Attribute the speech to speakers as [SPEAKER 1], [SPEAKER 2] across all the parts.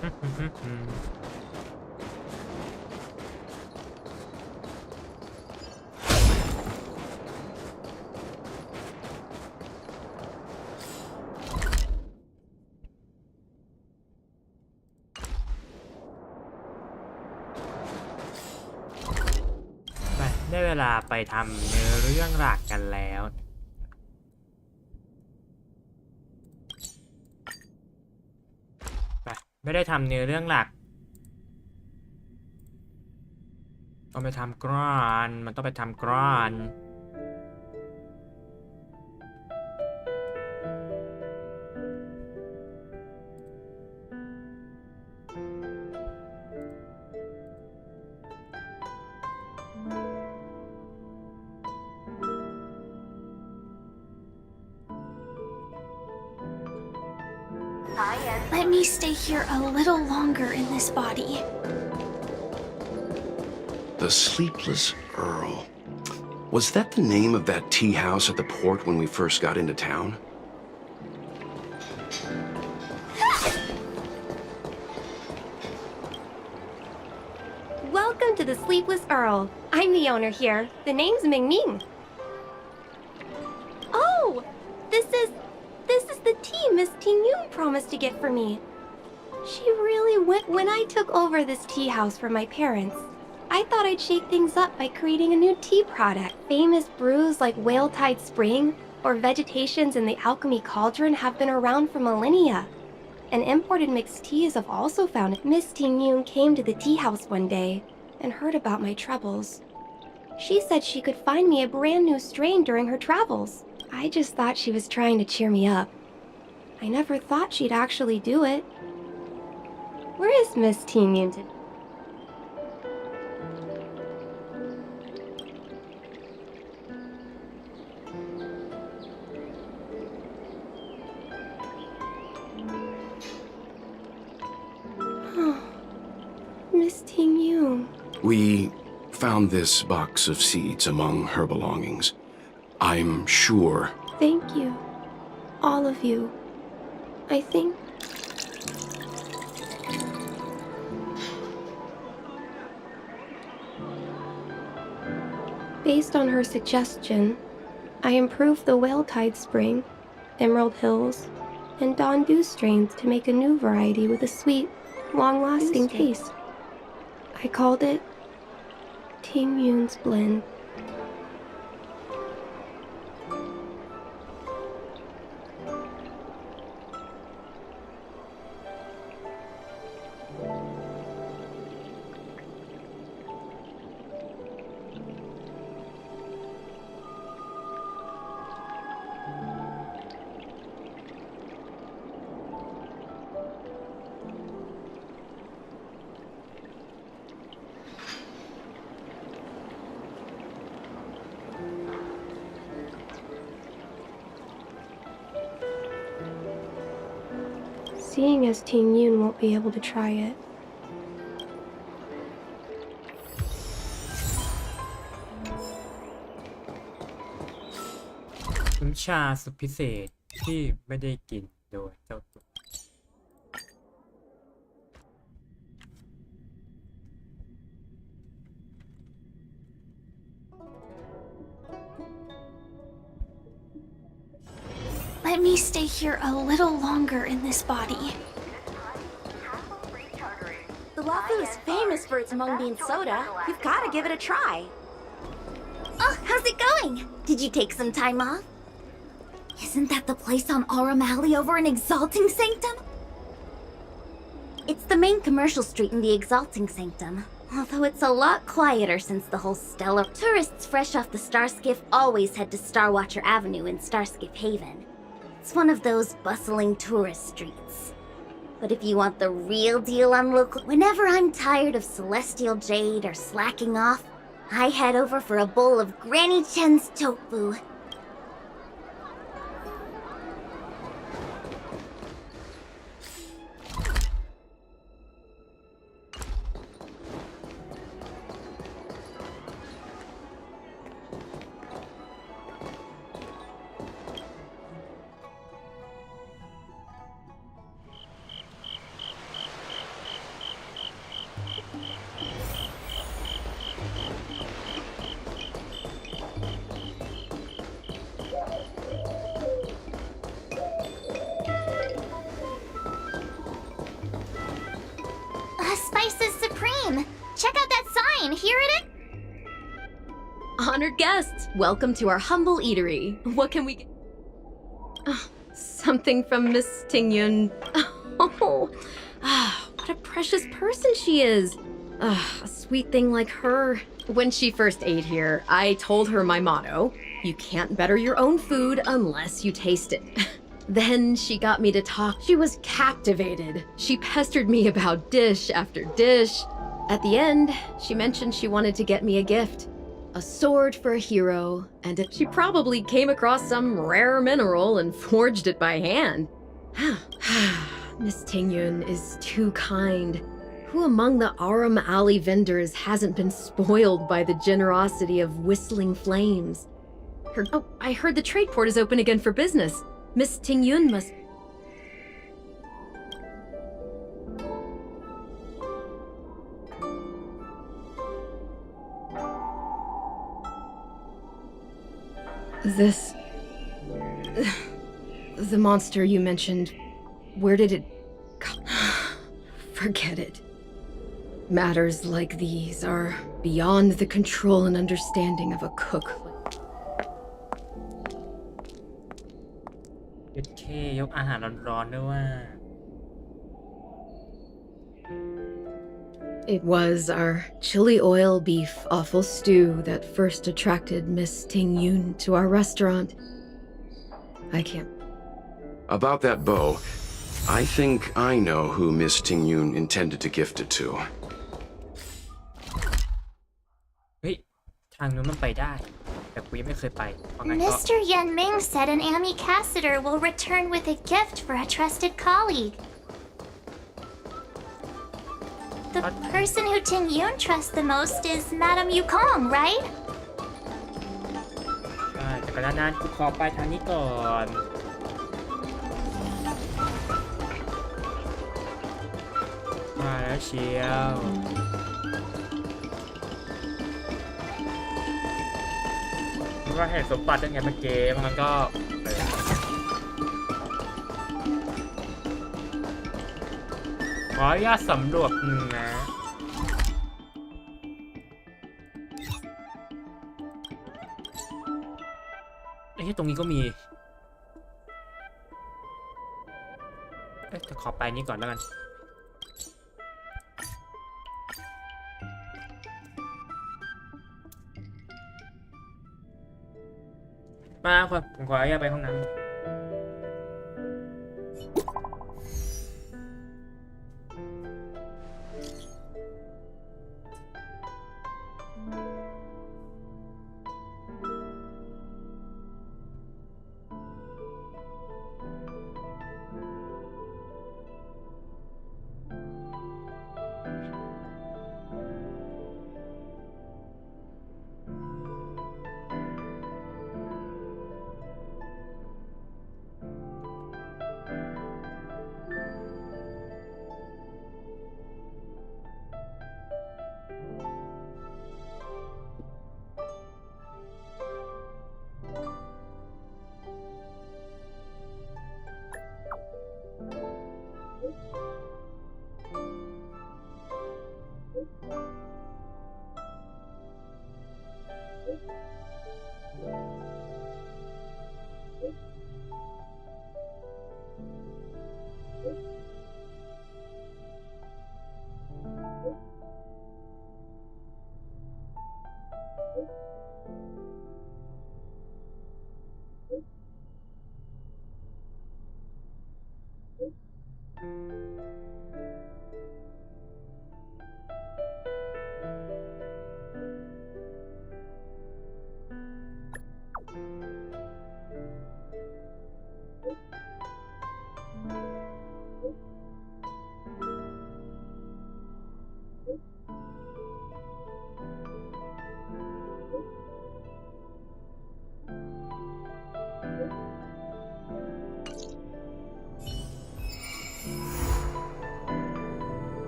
[SPEAKER 1] ได้เวลาไปทำเนื้อเรื่องหลักกันแล้วไปไม่ได้ทำเนื้อเรื่องหลักต้องไปทำกรอนมันต้องไปทำกรอน
[SPEAKER 2] Let me stay here a little longer in this body.
[SPEAKER 3] The Sleepless Earl. Was that the name of that tea house at the port when we first got into town?
[SPEAKER 4] Welcome to the Sleepless Earl. I'm the owner here. The name's Ming Ming. Oh! This is the tea Miss Ting Yun promised to get for me. She really went when I took over this tea house from my parents. I thought I'd shake things up by creating a new tea product. Famous brews like Whale Tide Spring or Vegetations in the Alchemy Cauldron have been around for millennia. And imported mixed teas have also found it. Miss Ting Yun came to the tea house one day and heard about my troubles. She said she could find me a brand new strain during her travels. I just thought she was trying to cheer me up. I never thought she'd actually do it. Where is Miss Ting Yun today? Miss Ting Yun.
[SPEAKER 3] We found this box of seeds among her belongings. I'm sure...
[SPEAKER 4] Thank you. All of you. I think... Based on her suggestion, I improved the Whale Tide Spring, Emerald Hills, and Dawn Dew strains to make a new variety with a sweet, long-lasting taste. I called it Ting Yun's Blend. Seeing as Ting Yun won't be able to try it.
[SPEAKER 1] น้ำชาสุดพิเศษที่ไม่ได้กินโดยเจ้าตัว
[SPEAKER 2] Let me stay here a little longer in this body.
[SPEAKER 5] The Wafu is famous for its mung bean soda. You've got to give it a try.
[SPEAKER 6] Oh, how's it going? Did you take some time off? Isn't that the place on Aurum Alley over in Exalting Sanctum? It's the main commercial street in the Exalting Sanctum. Although it's a lot quieter since the whole stellar. Tourists fresh off the Starskiff always head to Starwatcher Avenue in Starskiff Haven. It's one of those bustling tourist streets. But if you want the real deal on local... Whenever I'm tired of Celestial Jade or slacking off, I head over for a bowl of Granny Chen's tofu. check out that sign. Hear it?
[SPEAKER 7] Honored guests, welcome to our humble eatery. What can we get? Something from Miss Tingyun. Oh, what a precious person she is. A sweet thing like her. When she first ate here, I told her my motto: you can't better your own food unless you taste it. Then she got me to talk. She was captivated. She pestered me about dish after dish. At the end, she mentioned she wanted to get me a gift. A sword for a hero, and she probably came across some rare mineral and forged it by hand. Miss Tingyun is too kind. Who among the Aram Alley vendors hasn't been spoiled by the generosity of whistling flames? Oh, I heard the trade port is open again for business. Miss Tingyun must... This... The monster you mentioned, where did it come? Forget it. Matters like these are beyond the control and understanding of a cook.
[SPEAKER 1] ยกอาหารร้อนๆด้วยว่า
[SPEAKER 7] It was our chili oil beef offal stew that first attracted Miss Tingyun to our restaurant. I can't...
[SPEAKER 3] About that bow, I think I know who Miss Tingyun intended to gift it to.
[SPEAKER 1] เฮ้ยทางนู้นมันไปได้แต่กูยังไม่เคยไปเพราะงั้นก็
[SPEAKER 6] Mr. Yanming said an ambassador will return with a gift for a trusted colleague. The person who Tingyun trusts the most is Madame Yukong, right?
[SPEAKER 1] ใช่แต่ก่อนหน้านั้นกูขอไปทางนี้ก่อนมาแล้วเชียวก็เห็นสมบัติยังไงเมื่อกี้มันก็ขออนุญาตสำรวจนะไอ้ที่ตรงนี้ก็มีจะขอไปนี้ก่อนแล้วกันมาครับผมขออนุญาตไปห้องน้ำ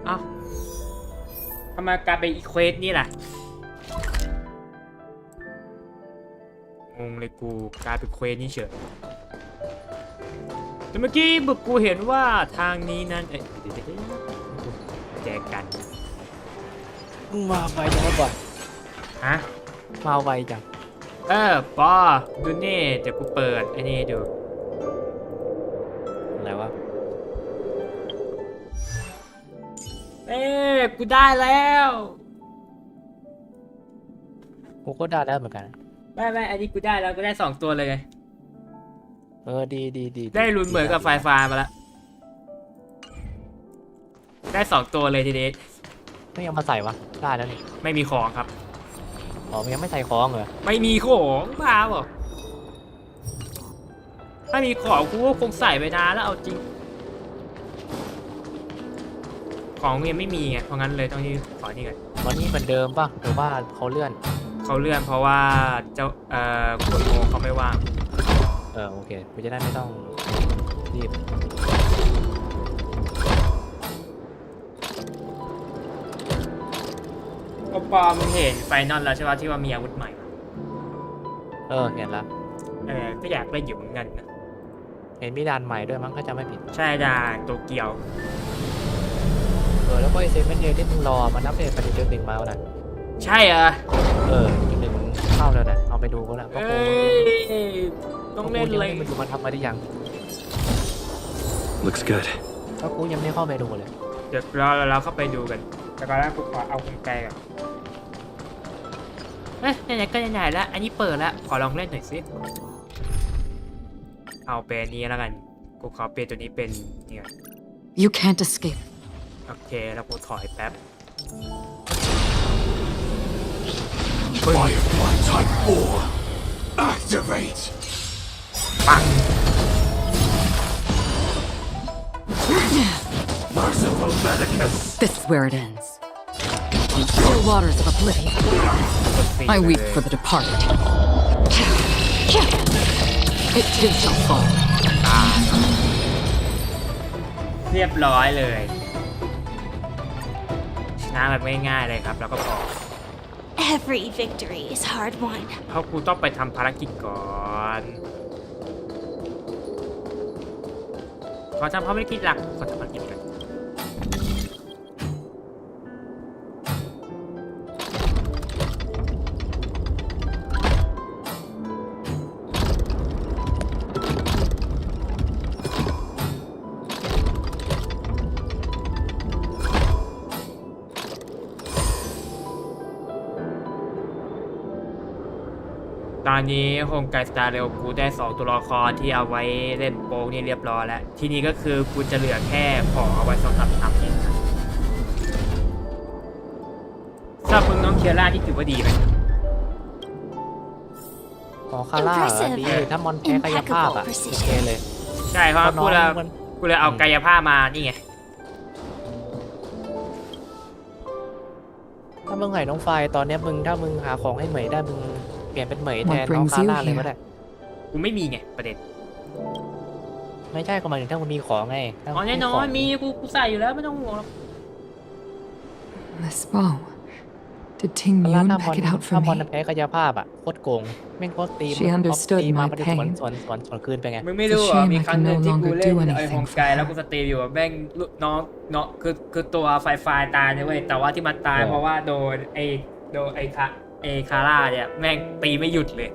[SPEAKER 1] อ้าวทำไมกลายเป็นอีเควสนี่ล่ะงงเลยกูกลายเป็นเควสนี่เฉยแต่เมื่อกี้บุกกูเห็นว่าทางนี้นั้นเดี๋ยวแจกกัน
[SPEAKER 8] มาไวจังวะบอล
[SPEAKER 1] ฮะ
[SPEAKER 8] มาไวจัง
[SPEAKER 1] ปอดูนี่เดี๋ยวกูเปิดไอ้นี่ดู
[SPEAKER 8] อะไรวะ
[SPEAKER 1] กูได้แล้ว
[SPEAKER 8] กูก็ได้แล้วเหมือนกัน
[SPEAKER 1] ไม่อันนี้กูได้แล้วกูได้2ตัวเลยไง
[SPEAKER 8] ดี
[SPEAKER 1] ได้ลุ้นเหมือนกับไฟฟ้ามาแล้วได้2ตัวเลยทีนี้
[SPEAKER 8] ไม่เอามาใส่วะได้แล้วนี่
[SPEAKER 1] ไม่มีของครับ
[SPEAKER 8] อ๋อมันยังไม่ใส่ของเหรอ
[SPEAKER 1] ไม่มีของบ้าเปล่าถ้ามีของกูก็คงใส่ไปนานแล้วเอาจริง ของยังไม่มีไงเพราะงั้นเลยต้องนี่ขอนี่ก่อน
[SPEAKER 8] วันนี้เหมือนเดิมป่ะหรือว่าเขาเลื่อน
[SPEAKER 1] เขาเลื่อนเพราะว่าเจ้าคนโมเขาไม่ว่าง
[SPEAKER 8] โอเคกูจะได้ไม่ต้องรีบ
[SPEAKER 1] ปอมึงเห็นไฟนอลแล้วใช่ป่ะที่ว่ามีอาวุธใหม่
[SPEAKER 8] เห็นแล้ว
[SPEAKER 1] ก็อยากเล่นอยู่เหมือนกันนะ
[SPEAKER 8] เห็นมีด่านใหม่ด้วยมั้งถ้าจำไม่ผิด
[SPEAKER 1] ใช่ด่านโตเกียว
[SPEAKER 8] แล้วก็ไอเซนเมนเดียที่มึงรอมันอัปเดตไปเดือนหนึ่งมาแล้วนะ
[SPEAKER 1] ใช่เหรอ
[SPEAKER 8] อีกหนึ่งเข้าแล้วนะเอาไปดูก็แล้วก็
[SPEAKER 1] เอ้ยต้องเล่นเลย
[SPEAKER 8] มันดูมันทำมาได้ยัง
[SPEAKER 3] Looks good.
[SPEAKER 8] ก็กูยังไม่ได้เข้าไปดูเลย
[SPEAKER 1] เดี๋ยวเราเข้าไปดูกันแต่ก่อนแรกกูขอเอากุญแจก่อนไหนๆก็ไหนๆแล้วอันนี้เปิดแล้วขอลองเล่นหน่อยสิเอาเป็นอันนี้แล้วกันกูขอเปลี่ยนตัวนี้เป็นเนี่ย
[SPEAKER 9] You can't escape.
[SPEAKER 1] โอเคแล้วกูถอยแป๊บ
[SPEAKER 3] Firefly Type 4. Activate.
[SPEAKER 1] ปัง
[SPEAKER 3] Merciful Medicus.
[SPEAKER 9] This is where it ends. Still waters of oblivion. I weep for the departed. It too shall fall.
[SPEAKER 1] เรียบร้อยเลยชนะแบบง่ายๆเลยครับแล้วก็พอ
[SPEAKER 2] Every victory is hard won.
[SPEAKER 1] เพราะกูต้องไปทำภารกิจก่อนขอทำภารกิจหลักขอทำภารกิจก่อนตอนนี้โฮงไกสตาร์เรลกูได้2ตัวละครที่เอาไว้เล่นโป๊กนี่เรียบร้อยแล้วทีนี้ก็คือกูจะเหลือแค่ของเอาไว้สำหรับทำเองสำหรับมึงน้องเคียร่าที่ถือว่าดีไหม
[SPEAKER 8] ขอคาร่าดีถ้ามอนแพ้กายภาพโอเคเลย
[SPEAKER 1] ใช่เพราะกูเลยเอากายภาพมานี่ไง
[SPEAKER 8] ถ้ามึงให้น้องไฟตอนนี้ถ้ามึงหาของให้เหมยได้มึงเปลี่ยนเป็นเหมยแทนน้องคาร่าเลยก็ได้
[SPEAKER 1] กูไม่มีไงประเด็น
[SPEAKER 8] ไม่ใช่ก็หมายถึงถ้ามึงมีของไง
[SPEAKER 1] อ๋อแน่นอนมีกูใส่อยู่แล้วไม่ต้องห่วงหรอก
[SPEAKER 9] This bow. Did Ting
[SPEAKER 8] ถ้า
[SPEAKER 9] Yun
[SPEAKER 8] มอน
[SPEAKER 9] pick it out
[SPEAKER 8] ถ้า
[SPEAKER 9] for
[SPEAKER 8] มอน
[SPEAKER 9] me?
[SPEAKER 8] แพ้กายภาพโคตรโกงแม่งโคตรตี
[SPEAKER 9] She understood
[SPEAKER 8] ตีมา
[SPEAKER 9] my
[SPEAKER 8] มันจะ
[SPEAKER 9] pain.
[SPEAKER 8] สวนคืนไปไง
[SPEAKER 1] มึงไม่รู้เหรอมีครั้งหนึ่งที่กูเล่นไอ้ฮงไกแล้วกูสตรีมอยู่แม่งน้องคือตัวไฟตายนะเว้ยแต่ว่าที่มันตายเพราะว่าโดนไอ้คาร่าเนี่ยแม่งตีไม่หยุดเลย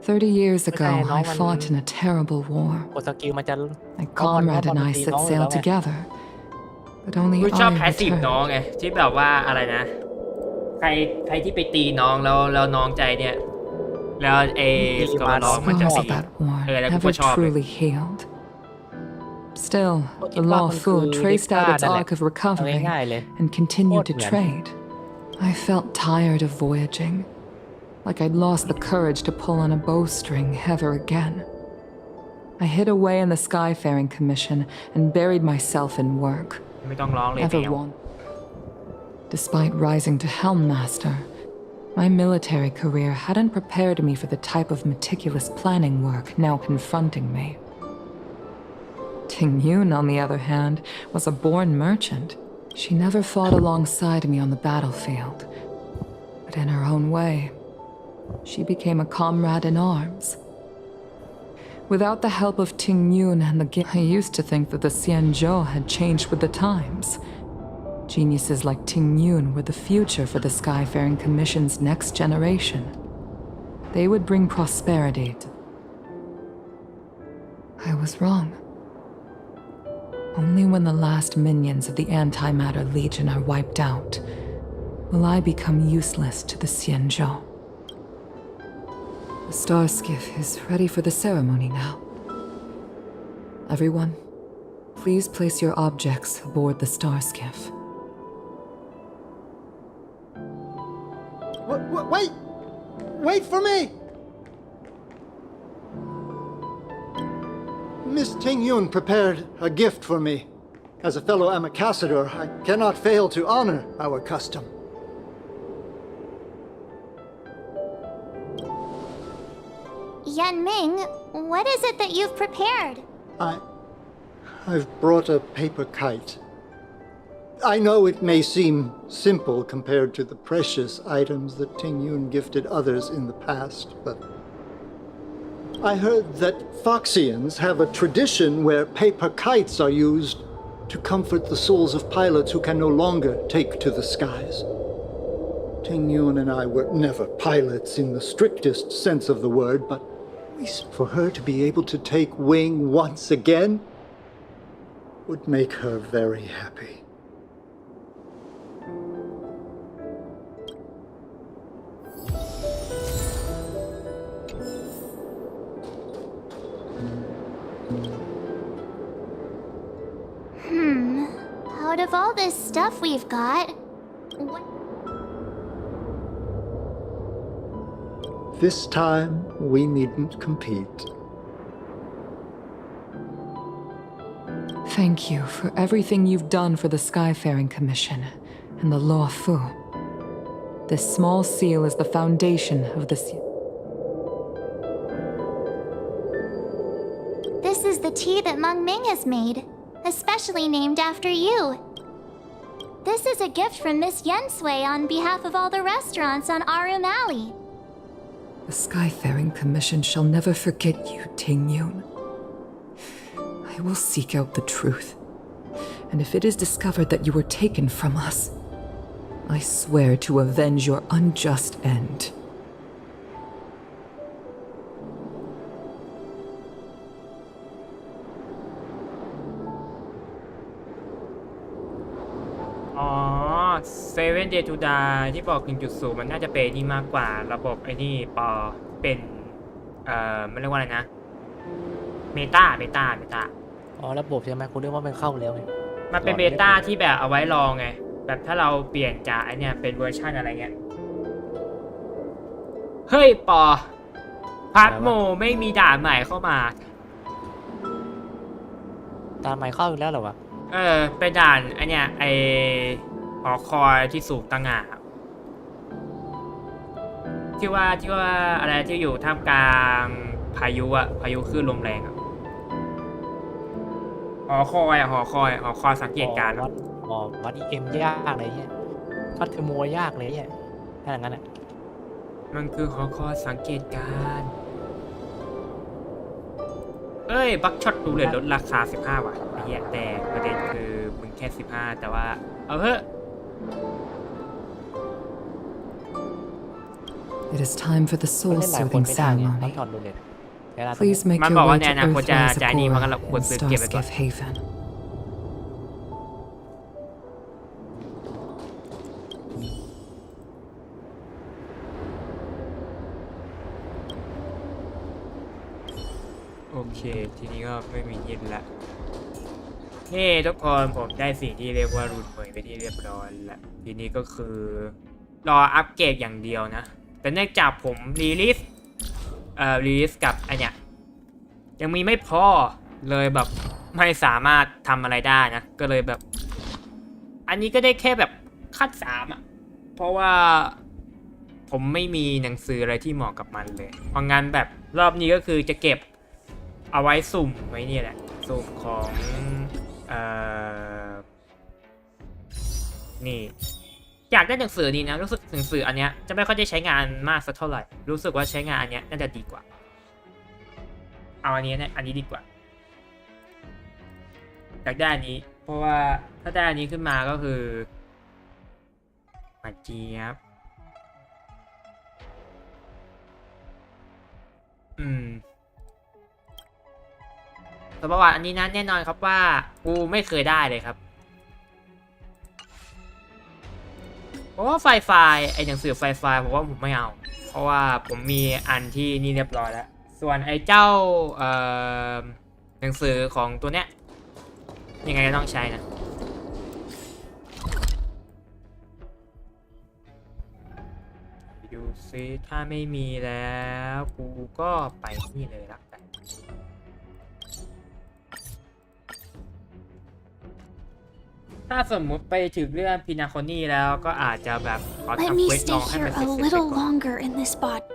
[SPEAKER 9] 30 years ago, I fought in a terrible war.
[SPEAKER 8] กดสกิลมันจะ
[SPEAKER 9] My comrade and I set sail together. But only
[SPEAKER 1] กูชอบ
[SPEAKER 9] I
[SPEAKER 1] แพสซีฟน้อง
[SPEAKER 9] returned.
[SPEAKER 1] ไงที่แบบว่าอะไรนะใครที่ไปตีน้องแล้วน้องใจเนี่ยแล้วสกอร์น้องมันจะ
[SPEAKER 9] Scars
[SPEAKER 1] ตี
[SPEAKER 9] of that war
[SPEAKER 1] like
[SPEAKER 9] never
[SPEAKER 1] good job.
[SPEAKER 9] truly healed. Still, the law fool traced out its arc of recovery
[SPEAKER 8] ง่ายๆเลย
[SPEAKER 9] and continued to
[SPEAKER 8] Good man.
[SPEAKER 9] trade. I felt tired of voyaging, like I'd lost the courage to pull on a bowstring ever again. I hid away in the Skyfaring Commission and buried myself in work.
[SPEAKER 1] ไม่ต้องร้องเลย
[SPEAKER 9] Never
[SPEAKER 1] เดียว
[SPEAKER 9] won. Despite rising to Helmmaster, my military career hadn't prepared me for the type of meticulous planning work now confronting me. Ting Yun, on the other hand, was a born merchant. She never fought alongside me on the battlefield. But in her own way, she became a comrade in arms. Without the help of Ting Yun and the I used to think that the Xianzhou had changed with the times. Geniuses like Ting Yun were the future for the Skyfaring Commission's next generation. They would bring prosperity to... I was wrong. Only when the last minions of the Antimatter Legion are wiped out will I become useless to the Xianzhou. The star skiff is ready for the ceremony now. Everyone, please place your objects aboard the star skiff.
[SPEAKER 10] Wait! Wait for me! Miss Ting Yun prepared a gift for me. As a fellow ambassador, I cannot fail to honor our custom.
[SPEAKER 6] Yanming, what is it that you've prepared?
[SPEAKER 10] I've brought a paper kite. I know it may seem simple compared to the precious items that Ting Yun gifted others in the past, but I heard that Foxians have a tradition where paper kites are used to comfort the souls of pilots who can no longer take to the skies. Ting Yun and I were never pilots in the strictest sense of the word, but for her to be able to take wing once again would make her very happy.
[SPEAKER 6] Out of all this stuff we've got,
[SPEAKER 10] This time, we needn't compete.
[SPEAKER 9] Thank you for everything you've done for the Skyfaring Commission and the Law Fu. This small seal is the foundation of the
[SPEAKER 6] this is the tea that Meng Ming has made, especially named after you. This is a gift from Miss Yen Sui on behalf of all the restaurants on Arum Alley.
[SPEAKER 9] The Skyfaring Commission shall never forget you, Ting Yun. I will seek out the truth, and if it is discovered that you were taken from us, I swear to avenge your unjust end.
[SPEAKER 1] Seven Day to Die ที่บอก 1.0 มันน่าจะเป็นนี่มากกว่าระบบไอ้นี่ปอเป็นมันเรียกว่าอะไรนะเมตา
[SPEAKER 8] อ๋อระบบใช่ไหมคุณเรียกว่ามันเข้าแล้วไง
[SPEAKER 1] มันเป็นเบต้าที่แบบเอาไว้ลองไงแบบถ้าเราเปลี่ยนจากไอเนี่ยเป็นเวอร์ชันอะไรเงี้ยเฮ้ยปอพาร์ทโมไม่มีด่านใหม่เข้ามา
[SPEAKER 8] ด่านใหม่เข้าอีกแล้วเหรอวะ
[SPEAKER 1] เป็นด่านไอเนี่ยไอหอคอยที่สูงตั้งงาที่ว่าอะไรที่อยู่ท่ามกลางพายุคลื่นลมแรงหอคอยสังเกตการณ์
[SPEAKER 8] วัดเอ็มยากเลยเนี่ยวัดเทอร์โมยากเลยเนี่ยถ้าอย่างนั้น
[SPEAKER 1] มันคือหอคอยสังเกตการณ์บัคช็อตดูเลยลดราคา15 บาทไอ้เหี้ยแต่ประเด็นคือมึงแค่15แต่ว่าเอาเถอะ
[SPEAKER 9] It is time for the soul-soothing ceremony. Please make your way to Earthrise Agora in Starskiff Haven.
[SPEAKER 1] โอเคทีนี้ก็ไม่มียินละนี่ทุกคนผมได้สิ่งที่เรียกว่ารูนเหมยไปที่เรียบร้อยแล้วทีนี้ก็คือรออัปเกรดอย่างเดียวนะแต่เนื่องจากผมรีลิสกับไอเนี่ยยังมีไม่พอเลยแบบไม่สามารถทำอะไรได้นะก็เลยแบบอันนี้ก็ได้แค่แบบขั้น3เพราะว่าผมไม่มีหนังสืออะไรที่เหมาะกับมันเลยเพราะงั้นแบบรอบนี้ก็คือจะเก็บเอาไว้สุ่มไว้นี่แหละสุ่มของนี่อยากได้หนังสือนี้นะรู้สึกหนังสืออันเนี้ยจะไม่ค่อยได้ใช้งานมากสักเท่าไหร่รู้สึกว่าใช้งานอันเนี้ยน่าจะดีกว่าเอาอันนี้นะอันนี้ดีกว่าอยากได้อันนี้เพราะว่าถ้าได้อันนี้ขึ้นมาก็คือ อาเจี๊ยบแต่ประวัติอันนี้นะแน่นอนครับว่ากูไม่เคยได้เลยครับเพราะว่าไฟไอหนังสือไฟผมว่าผมไม่เอาเพราะว่าผมมีอันที่นี่เรียบร้อยแล้วส่วนไอเจ้าหนังสือของตัวเนี้ยยังไงก็ต้องใช้นะดูซิถ้าไม่มีแล้วกูก็ไปนี่เลยละกันถ้าสมมุติไปถึงเรื่องพินาโคนี่แล้วก็อาจจะแบบขอ
[SPEAKER 2] Let
[SPEAKER 1] ทำ
[SPEAKER 2] me
[SPEAKER 1] เควสล
[SPEAKER 2] stay
[SPEAKER 1] องให้
[SPEAKER 2] here
[SPEAKER 1] มันเส
[SPEAKER 2] a
[SPEAKER 1] ร็จๆไป
[SPEAKER 2] little
[SPEAKER 1] ก่อน
[SPEAKER 2] longer in this body.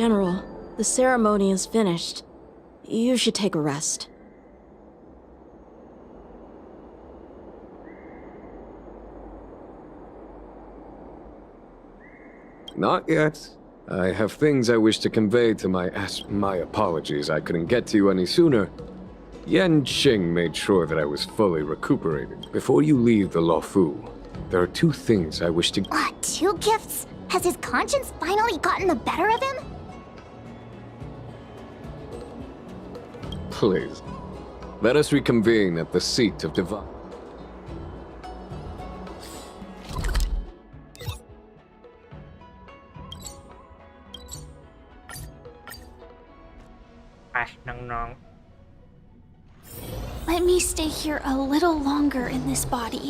[SPEAKER 5] General, the ceremony is finished. You should take a rest.
[SPEAKER 11] Not yet. I have things I wish to convey to my apologies. I couldn't get to you any sooner. Yan Qing made sure that I was fully recuperated. Before you leave the Luofu, there are two things I wish to...
[SPEAKER 6] Two gifts? Has his conscience finally gotten the better of him?
[SPEAKER 11] Please. Let us reconvene at the seat of divine...
[SPEAKER 1] ไปน้อง
[SPEAKER 2] Let me stay here a little longer in this body.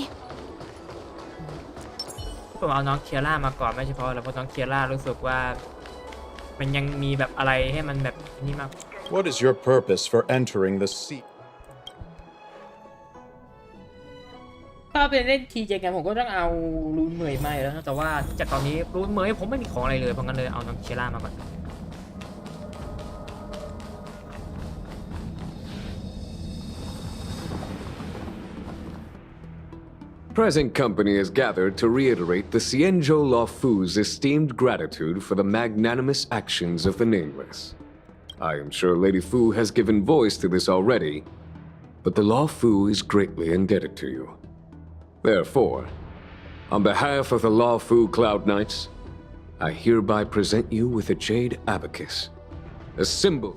[SPEAKER 1] ๆผมเอาน้องเคียร่ามาก่อนไม่เฉพาะแล้วเพราะน้องเคียร่ารู้สึกว่ามันยังมีแบบอะไรให้มันแบบนี่มาก
[SPEAKER 12] What is your purpose for entering the seat?
[SPEAKER 1] ถ้าเป็นเล่นทีเจกันผมก็ต้องเอารูนเหมยมาแล้วนะแต่ว่าจากตอนนี้รูนเหมยผมไม่มีของอะไรเลยเพราะงั้นเลยเอาน้องเคียร่ามาก่อน
[SPEAKER 11] Present company is gathered to reiterate the Xianzhou Luofu's esteemed gratitude for the magnanimous actions of the Nameless. I am sure Lady Fu has given voice to this already, but the Luofu is greatly indebted to you. Therefore, on behalf of the Luofu Cloud Knights, I hereby present you with a jade abacus, a symbol.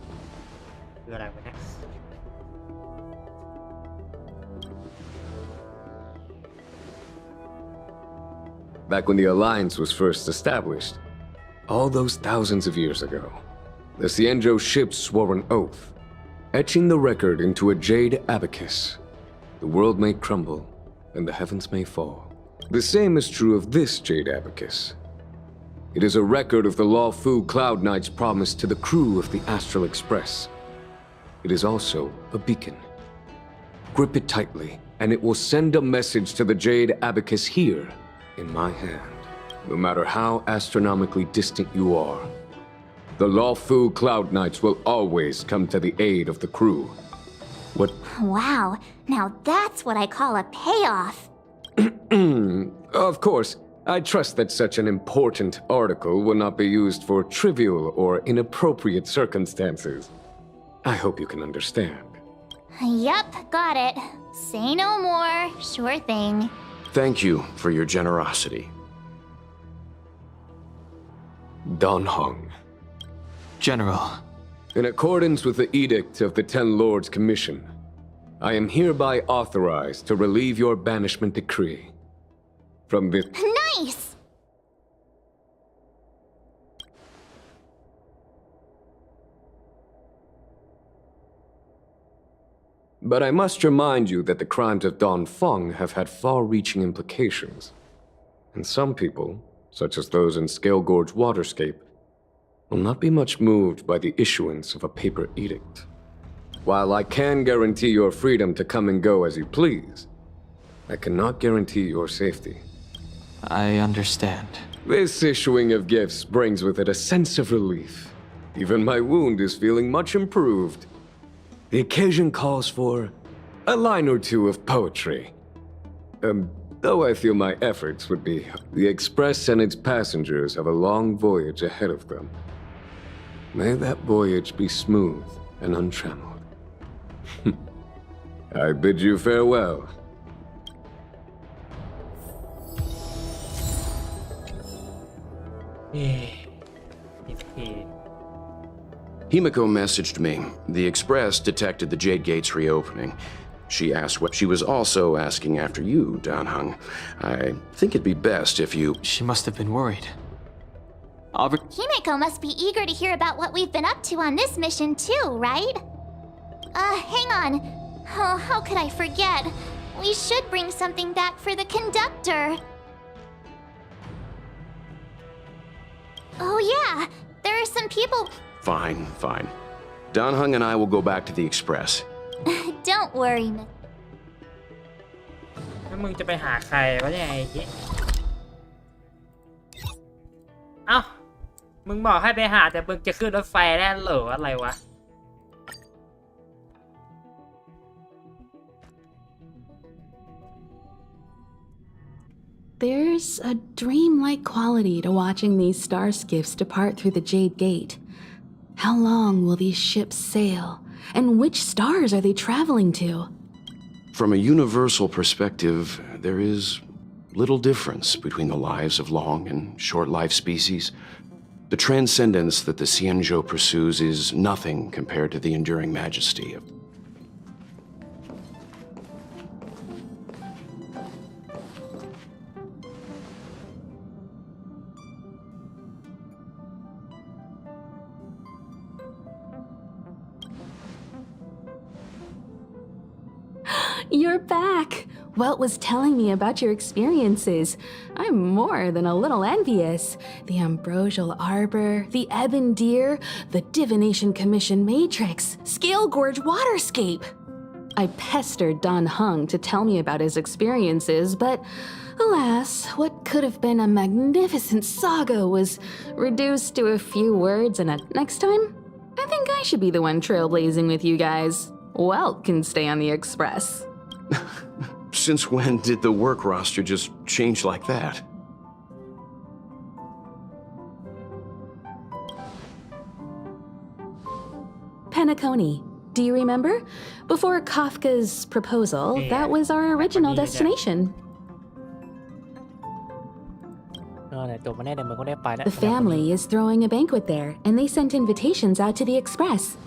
[SPEAKER 11] Back when the Alliance was first established, all those thousands of years ago, the Xianzhou ships swore an oath, etching the record into a jade abacus. The world may crumble, and the heavens may fall. The same is true of this jade abacus. It is a record of the Luofu Cloud Knight's promise to the crew of the Astral Express. It is also a beacon. Grip it tightly, and it will send a message to the jade abacus here, in my hand. No matter how astronomically distant you are, the Luofu Cloud Knights will always come to the aid of the crew. What?
[SPEAKER 6] Wow, now that's what I call a payoff.
[SPEAKER 11] Of course, I trust that such an important article will not be used for trivial or inappropriate circumstances. I hope you can understand.
[SPEAKER 6] Yup, got it. Say no more. Sure thing.
[SPEAKER 3] Thank you for your generosity.
[SPEAKER 11] Don Hong.
[SPEAKER 13] General.
[SPEAKER 11] In accordance with the Edict of the Ten Lords Commission, I am hereby authorized to relieve your banishment decree. From this...
[SPEAKER 6] Nice!
[SPEAKER 11] But I must remind you that the crimes of Don Feng have had far-reaching implications. And some people, such as those in Scale Gorge Waterscape, will not be much moved by the issuance of a paper edict. While I can guarantee your freedom to come and go as you please, I cannot guarantee your safety.
[SPEAKER 13] I understand.
[SPEAKER 11] This issuing of gifts brings with it a sense of relief. Even my wound is feeling much improved. The occasion calls for a line or two of poetry. Though I feel my efforts would be... The Express and its passengers have a long voyage ahead of them. May that voyage be smooth and untrammeled. I bid you farewell.
[SPEAKER 3] Himiko messaged me. The Express detected the Jade Gate's reopening. She asked what she was also asking after you, Dan-hung. I think it'd be best if you...
[SPEAKER 13] She must have been worried.
[SPEAKER 6] Himiko must be eager to hear about what we've been up to on this mission too, right? Hang on. Oh, how could I forget? We should bring something back for the conductor. Oh yeah, there are some people...
[SPEAKER 3] Fine. Dan-hung and I will go back to the Express.
[SPEAKER 6] Don't worry, Miss.
[SPEAKER 1] แล้วมึงจะไปหาใครวะเนี่ยไอ้เหี้ยเอ้ามึงบอกให้ไปหาแต่มึงจะขึ้นรถไฟแล้วเหรออะไรวะ
[SPEAKER 14] There's a dreamlike quality to watching these star skiffs depart through the Jade Gate. How long will these ships sail? And which stars are they traveling to?
[SPEAKER 3] From a universal perspective, there is little difference between the lives of long and short-lived species. The transcendence that the Xianzhou pursues is nothing compared to the enduring majesty of...
[SPEAKER 14] You're back! Welt was telling me about your experiences. I'm more than a little envious. The Ambrosial Arbor, the Ebon Deer, the Divination Commission Matrix, Scale Gorge Waterscape. I pestered Dan-hung to tell me about his experiences, but alas, what could have been a magnificent saga was reduced to a few words and a next time? I think I should be the one trailblazing with you guys. Welt can stay on the Express.
[SPEAKER 3] Since when did the work roster just change like that?
[SPEAKER 14] Penacony. Do you remember? Before Kafka's proposal, that was our original destination. The family is throwing a banquet there, and they sent invitations out to the Express.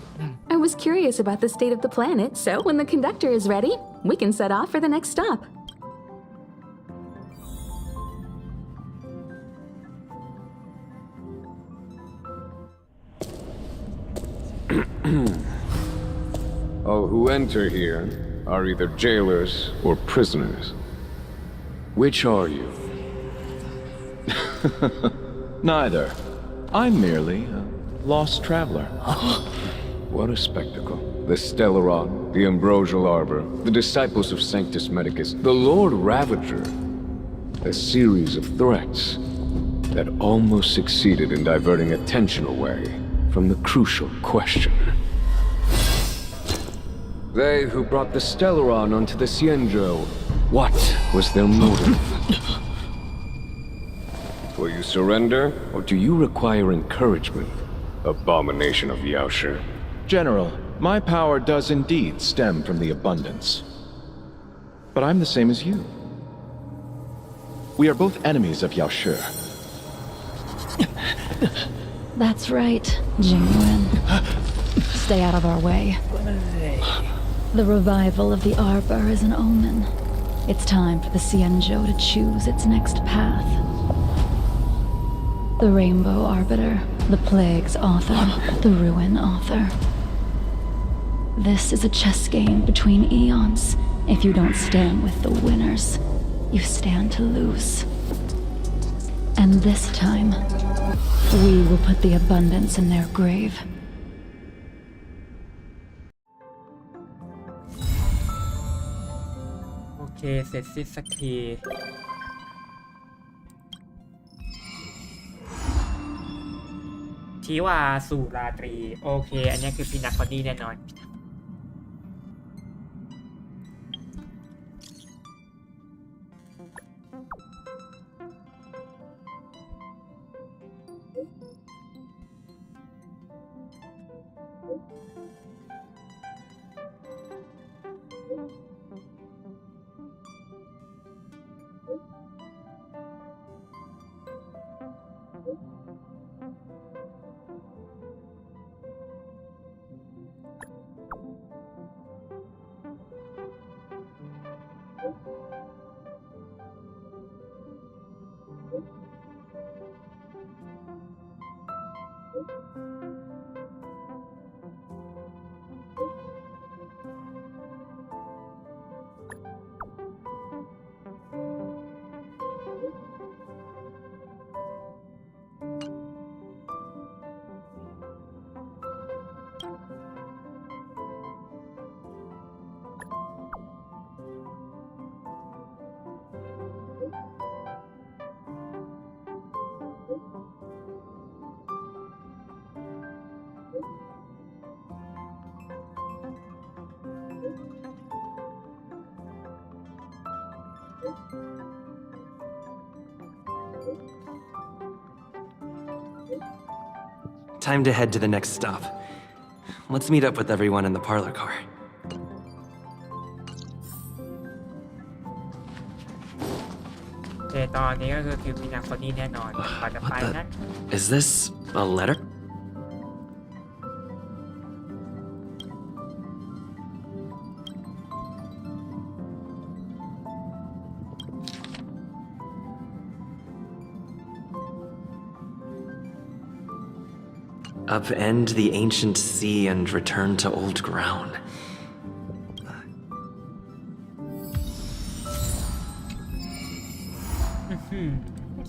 [SPEAKER 14] I was curious about the state of the planet, so when the conductor is ready, we can set off for the next stop.
[SPEAKER 11] All who enter here are either jailers or prisoners. Which are you?
[SPEAKER 12] Neither. I'm merely a lost traveler.
[SPEAKER 11] What a spectacle. The Stellaron, the Ambrosial Arbor, the disciples of Sanctus Medicus, the Lord Ravager. A series of threats that almost succeeded in diverting attention away from the crucial question. They who brought the Stellaron onto the Xianzhou, what was their motive? Will you surrender, or do you require encouragement? Abomination of Yaoshi.
[SPEAKER 12] General, my power does indeed stem from the abundance. But I'm the same as you. We are both enemies of Yaoshi.
[SPEAKER 14] That's right, Jingwen. Stay out of our way. The revival of the Arbor is an omen. It's time for the Xianzhou to choose its next path. The Rainbow Arbiter, the Plague's author, the Ruin author. This is a chess game between eons. If you don't stand with the winners, you stand to lose. And this time, we will put the abundance in their grave.
[SPEAKER 1] เคเสร็จสิ้นสักทีทีว่าสู่ราตรีโอเคอันนี้คือพี่นักคอนดี้แน่นอน
[SPEAKER 13] Time to head to the next stop. Let's meet up with everyone in the parlor car.
[SPEAKER 1] ตอนนี้ก็คือพี่นักคนนี้แน่นอนก่อนจะไปนะ
[SPEAKER 13] Is this a letter? Upend the ancient sea and return to old ground.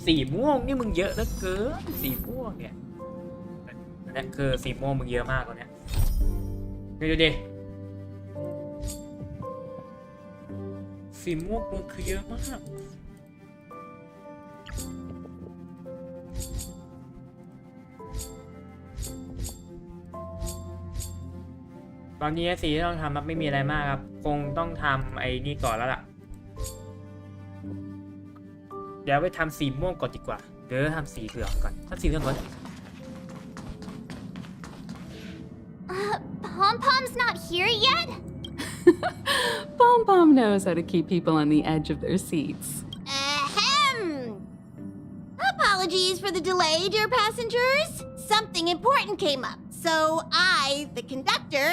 [SPEAKER 1] สีม่วงนี่มึงเยอะเหลือเกินสีม่วงเนี่ยนี่คือสีม่วงมึงเยอะมากกว่านี้ดูดิสีม่วงมึงคือเยอะมากตอนนี้สีที่ต้องทำมันไม่มีอะไรมากครับคงต้องทำไอ้นี่ก่อนแล้วล่ะเดี๋ยวไปทำสีม่วงก่อนดีกว่าเดี๋ยวทำสีเหลืองก่อนทำสีเหลืองก่อน
[SPEAKER 2] Pom-Pom's not here yet?
[SPEAKER 14] Pom-Pom knows how to keep people on the edge of their seats.
[SPEAKER 6] Ahem! Apologies for the delay, dear passengers. Something important came up, so I, the conductor,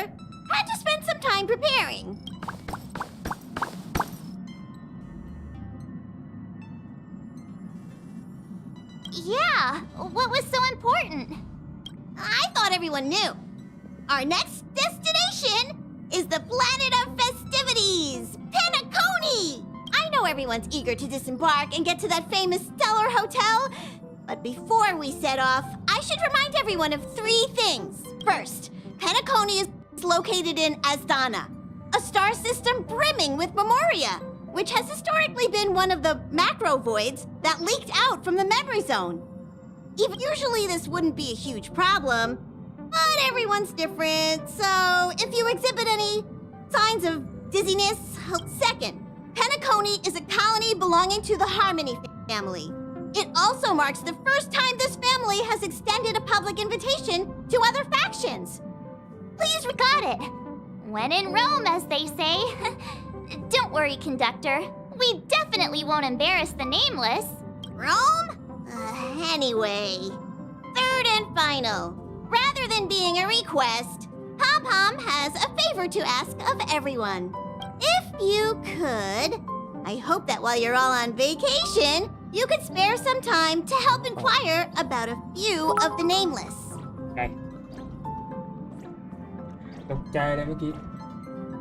[SPEAKER 6] had to spend some time preparing. Yeah, what was so important? I thought everyone knew. Our next destination is the planet of festivities, Penacony! I know everyone's eager to disembark and get to that famous stellar hotel, but before we set off, I should remind everyone of 3 things. First, Penacony is located in Astana, a star system brimming with memoria, which has historically been one of the macro voids that leaked out from the memory zone. Even usually this wouldn't be a huge problem, but everyone's different, so if you exhibit any signs of dizziness, second, Penacony is a colony belonging to the Harmony family. It also marks the first time this family has extended a public invitation to other factions.
[SPEAKER 2] Please regard it. When in Rome, as they say. Don't worry, conductor. We definitely won't embarrass the nameless.
[SPEAKER 6] Rome? Anyway. Third and final. Rather than being a request, Pom-Pom has a favor to ask of everyone. If you could, I hope that while you're all on vacation, you could spare some time to help inquire about a few of the nameless.
[SPEAKER 1] ตกใจเลยเมื่อกี้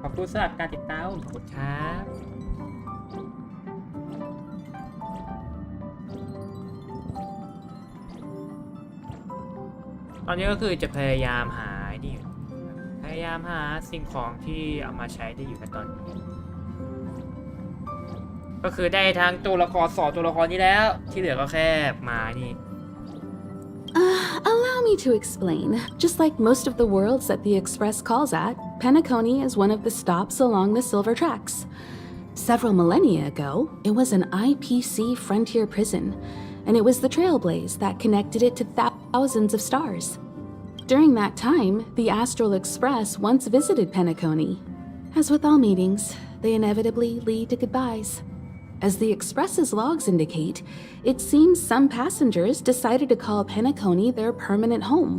[SPEAKER 1] ขอบคุณสำหรับการติดตามขอบคุณครับตอนนี้ก็คือจะพยายามหานี่พยายามหาสิ่งของที่เอามาใช้ได้อยู่ในตอนนี้ ก็คือได้ทั้งตัวละคร2ตัวละครนี้แล้วที่เหลือก็แค่มานี่
[SPEAKER 14] Allow me to explain. Just like most of the worlds that the Express calls at, Penacony is one of the stops along the Silver Tracks. Several millennia ago, it was an IPC frontier prison, and it was the Trailblaze that connected it to thousands of stars. During that time, the Astral Express once visited Penacony. As with all meetings, they inevitably lead to goodbyes. As the Express's logs indicate, it seems some passengers decided to call Penacony their permanent home.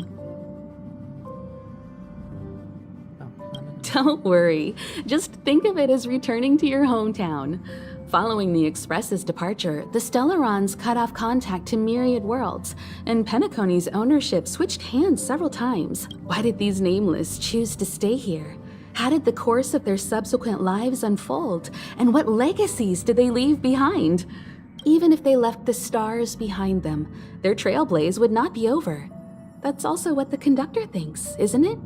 [SPEAKER 14] Don't worry, just think of it as returning to your hometown. Following the Express's departure, the Stellarons cut off contact to myriad worlds, and Penacony's ownership switched hands several times. Why did these nameless choose to stay here? How did the course of their subsequent lives unfold? And what legacies did they leave behind? Even if they left the stars behind them, their trailblaze would not be over. That's also what the conductor thinks, isn't it?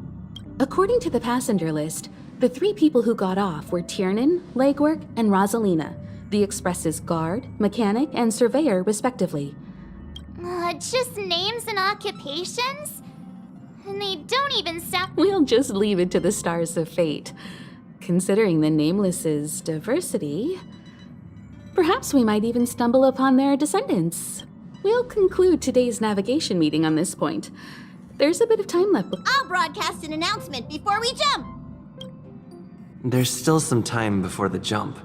[SPEAKER 14] According to the passenger list, the 3 people who got off were Tiernan, Legwork, and Rosalina, the Express's guard, mechanic, and surveyor, respectively.
[SPEAKER 2] Just names and occupations? And they don't even sound.
[SPEAKER 14] We'll just leave it to the stars of fate. Considering the Nameless's diversity, perhaps we might even stumble upon their descendants. We'll conclude today's navigation meeting on this point. There's a bit of time left.
[SPEAKER 6] I'll broadcast an announcement before we jump.
[SPEAKER 13] There's still some time before the jump.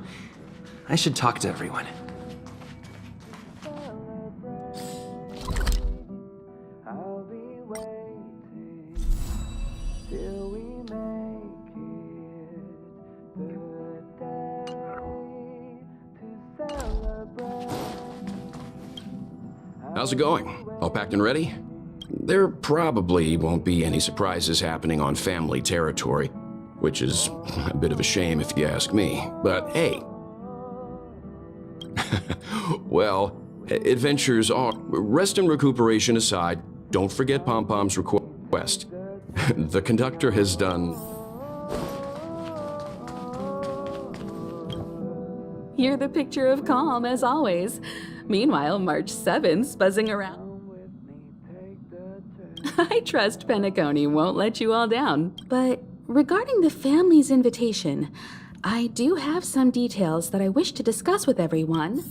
[SPEAKER 13] I should talk to everyone.
[SPEAKER 3] How's it going? All packed and ready? There probably won't be any surprises happening on family territory, which is a bit of a shame if you ask me. But hey, well, adventures are... Rest and recuperation aside, don't forget Pom-Pom's request. The conductor has done...
[SPEAKER 14] You're the picture of calm, as always. Meanwhile, March 7th's buzzing around. I trust Penacony won't let you all down. But regarding the family's invitation, I do have some details that I wish to discuss with everyone.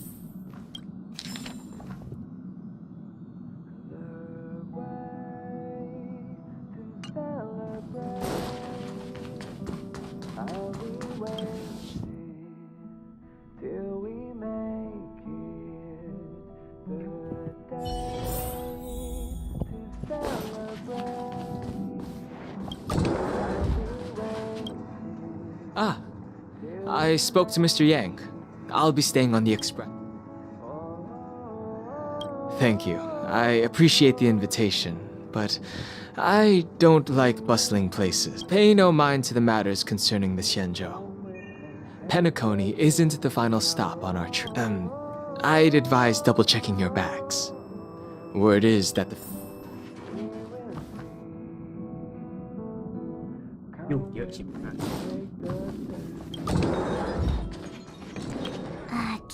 [SPEAKER 15] I spoke to Mr. Yang. I'll be staying on the Express. Thank you. I appreciate the invitation, but I don't like bustling places. Pay no mind to the matters concerning the Xianzhou. Penacony isn't the final stop on our trip. I'd advise double-checking your bags. Word is that the...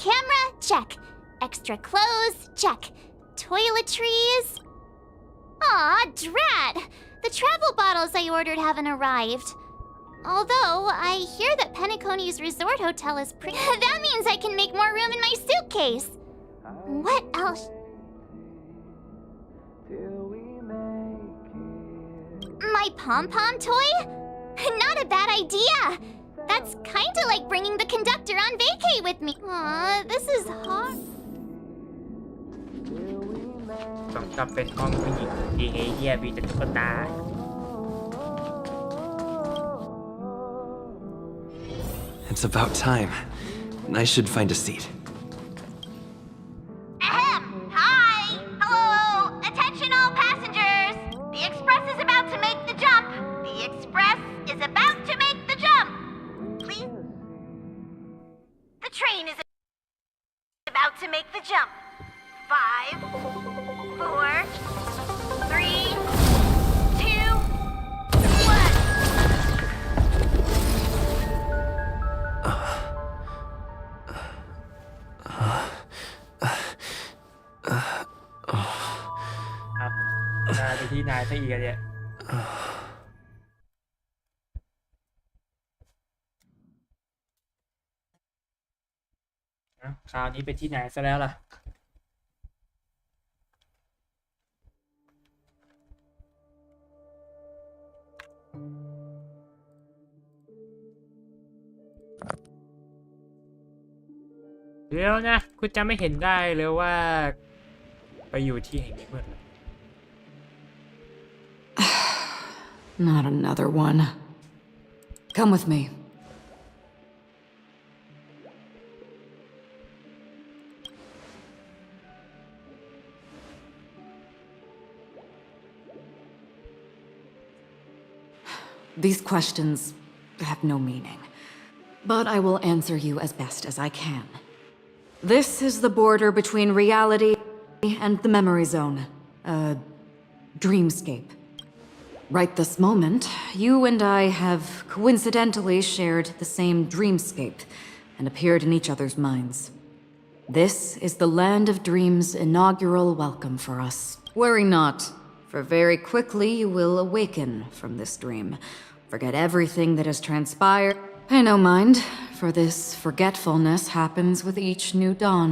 [SPEAKER 2] Camera, check. Extra clothes, check. Toiletries. Aw, drat! The travel bottles I ordered haven't arrived. Although, I hear that Penacony's resort hotel is pretty... That means I can make more room in my suitcase. What else? My pom-pom toy? Not a bad idea! That's kinda like bringing the conductor on vacay with me. Aw, this is hard.
[SPEAKER 1] สมกับเป็นห้องผู้หญิงดีเฮียมีแต่ตุ๊กตา
[SPEAKER 13] It's about time. I should find a seat.
[SPEAKER 6] Ahem! Hi! Hello! Attention all passengers! The Express is about to make the jump! The Express is about to make the jump! Please? The train is about to make the jump. 5, 4, 3, 2, 1.
[SPEAKER 1] ที่นายซะอีกเนี่ยคราวนี้ไปที่ไหนซะแล้วล่ะเดี๋ยวนะคุณจะไม่เห็นได้เลยว่าไปอยู่ที่แห่งนี้เมื่อไหร่
[SPEAKER 9] Not another one. Come with me. These questions have no meaning, but I will answer you as best as I can. This is the border between reality and the memory zone, a dreamscape. Right this moment, you and I have coincidentally shared the same dreamscape and appeared in each other's minds. This is the Land of Dreams' inaugural welcome for us. Worry not, for very quickly you will awaken from this dream. Forget everything that has transpired. Pay no mind, for this forgetfulness happens with each new dawn.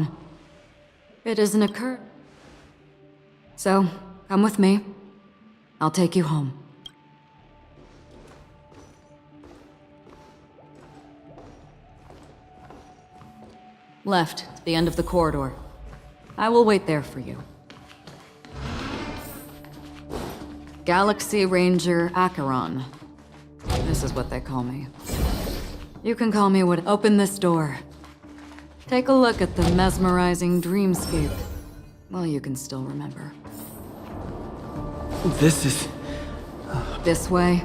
[SPEAKER 9] It isn't occurred. So, come with me. I'll take you home. Left, the end of the corridor. I will wait there for you. Galaxy Ranger Acheron. This is what they call me. You can call me what. Open this door. Take a look at the mesmerizing dreamscape. Well, you can still remember.
[SPEAKER 13] This is...
[SPEAKER 9] This way.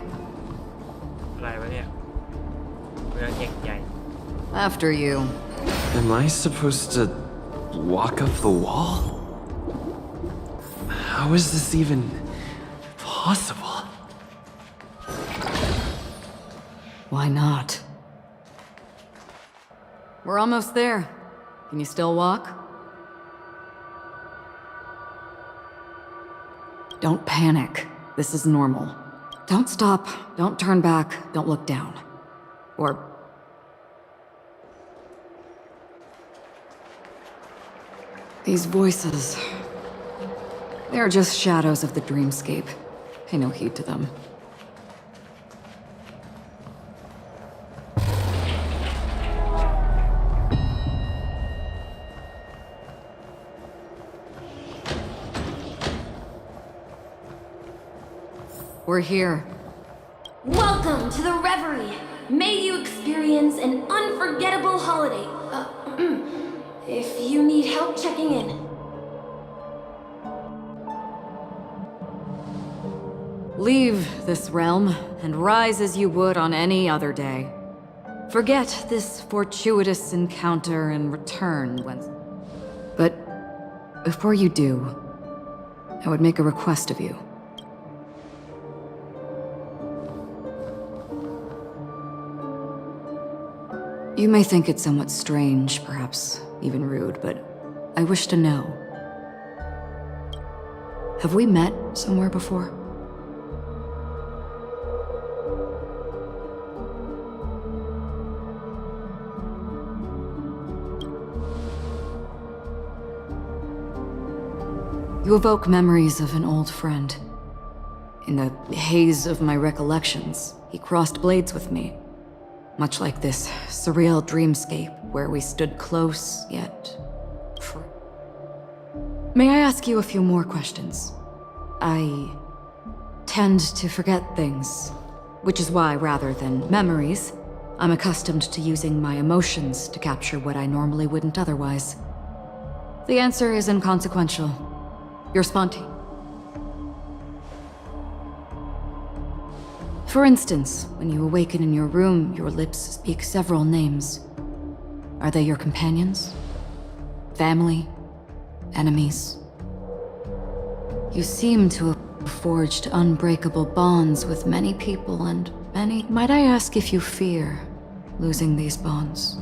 [SPEAKER 9] After you.
[SPEAKER 13] Am I supposed to walk up the wall? How is this even possible?
[SPEAKER 9] Why not? We're almost there. Can you still walk? Don't panic. This is normal. Don't stop. Don't turn back. Don't look down. Or... These voices... They are just shadows of the dreamscape. Pay no heed to them. We're here.
[SPEAKER 4] Welcome to the Reverie. May you experience an unforgettable holiday. If you need help checking in.
[SPEAKER 9] Leave this realm and rise as you would on any other day. Forget this fortuitous encounter and return when... But before you do, I would make a request of you. You may think it somewhat strange, perhaps even rude, but I wish to know. Have we met somewhere before? You evoke memories of an old friend. In the haze of my recollections, he crossed blades with me. Much like this surreal dreamscape where we stood close, yet... May I ask you a few more questions? I tend to forget things, which is why, rather than memories, I'm accustomed to using my emotions to capture what I normally wouldn't otherwise. The answer is inconsequential. You're spontaneous. For instance, when you awaken in your room, your lips speak several names. Are they your companions? Family? Enemies? You seem to have forged unbreakable bonds with many people and many... Might I ask if you fear losing these bonds?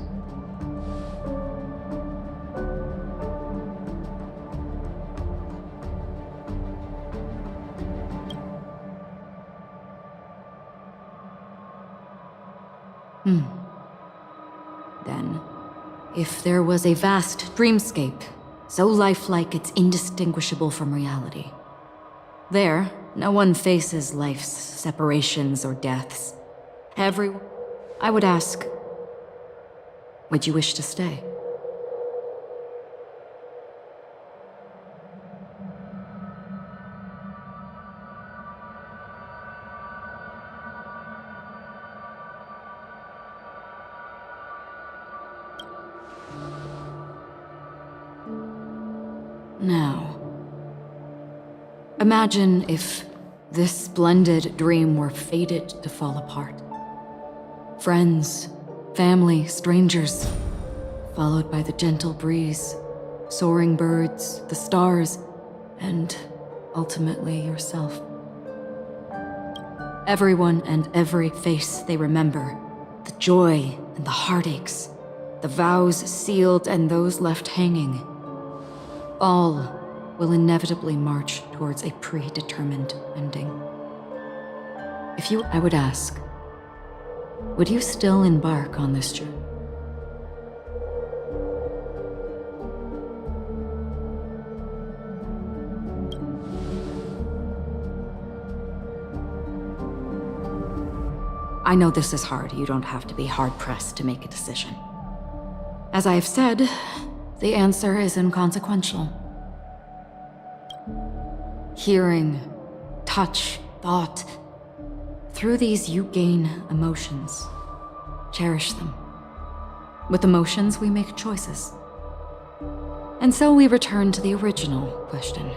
[SPEAKER 16] Then, if there was a vast dreamscape, so lifelike it's indistinguishable from reality, there, no one faces life's separations or deaths. I would ask, would you wish to stay? Now, imagine if this splendid dream were fated to fall apart. Friends, family, strangers, followed by the gentle breeze, soaring birds, the stars, and ultimately yourself. Everyone and every face they remember, the joy and the heartaches, the vows sealed and those left hanging, all will inevitably march towards a predetermined ending. I would ask, would you still embark on this journey? I know this is hard. You don't have to be hard-pressed to make a decision. As I have said, the answer is inconsequential. Hearing, touch, thought. Through these you gain emotions. Cherish them. With emotions we make choices. And so we return to the original question.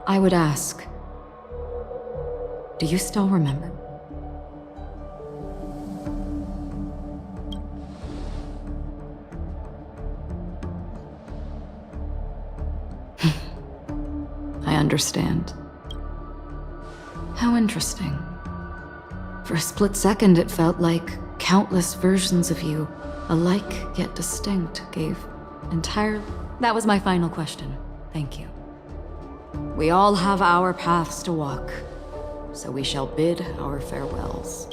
[SPEAKER 16] I would ask, do you still remember? I understand. How interesting. For a split second, it felt like countless versions of you, alike yet distinct, gave entirely... That was my final question. Thank you. We all have our paths to walk, so we shall bid our farewells.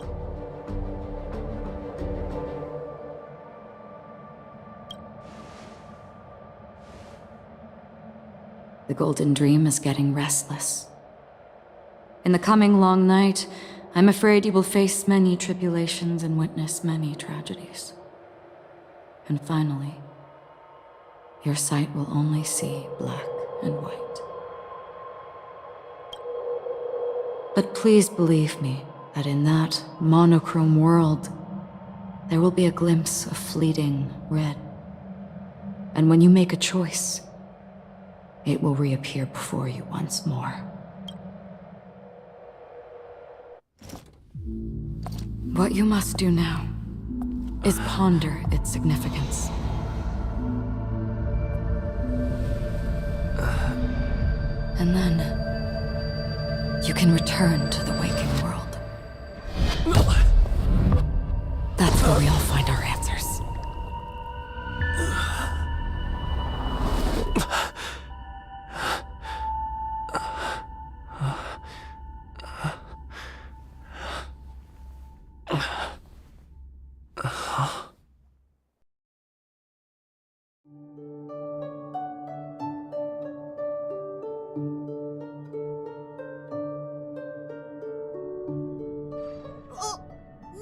[SPEAKER 16] The Golden Dream is getting restless. In the coming long night, I'm afraid you will face many tribulations and witness many tragedies. And finally, your sight will only see black and white. But please believe me that in that monochrome world, there will be a glimpse of fleeting red. And when you make a choice, it will reappear before you once more. What you must do now is ponder its significance. And then you can return to the waking world. That's where we all find our answers.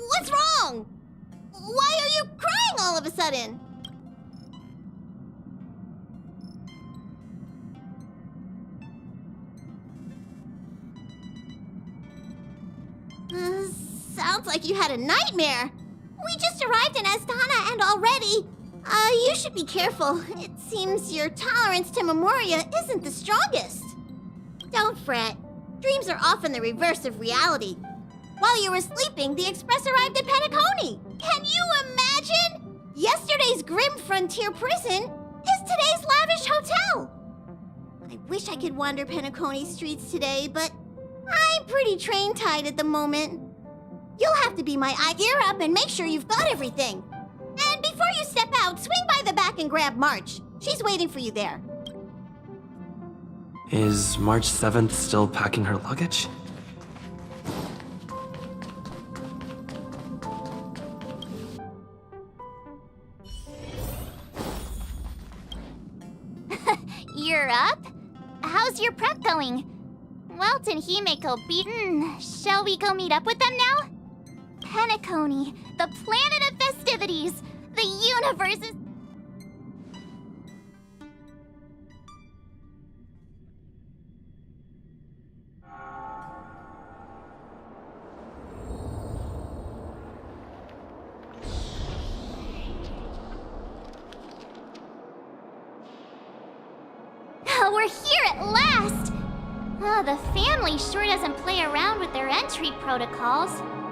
[SPEAKER 2] What's wrong? Why are you crying all of a sudden? Sounds like you had a nightmare. We just arrived in Astana and already... you should be careful. It seems your tolerance to Memoria isn't the strongest. Don't fret. Dreams are often the reverse of reality. While you were sleeping, the express arrived at Penacony. Can you imagine? Yesterday's grim frontier prison is today's lavish hotel. I wish I could wander Penacony streets today, but I'm pretty train-tied at the moment. You'll have to be my eye. Gear up and make sure you've got everything. And before you step out, swing by the back and grab March. She's waiting for you there.
[SPEAKER 13] Is March 7th still packing her luggage?
[SPEAKER 2] You're up? How's your prep going? Welt and Himeko beaten. Shall we go meet up with them now? Penacony, the planet of festivities. The universe is... We're here at last! Oh, the family sure doesn't play around with their entry protocols.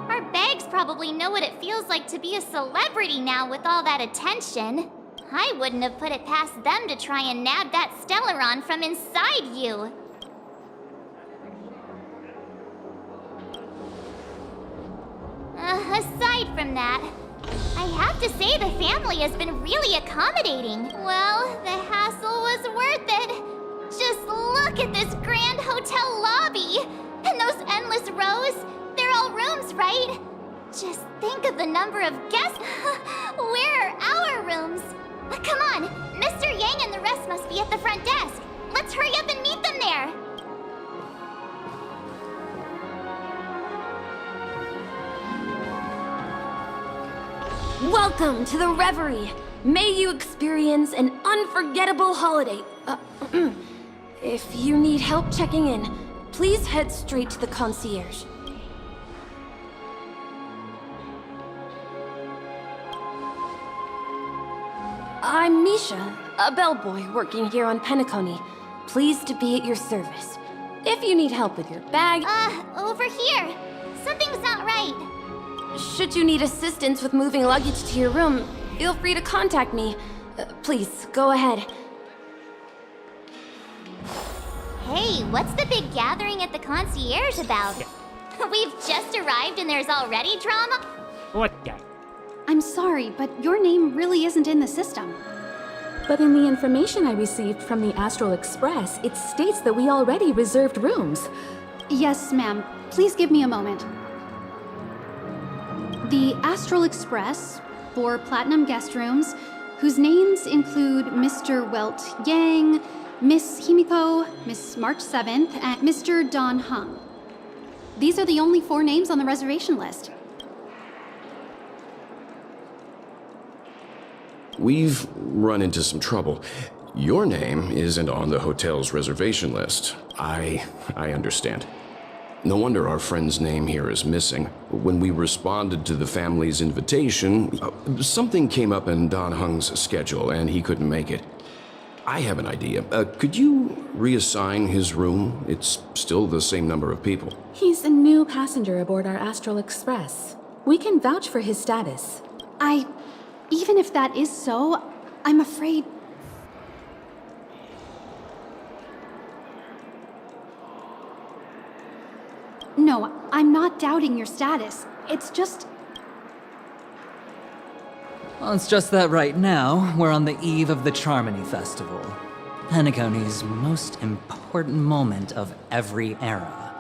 [SPEAKER 2] Our bags probably know what it feels like to be a celebrity now with all that attention. I wouldn't have put it past them to try and nab that Stellaron from inside you. Aside from that, I have to say the family has been really accommodating. Well, the hassle was worth it. Just look at this grand hotel lobby! And those endless rows, they're all rooms, right? Just think of the number of guests. Where are our rooms? Come on, Mr. Yang and the rest must be at the front desk. Let's hurry up and meet them there.
[SPEAKER 17] Welcome to the Reverie. May you experience an unforgettable holiday. If you need help checking in, please head straight to the concierge. I'm Misha, a bellboy working here on Penacony. Pleased to be at your service. If you need help with your bag...
[SPEAKER 2] Over here. Something's not right.
[SPEAKER 17] Should you need assistance with moving luggage to your room, feel free to contact me. Please, go ahead.
[SPEAKER 2] Hey, what's the big gathering at the concierge about? We've just arrived and there's already drama?
[SPEAKER 1] What the?
[SPEAKER 18] I'm sorry, but your name really isn't in the system.
[SPEAKER 14] But in the information I received from the Astral Express, it states that we already reserved rooms.
[SPEAKER 18] Yes, ma'am. Please give me a moment. The Astral Express, 4 platinum guest rooms, whose names include Mr. Welt Yang, Miss Himiko, Miss March 7th, and Mr. Don Hung. These are the only 4 names on the reservation list.
[SPEAKER 3] We've run into some trouble. Your name isn't on the hotel's reservation list. I understand. No wonder our friend's name here is missing. When we responded to the family's invitation, something came up in Don Hung's schedule and he couldn't make it. I have an idea. Could you reassign his room? It's still the same number of people.
[SPEAKER 14] He's a new passenger aboard our Astral Express. We can vouch for his status.
[SPEAKER 18] Even if that is so, I'm afraid... No, I'm not doubting your status. It's just...
[SPEAKER 19] Well, it's just that right now, we're on the eve of the Charmony Festival. Penacony's most important moment of every era.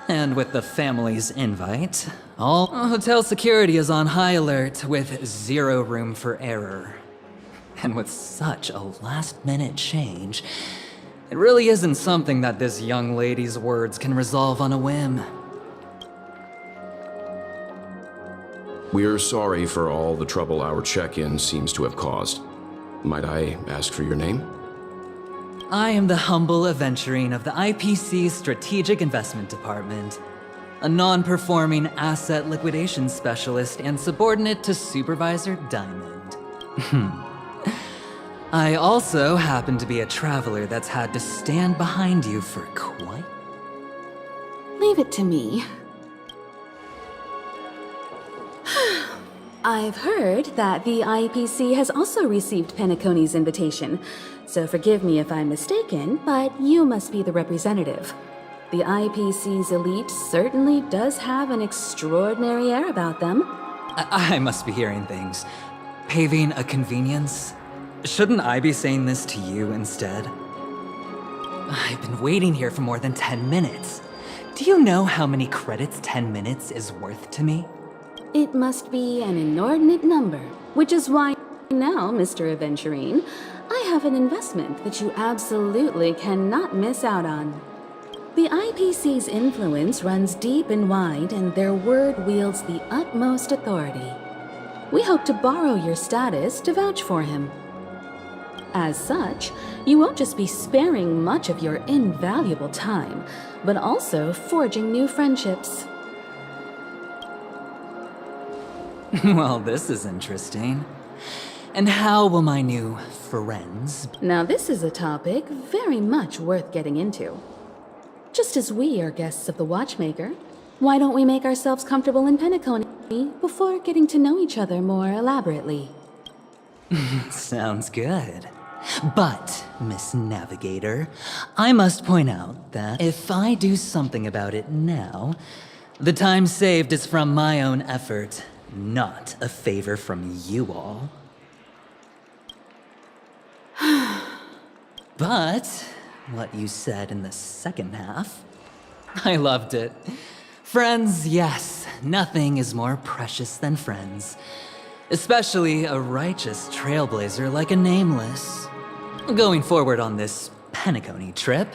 [SPEAKER 19] And with the family's invite, all hotel security is on high alert with 0 room for error. And with such a last-minute change, it really isn't something that this young lady's words can resolve on a whim.
[SPEAKER 3] We're sorry for all the trouble our check-in seems to have caused. Might I ask for your name?
[SPEAKER 19] I am the humble aventurine of the IPC's Strategic Investment Department, a non-performing asset liquidation specialist and subordinate to Supervisor Diamond. I also happen to be a traveler that's had to stand behind you for quite...
[SPEAKER 14] Leave it to me. I've heard that the IPC has also received Penacony's invitation, so forgive me if I'm mistaken, but you must be the representative. The IPC's elite certainly does have an extraordinary air about them.
[SPEAKER 19] I must be hearing things. Paving a convenience? Shouldn't I be saying this to you instead? I've been waiting here for more than 10 minutes. Do you know how many credits 10 minutes is worth to me?
[SPEAKER 14] It must be an inordinate number, which is why now, Mr. Aventurine, I have an investment that you absolutely cannot miss out on. The IPC's influence runs deep and wide, and their word wields the utmost authority. We hope to borrow your status to vouch for him. As such, you won't just be sparing much of your invaluable time, but also forging new friendships.
[SPEAKER 19] Well, this is interesting. And how will my new friends...
[SPEAKER 14] Now this is a topic very much worth getting into. Just as we are guests of the Watchmaker, why don't we make ourselves comfortable in Penacony before getting to know each other more elaborately?
[SPEAKER 19] Sounds good. But, Miss Navigator, I must point out that if I do something about it now, the time saved is from my own effort, not a favor from you all. But, what you said in the second half, I loved it. Friends, yes, nothing is more precious than friends. Especially a righteous trailblazer like a Nameless. Going forward on this Penacony trip,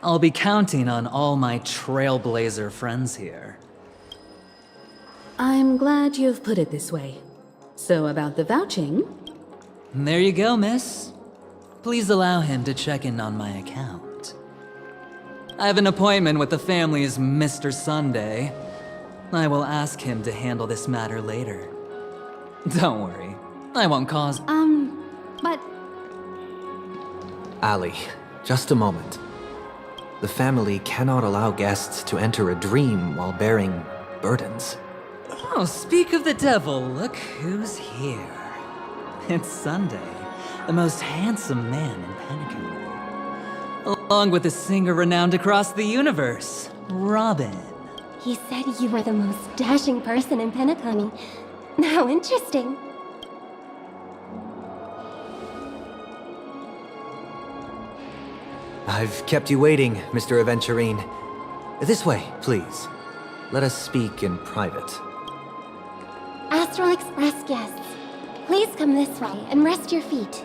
[SPEAKER 19] I'll be counting on all my trailblazer friends here.
[SPEAKER 14] I'm glad you've put it this way. So about the vouching...
[SPEAKER 19] There you go, miss. Please allow him to check in on my account. I have an appointment with the family's Mr. Sunday. I will ask him to handle this matter later. Don't worry, I won't cause...
[SPEAKER 18] But...
[SPEAKER 13] Ali, just a moment. The family cannot allow guests to enter a dream while bearing burdens.
[SPEAKER 19] Oh, speak of the devil, look who's here. It's Sunday, the most handsome man in Penacony. Along with a singer renowned across the universe, Robin.
[SPEAKER 4] He said you were the most dashing person in Penacony. How interesting.
[SPEAKER 13] I've kept you waiting, Mr. Aventurine. This way, please. Let us speak in private.
[SPEAKER 4] Astral Express guests, please come this way and rest your feet.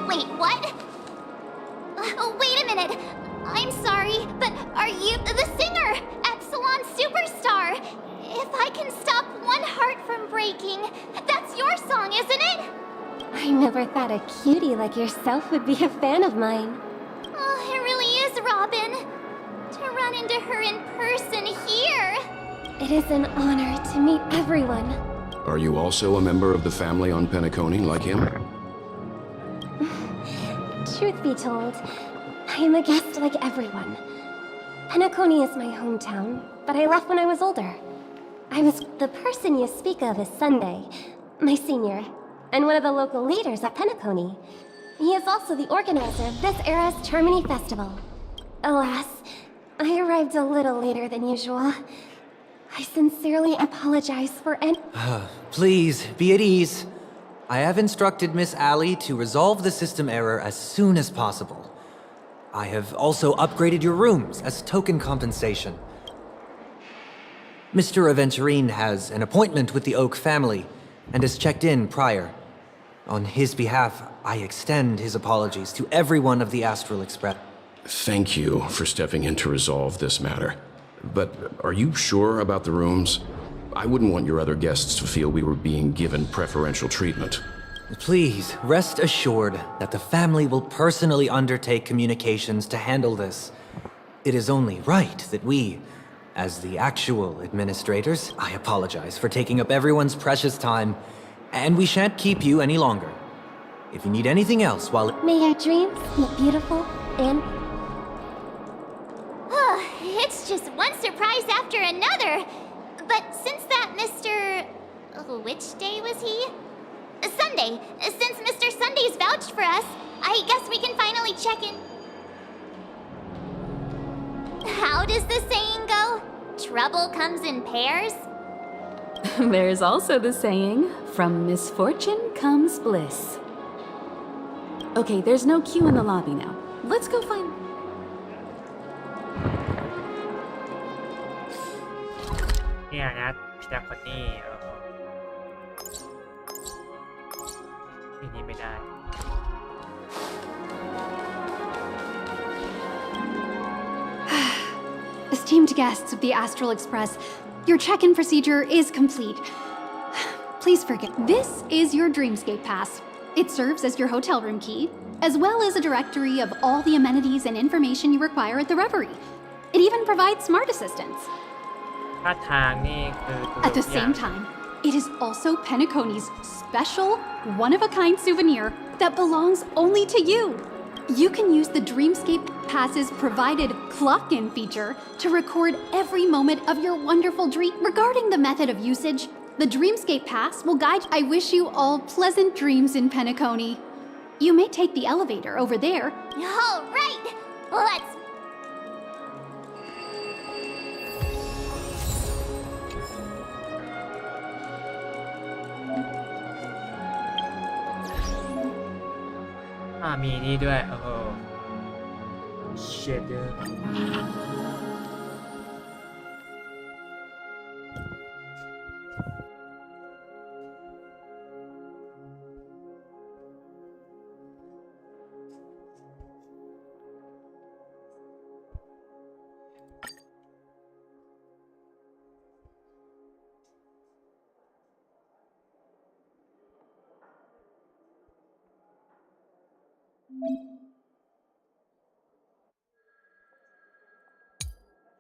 [SPEAKER 2] Wait, what? Oh, wait a minute. I'm sorry, but are you the singer? Epsilon Superstar? If I can stop one heart from breaking, that's your song, isn't it?
[SPEAKER 4] I never thought a cutie like yourself would be a fan of mine.
[SPEAKER 2] Oh, it really is, Robin. To run into her in person here.
[SPEAKER 4] It is an honor to meet everyone.
[SPEAKER 3] Are you also a member of the family on Penacony like him?
[SPEAKER 4] Truth be told, I am a guest like everyone. Penacony is my hometown, but I left when I was older. The person you speak of is Sunday, my senior, and one of the local leaders at Penacony. He is also the organizer of this era's Termini Festival. Alas, I arrived a little later than usual. I sincerely apologize for any—
[SPEAKER 13] Please, be at ease. I have instructed Miss Ali to resolve the system error as soon as possible. I have also upgraded your rooms as token compensation. Mr. Aventurine has an appointment with the Oak family and has checked in prior. On his behalf, I extend his apologies to everyone of the Astral Express.
[SPEAKER 3] Thank you for stepping in to resolve this matter. But are you sure about the rooms? I wouldn't want your other guests to feel we were being given preferential treatment.
[SPEAKER 13] Please, rest assured that the family will personally undertake communications to handle this. It is only right that we, as the actual administrators, I apologize for taking up everyone's precious time, and we shan't keep you any longer. If you need anything else while—
[SPEAKER 4] May your dreams be beautiful and—
[SPEAKER 2] It's just one surprise after another. But since that Mr... Which day was he? Sunday. Since Mr. Sunday's vouched for us, I guess we can finally check in. How does the saying go? Trouble comes in pairs?
[SPEAKER 14] There's also the saying, from misfortune comes bliss. Okay, there's no queue in the lobby now. Let's go find...
[SPEAKER 1] Yeah, นะพี่แจ็คคนนี้ นี้ไม่ได้
[SPEAKER 18] Esteemed guests of the Astral Express, your check-in procedure is complete. Please forget, this is your Dreamscape Pass. It serves as your hotel room key, as well as a directory of all the amenities and information you require at the Reverie. It even provides smart assistants.
[SPEAKER 1] ท่าทางนี่คือ
[SPEAKER 18] At the same time, it is also Penacony's special, one-of-a-kind souvenir that belongs only to you. You can use the Dreamscape Pass's provided clock-in feature to record every moment of your wonderful dream. Regarding the method of usage, the Dreamscape Pass will guide. I wish you all pleasant dreams in Penacony. You may take the elevator over there.
[SPEAKER 2] All right, let's.
[SPEAKER 1] Ah, มีนี่ด้วยโอ้โหเชดเดอร์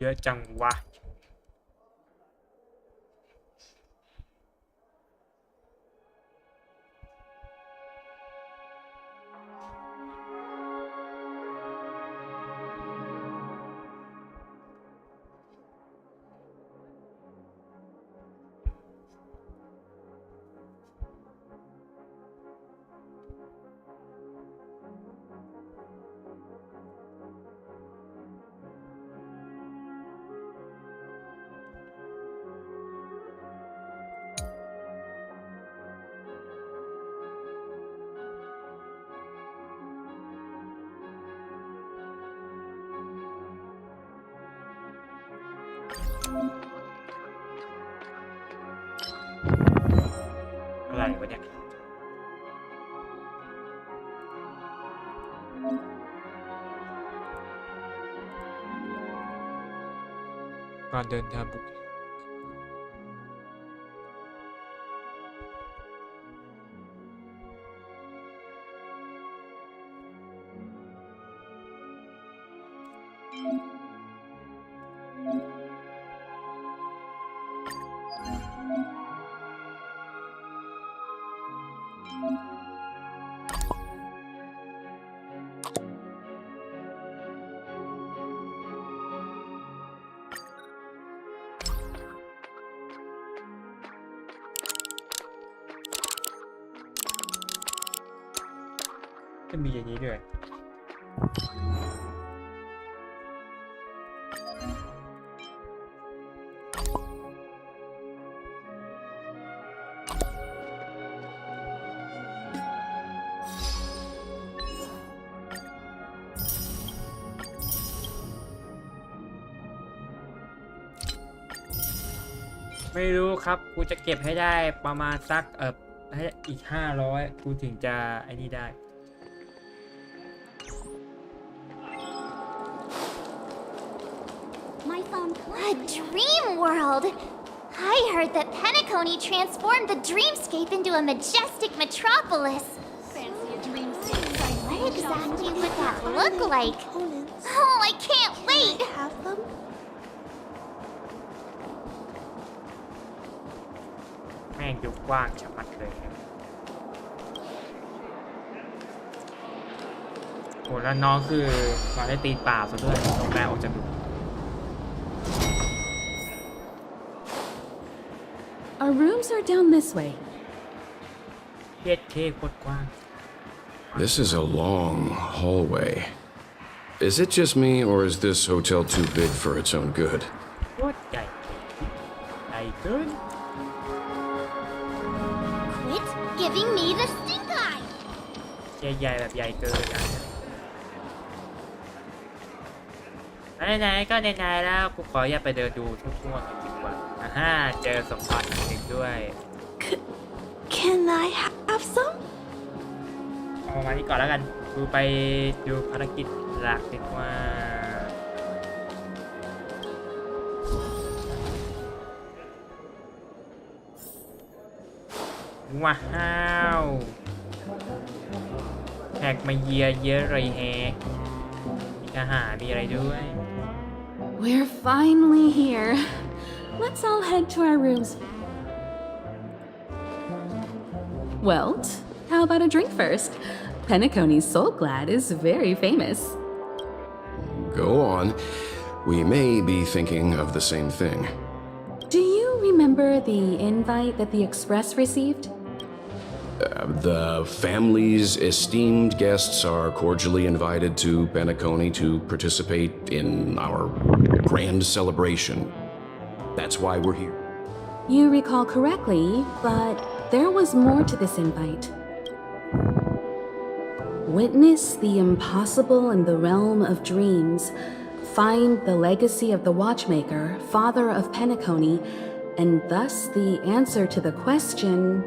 [SPEAKER 1] เยอะจังวะอะไรวะเนี่ยการเดินทางบุกจะมีอย่างนี้ด้วยไม่รู้ครับกูจะเก็บให้ได้ประมาณสักให้อีก500กูถึงจะไอ้นี่ได้
[SPEAKER 2] My phone. A dream world! I heard that Penacony transformed the dreamscape into a majestic metropolis.
[SPEAKER 17] Fancy a dreamscape.
[SPEAKER 2] What exactly would that look like? Oh, I can't wait!
[SPEAKER 4] Have them?
[SPEAKER 1] แม่งดูกว้างชะมัดเลยโหแล้วน้องคือมาได้ตีนเปล่าซะด้วยตรงแรกออกจากดู
[SPEAKER 14] Our rooms are down this way.
[SPEAKER 1] เย็ดเคโคตรกว้าง
[SPEAKER 3] This is a long hallway. Is it just me, or is this hotel too big for its own good?
[SPEAKER 1] โคตรใหญ่ใหญ่เกิน
[SPEAKER 2] Quit giving me the stink eye!
[SPEAKER 1] ใหญ่ๆแบบใหญ่เกินไหนๆก็ไหนๆแล้วกูขออย่าไปเดินดูทั่วๆกันดีกว่าเจอสมบัติหนึ่งด้วย
[SPEAKER 4] Can I have some?
[SPEAKER 1] ประมาณนี้ก่อนแล้วกันดูไปดูภารกิจหลักดีกว่าว้าวแขกมาเยียเยอะเลยแฮะมีทหารมีอะไรด้วย
[SPEAKER 14] We're finally here. Let's all head to our rooms. Welt, how about a drink first? Penacony's Soul Glad is very famous.
[SPEAKER 3] Go on. We may be thinking of the same thing.
[SPEAKER 14] Do you remember the invite that the Express received?
[SPEAKER 3] The family's esteemed guests are cordially invited to Penacony to participate in our grand celebration. That's why we're here.
[SPEAKER 14] You recall correctly, but there was more to this invite. Witness the impossible in the realm of dreams. Find the legacy of the Watchmaker, father of Penacony, and thus the answer to the question,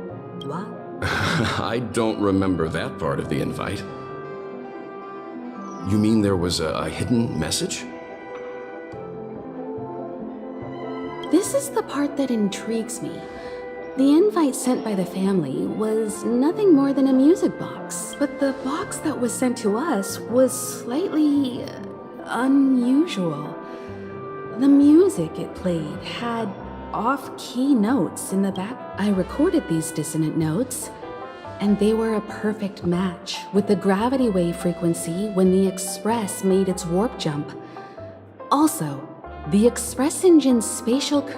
[SPEAKER 14] what?
[SPEAKER 3] I don't remember that part of the invite. You mean there was a hidden message?
[SPEAKER 14] This is the part that intrigues me. The invite sent by the family was nothing more than a music box, but the box that was sent to us was slightly unusual. The music it played had off-key notes in the back. I recorded these dissonant notes, and they were a perfect match with the gravity wave frequency when the Express made its warp jump. Also, the Express engine's spatial...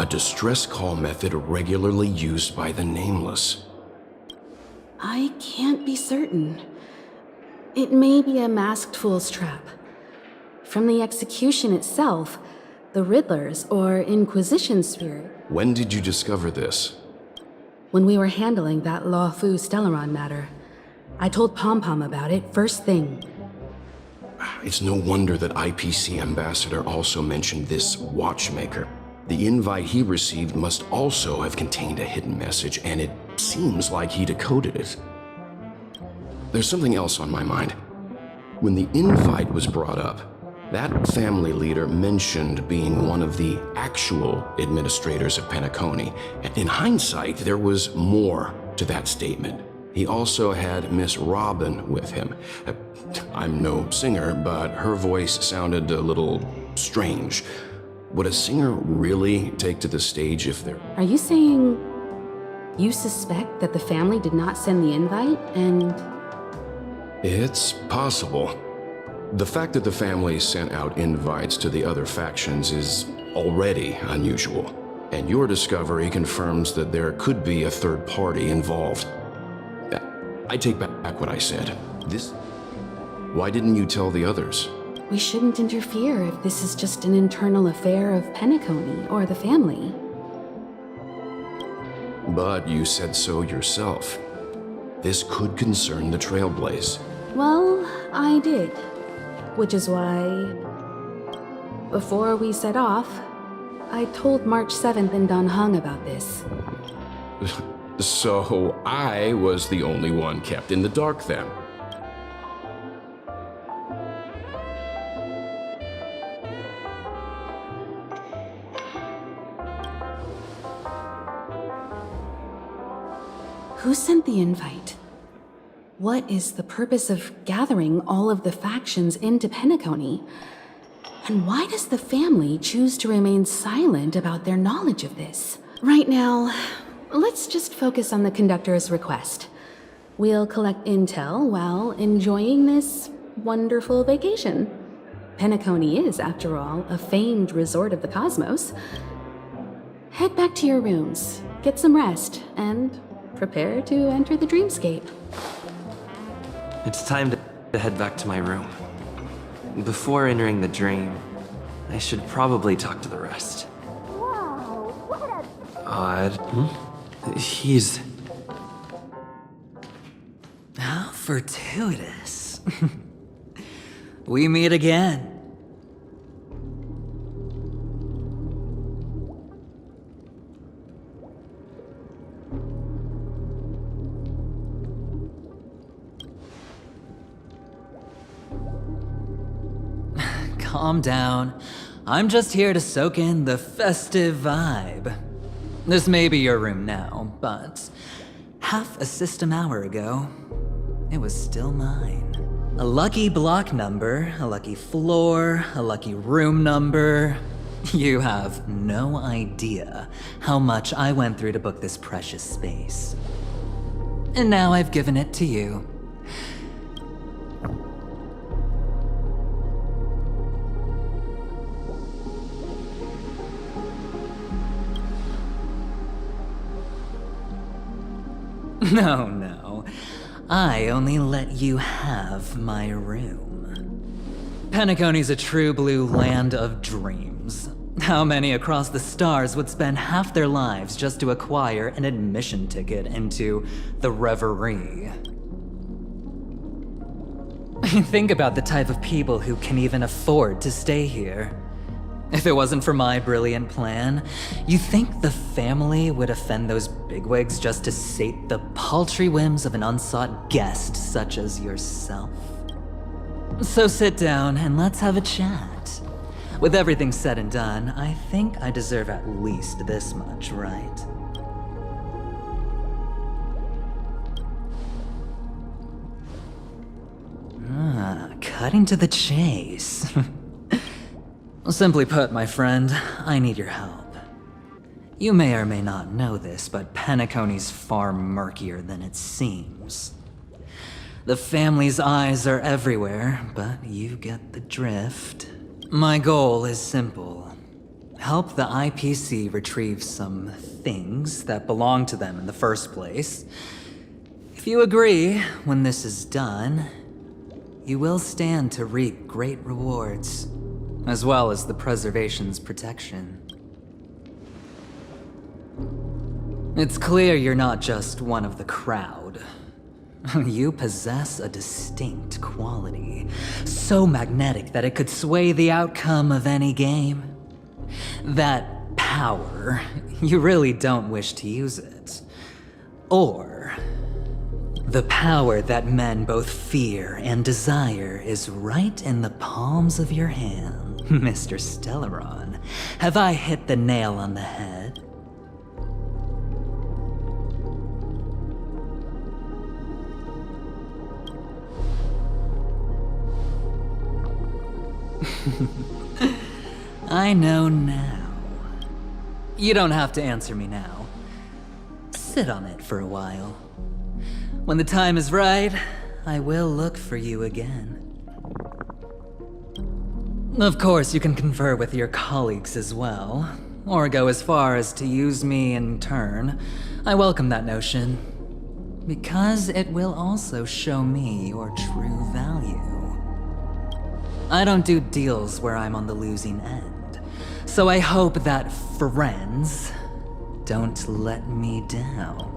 [SPEAKER 3] A distress call method regularly used by the Nameless.
[SPEAKER 14] I can't be certain. It may be a masked fool's trap. From the execution itself, the Riddler's or Inquisition spirit.
[SPEAKER 3] When did you discover this?
[SPEAKER 14] When we were handling that Law Fu Stellaron matter. I told Pom Pom about it first thing.
[SPEAKER 3] It's no wonder that IPC Ambassador also mentioned this Watchmaker. The invite he received must also have contained a hidden message, and it seems like he decoded it. There's something else on my mind. When the invite was brought up, that family leader mentioned being one of the actual administrators of Penacony. In hindsight, there was more to that statement. He also had Miss Robin with him. I'm no singer, but her voice sounded a little strange. Would a singer really take to the stage if they're...
[SPEAKER 14] Are you saying you suspect that the family did not send the invite and...
[SPEAKER 3] It's possible. The fact that the family sent out invites to the other factions is already unusual, and your discovery confirms that there could be a third party involved. I take back what I said. Why didn't you tell the others?
[SPEAKER 14] We shouldn't interfere if this is just an internal affair of Penacony or the family.
[SPEAKER 3] But you said so yourself. This could concern the Trailblaze.
[SPEAKER 14] Well, I did. Which is why, before we set off, I told March 7th and Don Hung about this.
[SPEAKER 3] So I was the only one kept in the dark then.
[SPEAKER 14] Who sent the invite? What is the purpose of gathering all of the factions into Penacony? And why does the family choose to remain silent about their knowledge of this? Right now, let's just focus on the conductor's request. We'll collect intel while enjoying this wonderful vacation. Penacony is, after all, a famed resort of the cosmos. Head back to your rooms, get some rest, and prepare to enter the dreamscape.
[SPEAKER 20] It's time to head back to my room. Before entering the dream, I should probably talk to the rest.
[SPEAKER 2] Wow, what a...
[SPEAKER 20] Odd. He's...
[SPEAKER 19] How fortuitous. We meet again. calm down. I'm just here to soak in the festive vibe. This may be your room now, but half a system hour ago, it was still mine. A lucky block number, a lucky floor, a lucky room number. You have no idea how much I went through to book this precious space. And now I've given it to you. No. I only let you have my room. Penacony's a true blue land of dreams. How many across the stars would spend half their lives just to acquire an admission ticket into the Reverie? Think about the type of people who can even afford to stay here. If it wasn't for my brilliant plan, you think the family would offend those bigwigs just to sate the paltry whims of an unsought guest such as yourself? So sit down and let's have a chat. With everything said and done, I think I deserve at least this much, right? Cutting to the chase. Simply put, my friend, I need your help. You may or may not know this, but Penacony's far murkier than it seems. The family's eyes are everywhere, but you get the drift. My goal is simple. Help the IPC retrieve some things that belong to them in the first place. If you agree, when this is done, you will stand to reap great rewards, as well as the preservation's protection. It's clear you're not just one of the crowd. You possess a distinct quality, so magnetic that it could sway the outcome of any game. That power, you really don't wish to use it. Or the power that men both fear and desire is right in the palms of your hand. Mr. Stellaron, have I hit the nail on the head? I know now. You don't have to answer me now. Sit on it for a while. When the time is right, I will look for you again. Of course, you can confer with your colleagues as well, or go as far as to use me in turn. I welcome that notion, because it will also show me your true value. I don't do deals where I'm on the losing end, so I hope that friends don't let me down.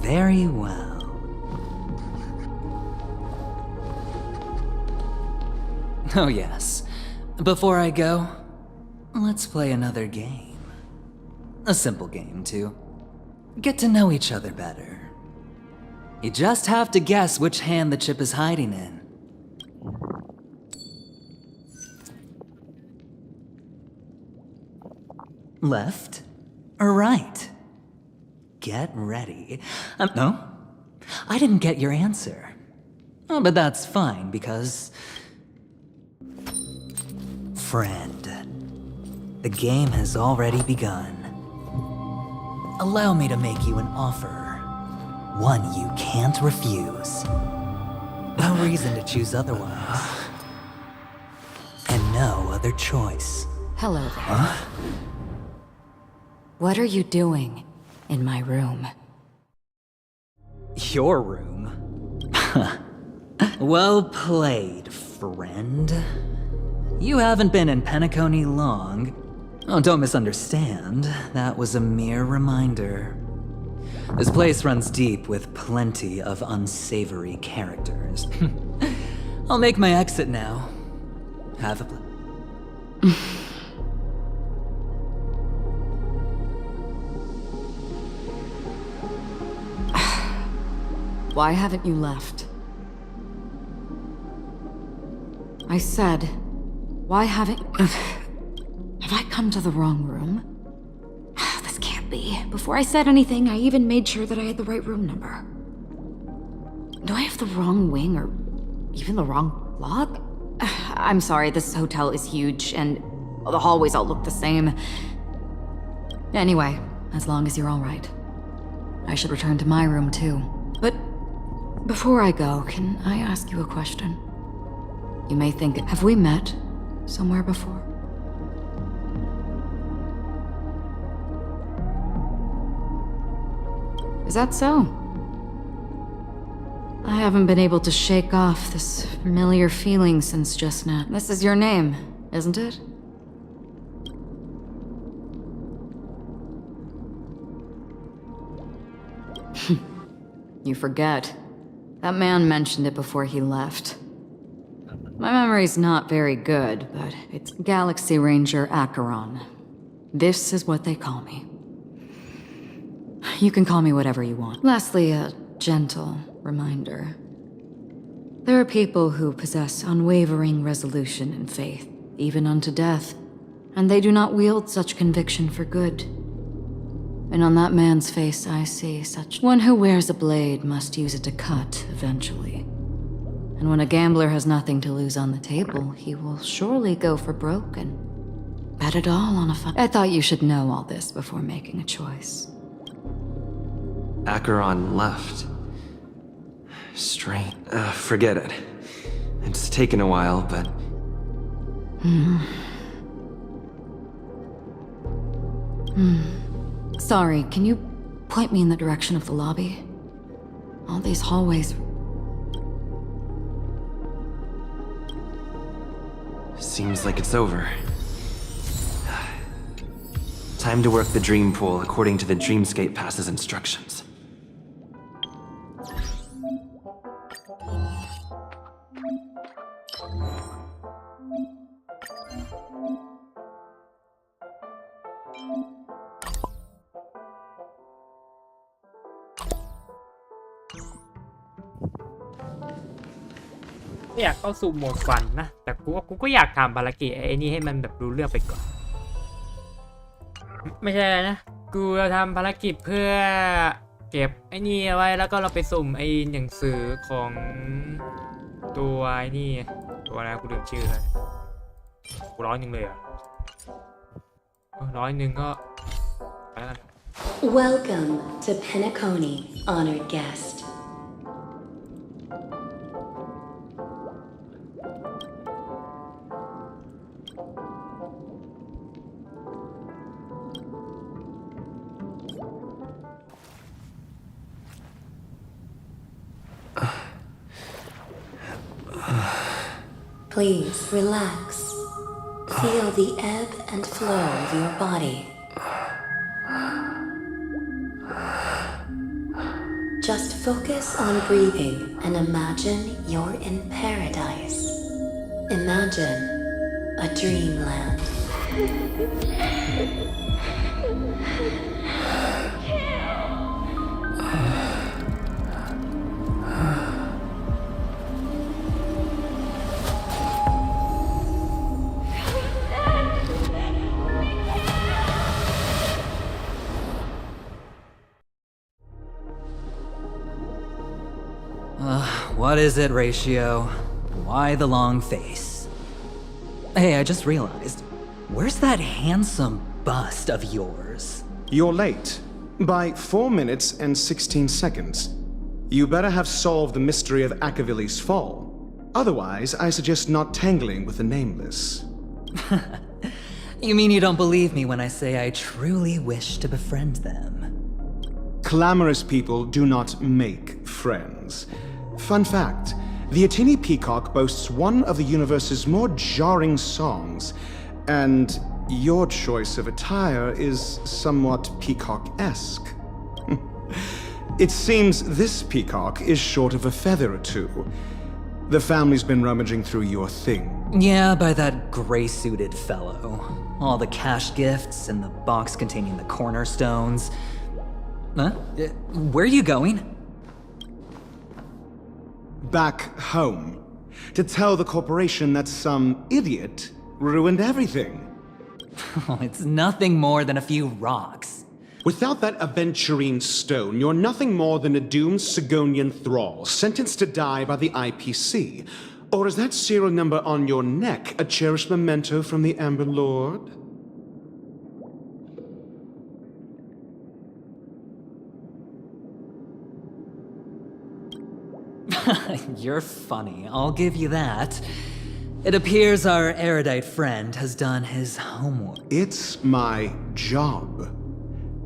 [SPEAKER 19] Very well. Oh yes. Before I go, let's play another game. A simple game, too. Get to know each other better. You just have to guess which hand the chip is hiding in. Left or right? Get ready. No? I didn't get your answer. Oh, but that's fine, because... Friend, the game has already begun. Allow me to make you an offer. One you can't refuse. No reason to choose otherwise. And no other choice.
[SPEAKER 16] Hello there. What are you doing in my room?
[SPEAKER 19] Your room? Well played, friend. You haven't been in Penacony long. Oh, don't misunderstand. That was a mere reminder. This place runs deep with plenty of unsavory characters. I'll make my exit now. Have a
[SPEAKER 16] Why haven't you left? I said, why haven't... Have I come to the wrong room? This can't be. Before I said anything, I even made sure that I had the right room number. Do I have the wrong wing or even the wrong log? I'm sorry, this hotel is huge and the hallways all look the same. Anyway, as long as you're all right. I should return to my room too. But before I go, can I ask you a question? You may think, have we met somewhere before? Is that so? I haven't been able to shake off this familiar feeling since just now. This is your name, isn't it? You forget. That man mentioned it before he left. My memory's not very good, but it's Galaxy Ranger Acheron. This is what they call me. You can call me whatever you want. Lastly, a gentle reminder. There are people who possess unwavering resolution and faith, even unto death, and they do not wield such conviction for good. And on that man's face I see such one who wears a blade must use it to cut eventually. And when a gambler has nothing to lose on the table, he will surely go for broke and bet it all on a fight. I thought you should know all this before making a choice.
[SPEAKER 20] Acheron left. Strange. Forget it. It's taken a while, but...
[SPEAKER 16] Sorry, can you point me in the direction of the lobby? All these hallways...
[SPEAKER 20] Seems like it's over. Time to work the dream pool according to the Dreamscape Pass's instructions.
[SPEAKER 1] ไม่อยากเข้าสู่โหมดฟันนะแต่กูก็อยากทำภารกิจไอ้นี่ให้มันแบบรู้เรื่องไปก่อนไม่ใช่นะกูจะทำภารกิจเพื่อเก็บไอ้นี่เอาไว้แล้วก็เราไปสุ่มไอ้หนังสือของตัวไอ้นี่ตัวอะไรกูลืมชื่อเลยกู100เลยอ่ะ100ก็ไปแล้วกัน
[SPEAKER 21] Welcome to Penacony, honored guest. Please relax. Feel the ebb and flow of your body. Just focus on breathing and imagine you're in paradise. Imagine a dreamland.
[SPEAKER 19] What is it, Ratio? Why the long face? Hey, I just realized, where's that handsome bust of yours?
[SPEAKER 22] You're late. By 4 minutes and 16 seconds. You better have solved the mystery of Akavili's fall. Otherwise, I suggest not tangling with the nameless.
[SPEAKER 19] You mean you don't believe me when I say I truly wish to befriend them?
[SPEAKER 22] Clamorous people do not make friends. Fun fact, the Atini Peacock boasts one of the universe's more jarring songs, and your choice of attire is somewhat peacock-esque. It seems this peacock is short of a feather or two. The family's been rummaging through your thing.
[SPEAKER 19] Yeah, by that gray-suited fellow. All the cash gifts and the box containing the cornerstones. Huh? Where are you going?
[SPEAKER 22] back home to tell the corporation that some idiot ruined everything.
[SPEAKER 19] Oh, it's nothing more than a few rocks.
[SPEAKER 22] Without that aventurine stone, you're nothing more than a doomed Sigonian thrall sentenced to die by the IPC. Or is that serial number on your neck a cherished memento from the Amber Lord?
[SPEAKER 19] You're funny, I'll give you that. It appears our erudite friend has done his homework.
[SPEAKER 22] It's my job.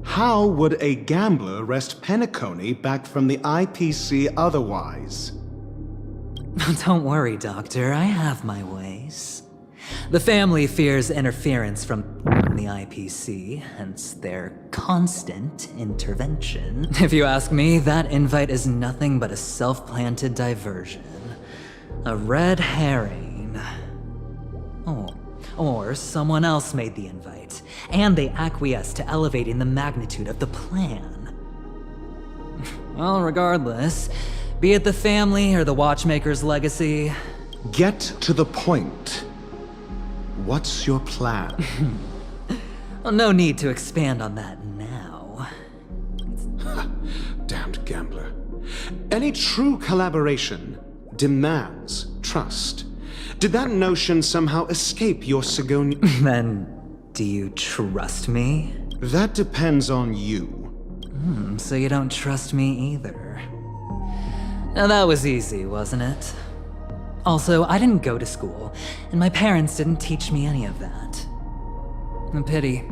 [SPEAKER 22] How would a gambler wrest Penacony back from the IPC otherwise?
[SPEAKER 19] Don't worry, Doctor, I have my ways. The family fears interference from the IPC, hence their constant intervention. If you ask me, that invite is nothing but a self-planted diversion. A red herring. Oh, or someone else made the invite, and they acquiesced to elevating the magnitude of the plan. Well, regardless, be it the family or the Watchmaker's legacy...
[SPEAKER 22] Get to the point. What's your plan?
[SPEAKER 19] Well, no need to expand on that now.
[SPEAKER 22] Damned gambler. Any true collaboration demands trust. Did that notion somehow escape your Sigonian...
[SPEAKER 19] Then, do you trust me?
[SPEAKER 22] That depends on you.
[SPEAKER 19] So you don't trust me either. Now that was easy, wasn't it? Also, I didn't go to school, and my parents didn't teach me any of that. A pity.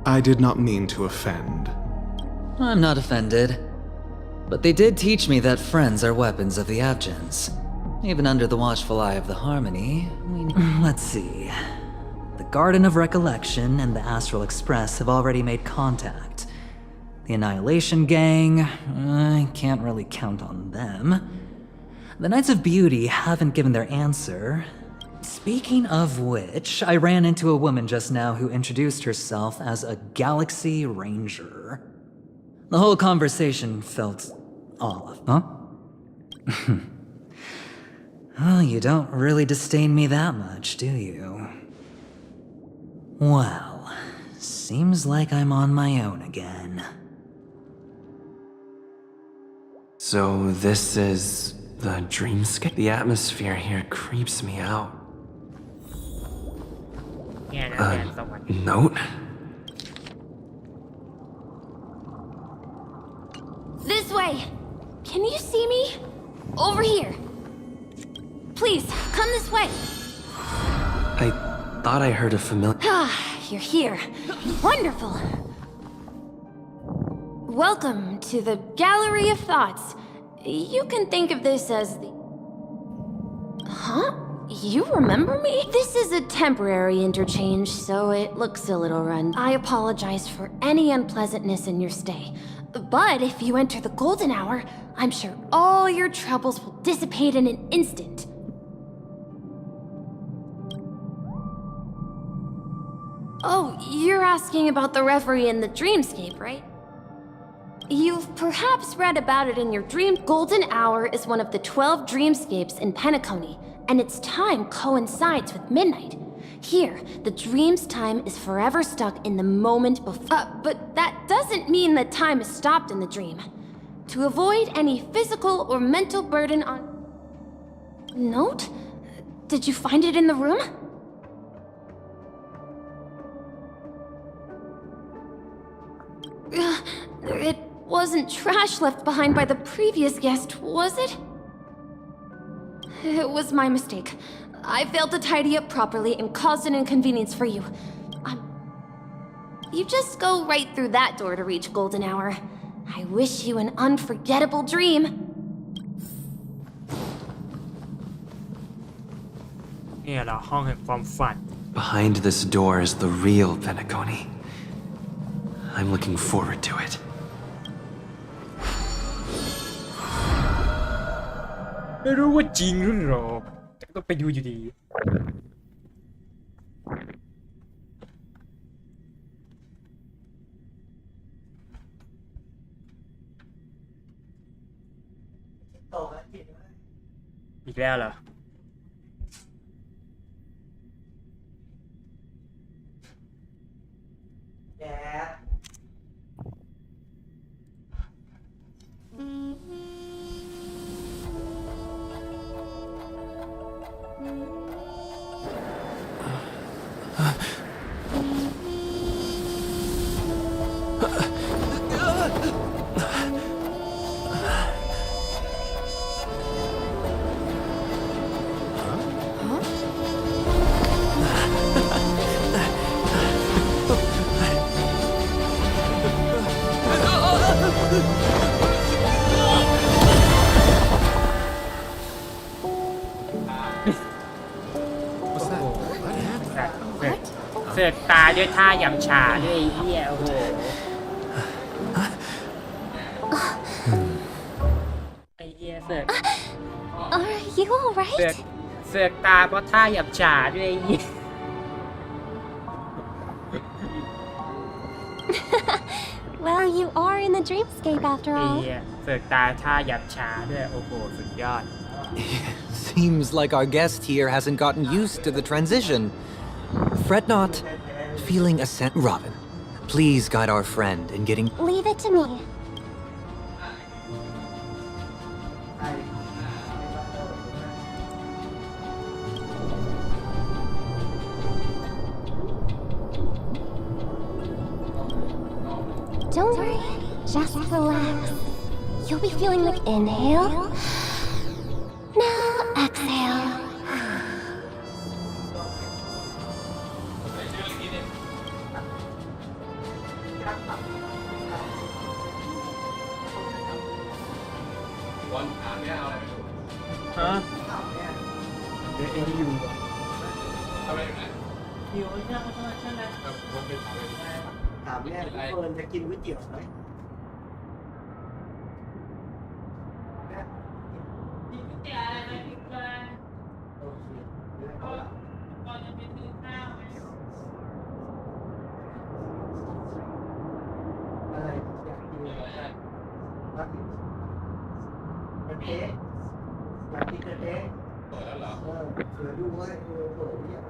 [SPEAKER 22] I did not mean to offend.
[SPEAKER 19] I'm not offended. But they did teach me that friends are weapons of the Abgens. Even under the watchful eye of the Harmony, let's see. The Garden of Recollection and the Astral Express have already made contact. The Annihilation Gang, I can't really count on them. The Knights of Beauty haven't given their answer. Speaking of which, I ran into a woman just now who introduced herself as a Galaxy Ranger. The whole conversation felt off, huh? Well, you don't really disdain me that much, do you? Well, seems like I'm on my own again.
[SPEAKER 20] So this is the dreamscape? The atmosphere here creeps me out. Note?
[SPEAKER 17] This way! Can you see me? Over here. Please, come this way.
[SPEAKER 20] I thought I heard a familiar...
[SPEAKER 17] Ah, you're here. Wonderful. Welcome to the Gallery of Thoughts. You can think of this as the... Huh? You remember me? This is a temporary interchange, so it looks a little run. I apologize for any unpleasantness in your stay. But if you enter the golden hour, I'm sure all your troubles will dissipate in an instant. Oh, you're asking about the reverie in the dreamscape, right? You've perhaps read about it in your dream. Golden Hour is one of the 12 dreamscapes in Penacony, and its time coincides with midnight. Here, the dream's time is forever stuck in the moment before. But that doesn't mean that time is stopped in the dream. To avoid any physical or mental burden on... Note? Did you find it in the room? It wasn't trash left behind by the previous guest, was it? It was my mistake. I failed to tidy up properly and caused an inconvenience for you. You just go right through that door to reach Golden Hour. I wish you an unforgettable dream.
[SPEAKER 20] Behind this door is the real Penacony. I'm looking forward to it.
[SPEAKER 1] ไม่รู้ว่าจริงหรือหรอกแต่ก็ต้องไปดูอยู่ดี
[SPEAKER 7] ต่อไหม
[SPEAKER 1] กแล้วเหรอเสือกตาด้วยท่ายำชาด้วยไอ้เหี้ยโอ้โหไอ้เหี้ยเสือก
[SPEAKER 2] Are you alright?
[SPEAKER 1] เสือกตาเพราะท่ายำชาด้วยไอ้เหี้ย
[SPEAKER 4] Well, you are in the dreamscape after
[SPEAKER 1] ไอ้
[SPEAKER 4] all.
[SPEAKER 1] เหี้ยเสือกตาท่ายำชาด้วยโอ้โหสุดยอด
[SPEAKER 13] Seems like our guest here hasn't gotten used to the transition. Fret not. Feeling a scent. Robin, please guide our friend in getting.
[SPEAKER 4] Leave it to me. Don't worry, just relax. You'll be feeling like inhale. Now exhale.
[SPEAKER 1] Hả? Để em đi dùng nhiều hơn nhau thôi chứ này.
[SPEAKER 7] ถามแม่เฟิร์นจะกินก๋วยเตี๋ยวไหม อะไรอยากกินอะไรรักกินกระเทะอยากกินกระเทะเปิดแล้วเหรอเปิดดูไว้เปิดเนี่ย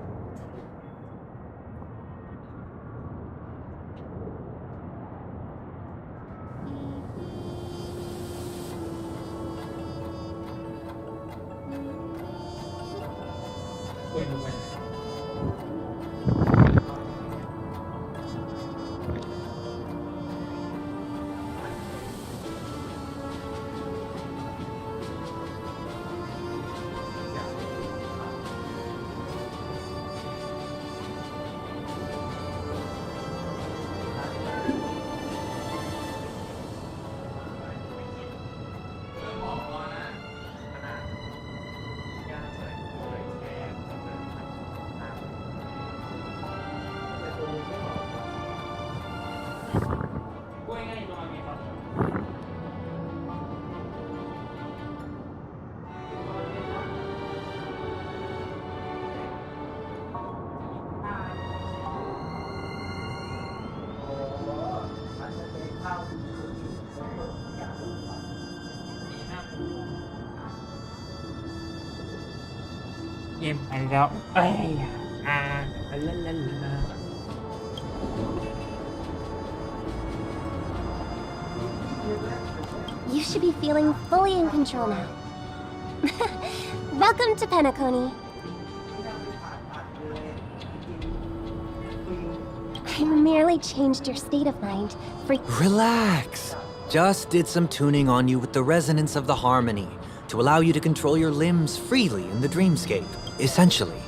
[SPEAKER 1] เกมไปแล้วเอ้ยเล่น
[SPEAKER 4] You should be feeling fully in control now. Welcome to Penacony. I merely changed your state of mind for—
[SPEAKER 13] Relax. Just did some tuning on you with the resonance of the harmony to allow you to control your limbs freely in the dreamscape. Essentially,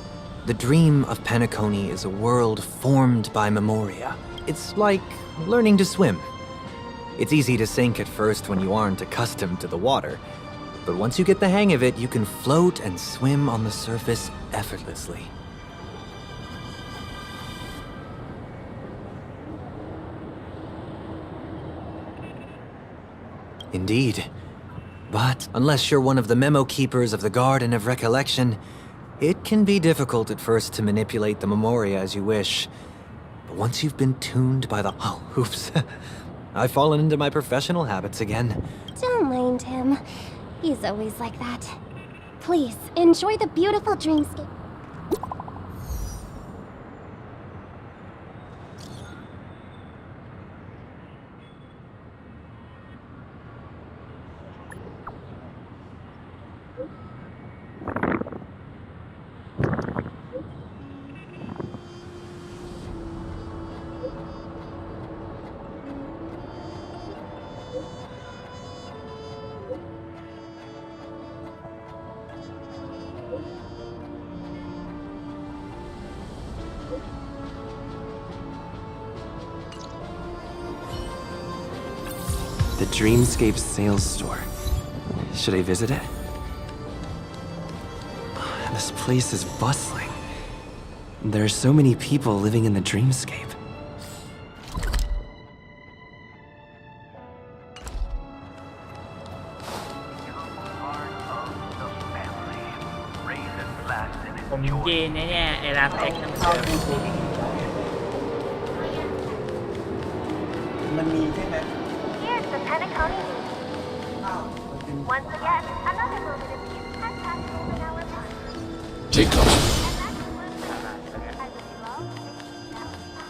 [SPEAKER 13] the dream of Penacony is a world formed by memoria. It's like learning to swim. It's easy to sink at first when you aren't accustomed to the water, but once you get the hang of it, you can float and swim on the surface effortlessly. Indeed. But unless you're one of the memo keepers of the Garden of Recollection, it can be difficult at first to manipulate the memoria as you wish. But once you've been tuned by the— oh, oops. I've fallen into my professional habits again.
[SPEAKER 4] Don't mind him. He's always like that.
[SPEAKER 2] Please, enjoy the beautiful dreamscape.
[SPEAKER 20] The Dreamscape sales store. Should I visit it? This place is bustling. There are so many people living in the Dreamscape.
[SPEAKER 2] Here's the Penacony news. Once again, another moment of peace has passed over our lives.
[SPEAKER 3] Take those.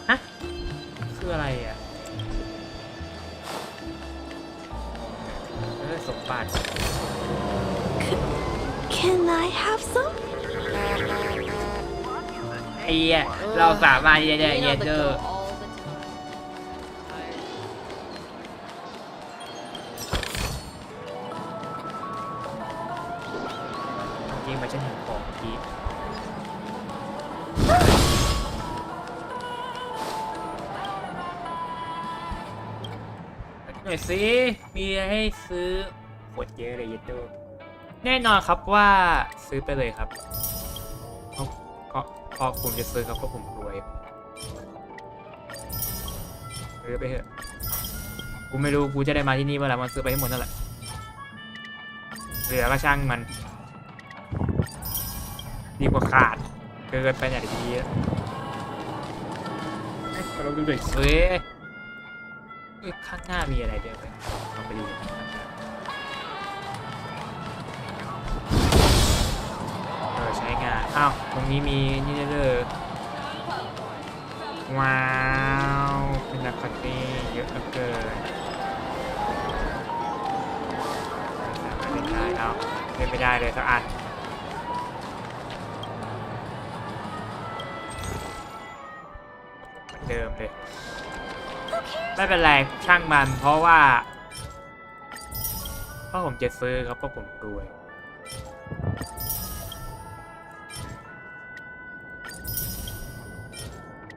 [SPEAKER 1] ฮะคืออะไรอ่ะสมบัติ
[SPEAKER 4] Can I have some?
[SPEAKER 1] ไอ้เราสามารถเยอะเจอจริงมาฉันเห็นของทีหน่อยสิมีให้ซื้อหมดเยอะเลยยัดดูแน่นอนครับว่าซื้อไปเลยครับพอผมจะซื้อครับเพราะผมรวยซื้อไปเถอะกูไม่รู้กูจะได้มาที่นี่เมื่อไหร่มันซื้อไปให้หมดนั่นแหละเหลือก็ช่างมันดีกว่าขาดเกินไปอย่างดีเราดูเด็กซื้อข้างหน้ามีอะไรเดี๋ยวไปลองไปดูใช้งานอ้าวตรงนี้มีนี่เลยว้าวเป็นนักขัดนี่เยอะเหลือเกินไม่ได้เอาเล่นไม่ได้เลยสักอันเหมือนเดิมเลยไม่เป็นไรช่างมันเพราะว่าผมจะซื้อครับเพราะผมรวย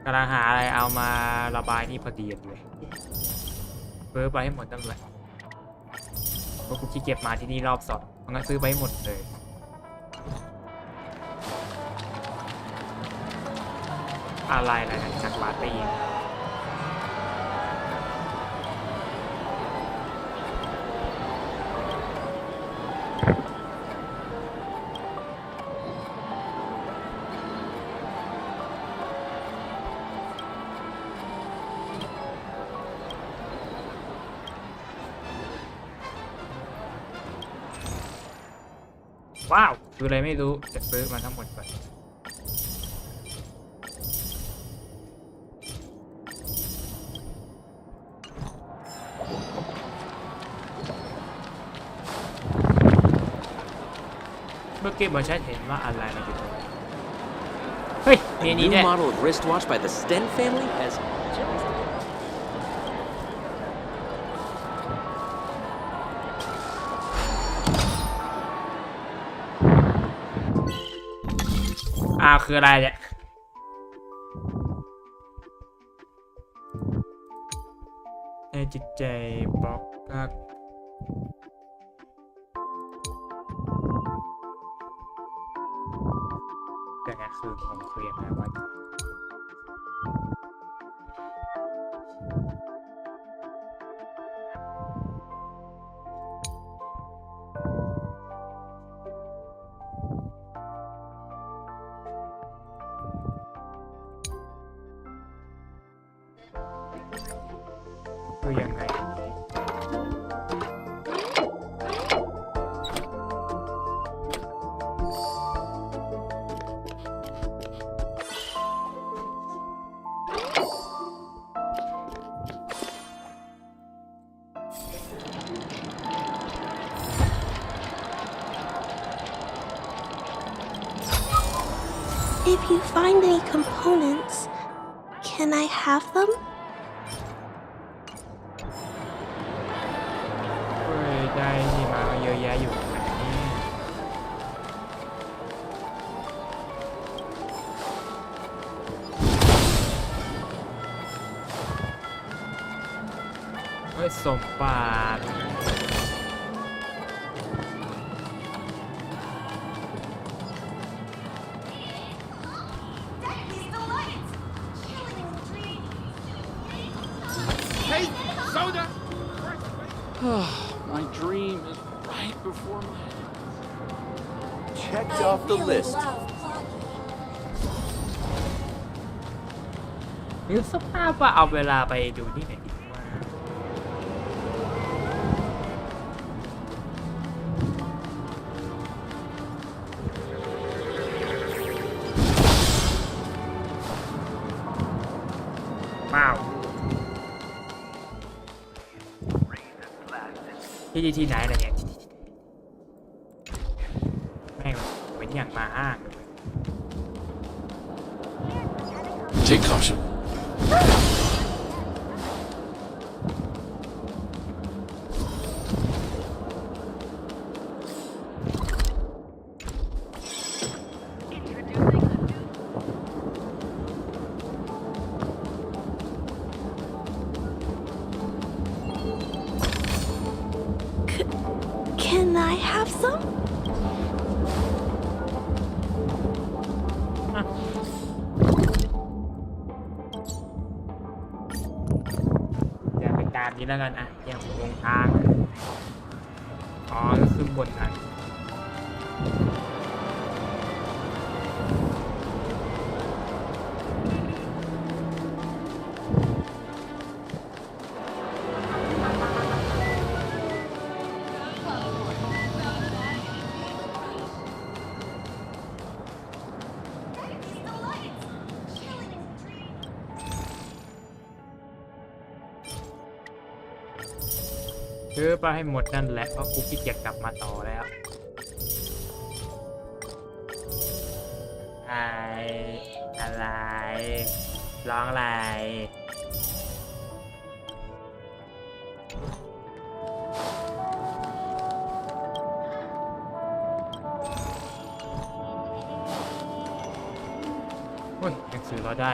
[SPEAKER 1] กำลังหาอะไรเอามาระบายนี่พอดีเลยซื้อไปให้หมดตั้งแต่เพราะกูขี้เกียจมาที่นี่รอบสองงั้นซื้อไปให้หมดเลยอะไรจากปาร์ตี้ว้าวคืออะไรไม่รู้จะซื้อมาทั้งหมดก่อนเมื่อกี้บอลชัดเห็นว่าอะไรนะอยู่ตรงนี้เฮ้ยมีนี้ด้วย
[SPEAKER 8] New model of wristwatch by the Sten family has just
[SPEAKER 1] คืออะไรเนี่ยในจิตใจบอกรักแต่เนี่ยคือผมเคยมาว่าคือยังไง
[SPEAKER 4] If you find any components, can I have them?
[SPEAKER 1] เฮ้ยได้นี่มาเยอะแยะอยู่อันนี้เฮ้ยสมบัติ
[SPEAKER 5] Hey, soda! My dream is right before my eyes. Checked off the list.
[SPEAKER 1] นึกสภาพว่าเอาเวลาไปดูที่ไหนดีว่าว้าวที่ไหนล่ะเนี่ยแม่งเหมือนอย่างมาห้าง
[SPEAKER 3] Take caution.
[SPEAKER 4] Can I have some?
[SPEAKER 1] อย่าไปตามนี้แล้วกันอ่ะอย่างวงทางอ๋อก็คือบนทางซื้อไปให้หมดนั่นแหละเพราะกูขี้เกียจกลับมาต่อแล้วอะไรร้องอะไรโอ้ยหนังสือเราได้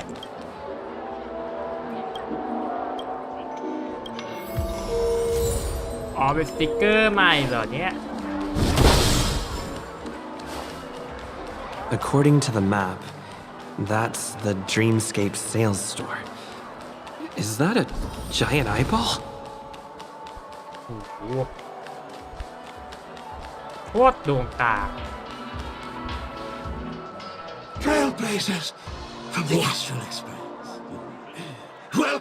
[SPEAKER 1] อ๋อเป็นสติ๊กเกอร์ใหม่เหรอเนี่ย
[SPEAKER 20] According to the map, that's the Dreamscape sales store. Is that a giant eyeball?
[SPEAKER 1] โอ้โหโคตรดวงตา
[SPEAKER 7] Trailblazers from the Astral Express. Well,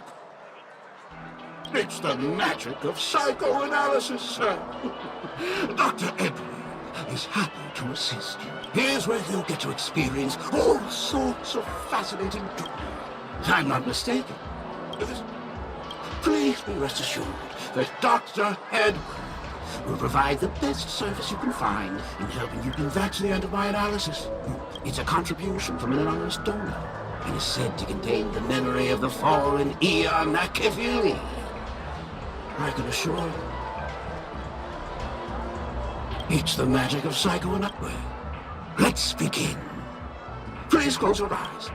[SPEAKER 7] it's the magic of psychoanalysis, sir. Dr. Edward is happy to assist you. Here's where you'll get to experience all sorts of fascinating treatment. If I'm not mistaken. Please be rest assured that Dr. Edward will provide the best service you can find in helping you convert the end of my analysis. It's a contribution from an anonymous donor and is said to contain the memory of the fallen Eon Akivili. I can assure you, it's the magic of psychoanalysis. Let's begin. Please close your eyes.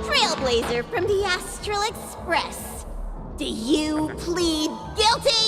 [SPEAKER 2] Trailblazer from the Astral Express. Do you plead guilty?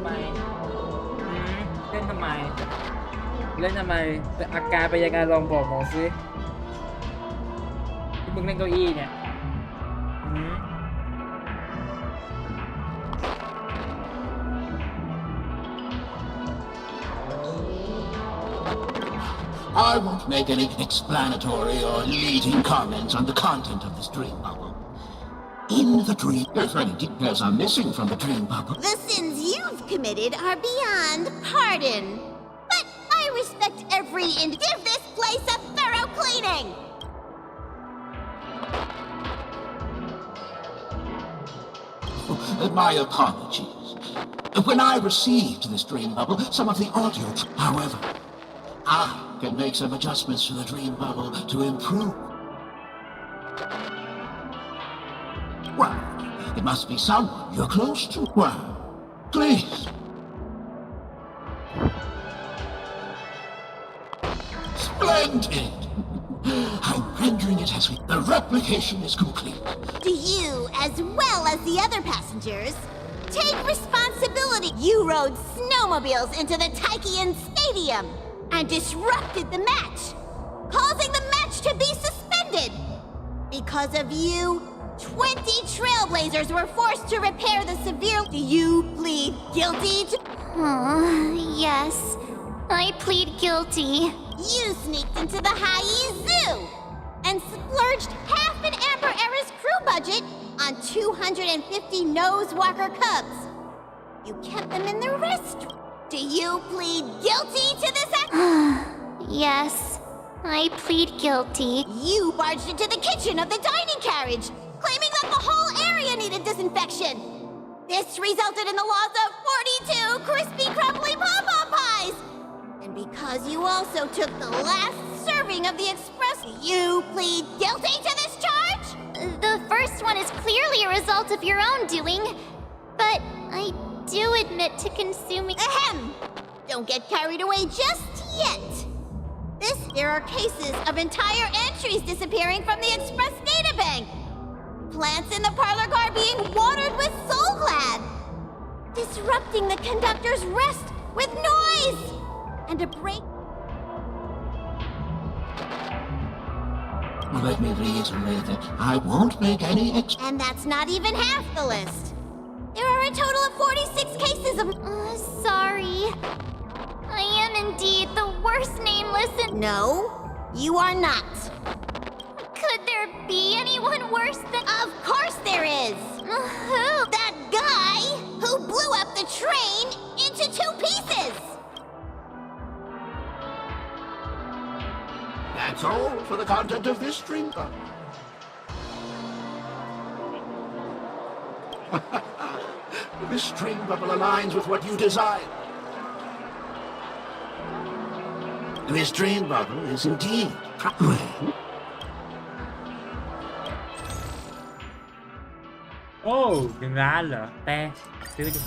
[SPEAKER 1] ไมเล่นทำไมเล่นทำไมแต่อาการเป็นยังไงลองบอกหมอซิที่มึงเล่นเก้าอี้เนี่ย
[SPEAKER 7] I won't make any explanatory or leading comments on the content of this dream bubble. In the dream, if any details are missing from the dream bubble,
[SPEAKER 6] The sins you've committed are beyond pardon. But I respect every give this place a thorough cleaning.
[SPEAKER 7] my apologies. When I received this dream bubble, some of the audio, however, I can make some adjustments to the dream bubble to improve. Well, it must be someone you're close to. Well, please. Splendid! I'm rendering it as the replication is complete.
[SPEAKER 6] Do you, as well as the other passengers, take responsibility? You rode snowmobiles into the Taikian Stadium and disrupted the match, causing the match to be suspended. Because of you, 20 trailblazers were forced to repair the severe... Do you plead guilty to...
[SPEAKER 2] Yes. I plead guilty.
[SPEAKER 6] You sneaked into the Haie Zoo and splurged half an Amber Era's crew budget on 250 Nosewalker cubs. You kept them in the restaurant. Do you plead guilty to this act?
[SPEAKER 2] Yes. I plead guilty.
[SPEAKER 6] You barged into the kitchen of the dining carriage, claiming that the whole area needed disinfection. This resulted in the loss of 42 crispy, crumbly pom-pom pies. And because you also took the last serving of the express, you plead guilty to this charge?
[SPEAKER 2] The first one is clearly a result of your own doing, but I do admit to consuming...
[SPEAKER 6] Ahem! Don't get carried away just yet. There are cases of entire entries disappearing from the express databank. Plants in the parlor car being watered with Soul Glad. Disrupting the conductor's rest with noise. And a break...
[SPEAKER 7] Let me reiterate that I won't make any
[SPEAKER 6] And that's not even half the list. There are a total of 46 cases of...
[SPEAKER 2] Sorry. I am indeed the worst nameless and...
[SPEAKER 6] No, you are not.
[SPEAKER 2] Could there be anyone worse than...
[SPEAKER 6] Of course there is.
[SPEAKER 2] Who?
[SPEAKER 6] That guy who blew up the train into 2 pieces.
[SPEAKER 7] That's all for the content of this dream bubble. This dream bubble aligns with what you desire. This dream bubble is indeed well.
[SPEAKER 1] โอ้1 ล้านเหรอแต่ซื้อดิ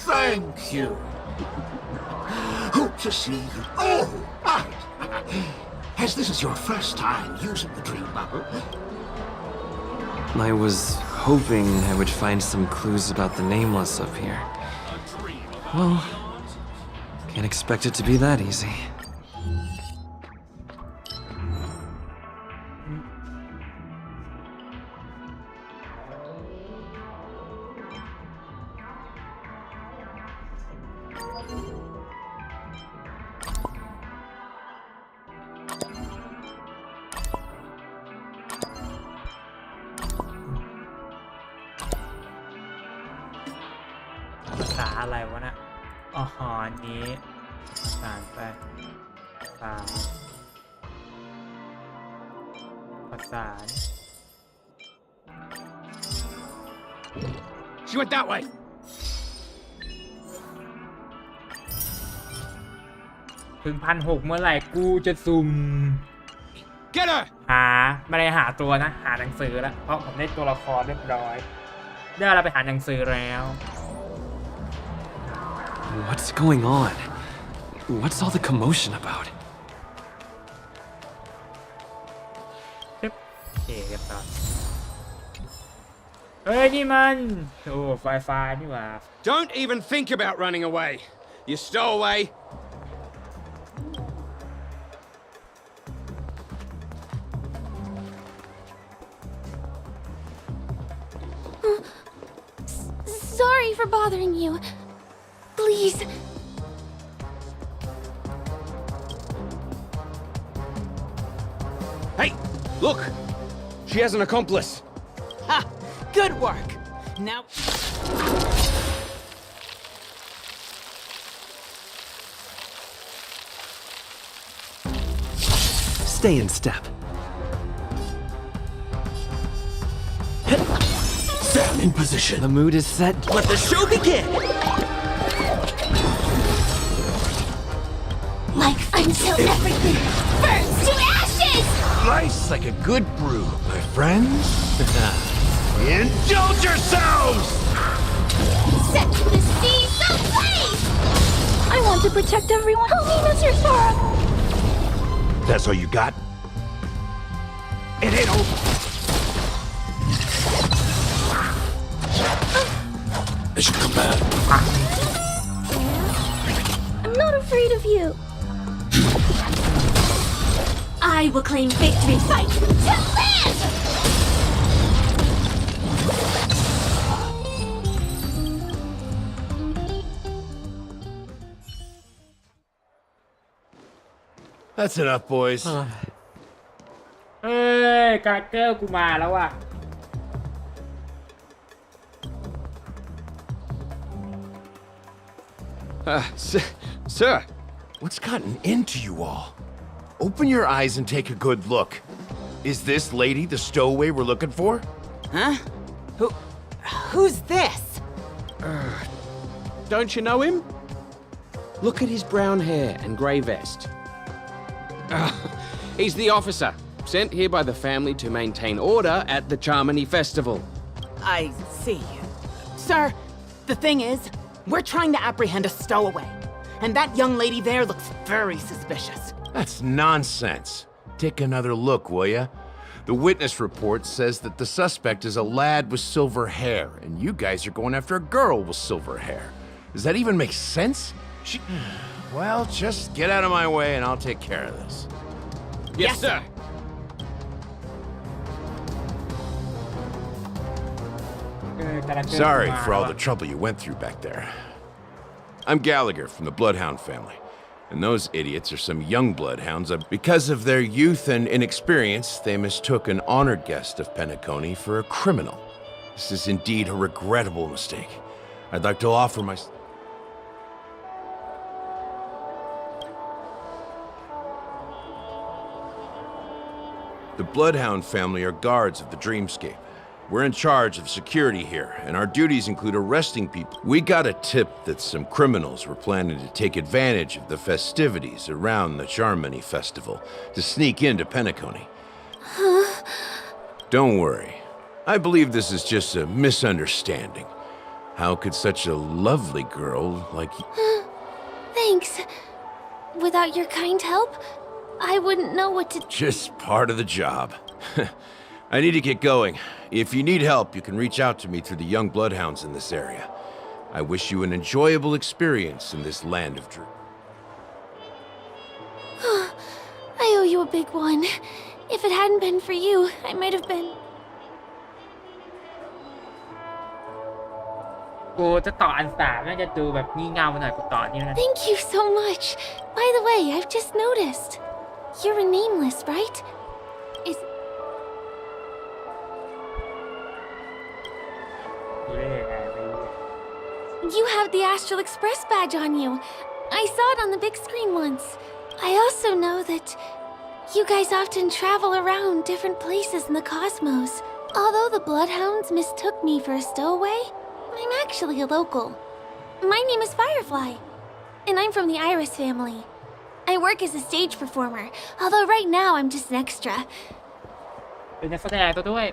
[SPEAKER 7] Thank you. Hope to see you. Oh, right. As this is your first time using the dream bubble,
[SPEAKER 20] I was hoping I would find some clues about the nameless up here. Well, can't expect it to be that easy.
[SPEAKER 1] อะไรวะนะอ๋ออันนี้สารไปประสาน
[SPEAKER 5] She went that way.
[SPEAKER 1] ถึง1,600เมื่อไหร่กูจะซุ่ม
[SPEAKER 5] Get her.
[SPEAKER 1] ไม่ได้หาตัวนะหาหนังสือแล้วเพราะผมได้ตัวละครเรียบร้อยได้เราไปหาหนังสือแล้ว
[SPEAKER 20] What's going on? What's all the commotion about?
[SPEAKER 1] โอเคครับ เฮ้ยนี่มันโอ้ไฟฟ้านี่หว่า
[SPEAKER 5] Don't even think about running away. You stowaway.
[SPEAKER 17] Sorry for bothering you. Please.
[SPEAKER 5] Hey, look! She has an accomplice.
[SPEAKER 10] Ha! Good work. Now.
[SPEAKER 8] Stay in step.
[SPEAKER 5] Stand in position.
[SPEAKER 8] The mood is set. Let the show begin!
[SPEAKER 2] Like until everything burns to ashes!
[SPEAKER 5] Slice like a good brew, my friends. Indulge yourselves!
[SPEAKER 2] Set the sea ablaze! I want to protect everyone. Help me, Mr. Sora!
[SPEAKER 5] That's all you got? It ain't over. As you command.
[SPEAKER 2] I'm not afraid of you. I will claim victory. Fight to live!
[SPEAKER 5] That's enough, boys.
[SPEAKER 1] เอ้ยการเกอร์กูมาแล้วว่ะ
[SPEAKER 5] Sir, what's gotten into you all? Open your eyes and take a good look. Is this lady the stowaway we're looking for?
[SPEAKER 10] Huh? Who's this?
[SPEAKER 11] Don't you know him? Look at his brown hair and grey vest. He's the officer, sent here by the family to maintain order at the Charmony Festival.
[SPEAKER 10] I see. Sir, the thing is, we're trying to apprehend a stowaway. And that young lady there looks very suspicious.
[SPEAKER 5] That's nonsense. Take another look, will ya? The witness report says that the suspect is a lad with silver hair, and you guys are going after a girl with silver hair. Does that even make sense? Well, just get out of my way and I'll take care of this.
[SPEAKER 11] Yes, sir.
[SPEAKER 5] Sorry for all the trouble you went through back there. I'm Gallagher from the Bloodhound family, and those idiots are some young Bloodhounds. Because of their youth and inexperience, they mistook an honored guest of Penacony for a criminal. This is indeed a regrettable mistake. I'd like to offer my... The Bloodhound family are guards of the Dreamscape. We're in charge of security here, and our duties include arresting people. We got a tip that some criminals were planning to take advantage of the festivities around the Charmony Festival to sneak into Penacony.
[SPEAKER 2] Huh?
[SPEAKER 5] Don't worry. I believe this is just a misunderstanding. How could such a lovely girl like you...
[SPEAKER 17] Thanks. Without your kind help, I wouldn't know what to...
[SPEAKER 5] Just part of the job. I need to get going. If you need help, you can reach out to me through the young bloodhounds in this area. I wish you an enjoyable experience in this land of dreams.
[SPEAKER 17] I owe you a big one. If it hadn't been for you, I might have been...
[SPEAKER 1] กูจะต่ออันสามน่าจะดูแบบงี่เง่าหน่อยกูต่อนี่นะ
[SPEAKER 17] Thank you so much. By the way, I've just noticed. You're a nameless, right? Is... You have the Astral Express badge on you. I saw it on the big screen once. I also know that you guys often travel around different places in the cosmos. Although the Bloodhounds mistook me for a stowaway, I'm actually a local. My name is Firefly, and I'm from the Iris family. I work as a stage performer, although right now I'm just an extra.
[SPEAKER 1] เป็นนักแสดงตัวด้วย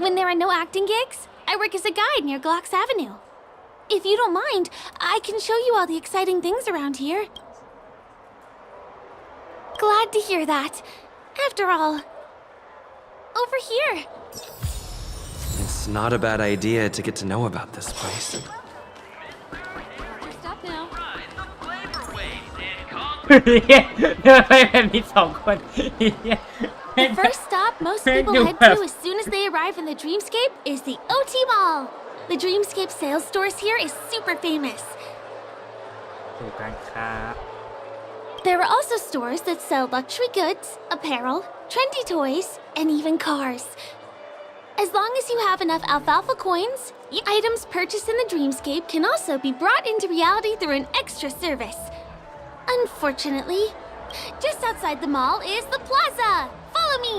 [SPEAKER 17] When there are no acting gigs, I work as a guide near Glocks Avenue. If you don't mind, I can show you all the exciting things around here. Glad to hear that. After all, over here.
[SPEAKER 20] It's It's not a bad idea to get to know about this place.
[SPEAKER 18] Stop now.
[SPEAKER 1] ไม่เป็นมีสองคน
[SPEAKER 2] The first stop most people head to as soon as they arrive in the Dreamscape is the OT Mall. The Dreamscape sales stores here is super famous.
[SPEAKER 1] ถูกการค้า
[SPEAKER 2] There are also stores that sell luxury goods, apparel, trendy toys, and even cars. As long as you have enough alfalfa coins, items purchased in the Dreamscape can also be brought into reality through an extra service. Unfortunately, just outside the mall is the plaza. Follow me.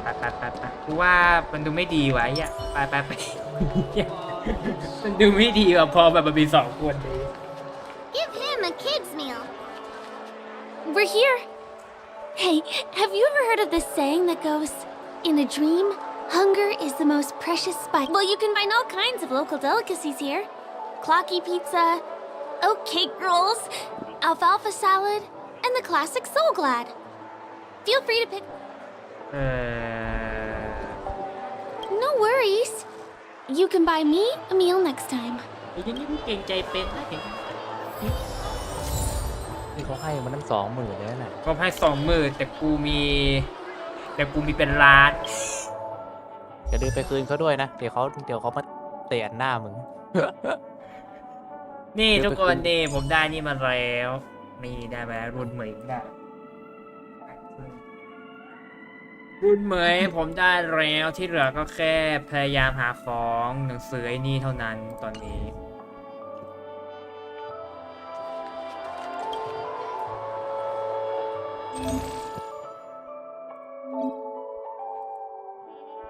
[SPEAKER 1] ไปกูว่ามันดูไม่ดีไว้อะไปมันดูไม่ดีว่ะพอแบบมันมีสองคนเลย
[SPEAKER 2] Give him a kid's meal. We're here. Hey, have you ever heard of this saying that goes, in a dream, hunger is the most precious spice? Well, you can find all kinds of local delicacies here. Clocky pizza, oat cake rolls, alfalfa salad, and the classic Soul Glad. Feel free to pick... No worries. You can buy me a meal next time.
[SPEAKER 1] ยังนี่กูเก่งใจเป็นนะเห็น
[SPEAKER 12] ที่เขาให้มันตั้ง20,000เลยนะ
[SPEAKER 1] ก็ให้20,000แต่กูมีเป็นล้าน
[SPEAKER 12] อย่าลืมไปคืนเขาด้วยนะเดี๋ยวเขามาเตะหน้ามึง
[SPEAKER 1] นี่ทุกคนนี่ผมได้นี่มาแล้วนี่ได้มารุ่นเหมยได้รุ่นเหมยผมได้แล้วที่เหลือก็แค่พยายามหาของหนังสือไอ้นี่เท่านั้นตอนนี้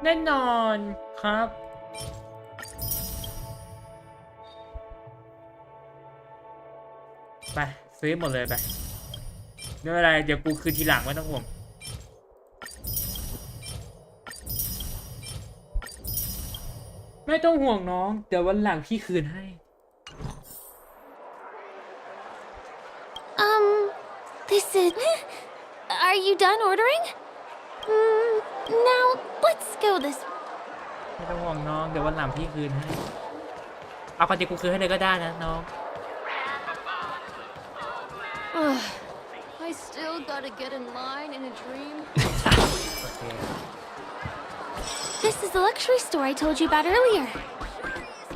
[SPEAKER 1] แน่นอนครับไปซื้อหมดเลยไปไม่เป็นไรเดี๋ยวกูคืนทีหลังไม่ต้องห่วงไม่ต้องห่วงน้องเดี๋ยววันหลังพี่คืนให้
[SPEAKER 2] This is... Are you done ordering? Now, let's go this...
[SPEAKER 1] ไม่ต้องห่วงน้องเดี๋ยววันหลังพี่คืนให้เอาความจริงกูคืนให้เลยก็ได้นะน้อง
[SPEAKER 17] I still gotta get in line in a dream.
[SPEAKER 2] This is the luxury store I told you about earlier.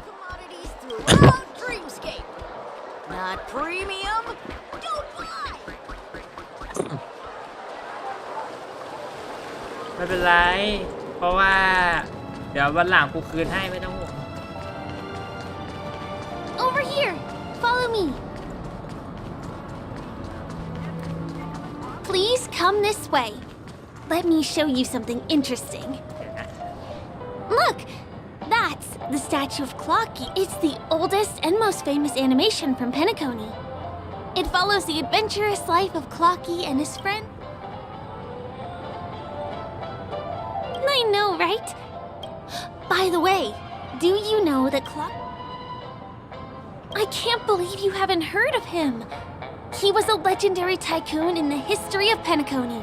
[SPEAKER 17] Commodities throughout Dreamscape. Not premium. Don't buy.
[SPEAKER 1] ไม่เป็นไรเพราะว่าเดี๋ยววันหลังกูคืนให้ไม่ต้องห่วง
[SPEAKER 2] Over here. Follow me. Please come this way. Let me show you something interesting. Look, that's the statue of Clocky. It's the oldest and most famous animation from Penacony. It follows the adventurous life of Clocky and his friend. I know, right? By the way, do you know that I can't believe you haven't heard of him. He was a legendary tycoon in the history of Penacony,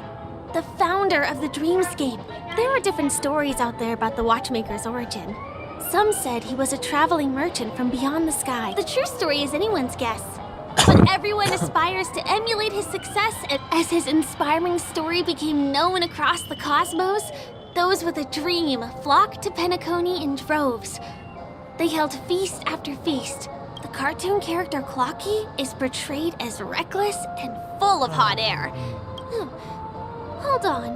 [SPEAKER 2] the founder of the Dreamscape. There are different stories out there about the watchmaker's origin. Some said he was a traveling merchant from beyond the sky. The true story is anyone's guess. But everyone aspires to emulate his success, and as his inspiring story became known across the cosmos, those with a dream flocked to Penacony in droves. They held feast after feast. The cartoon character Clocky is portrayed as reckless and full of hot air. Hold on.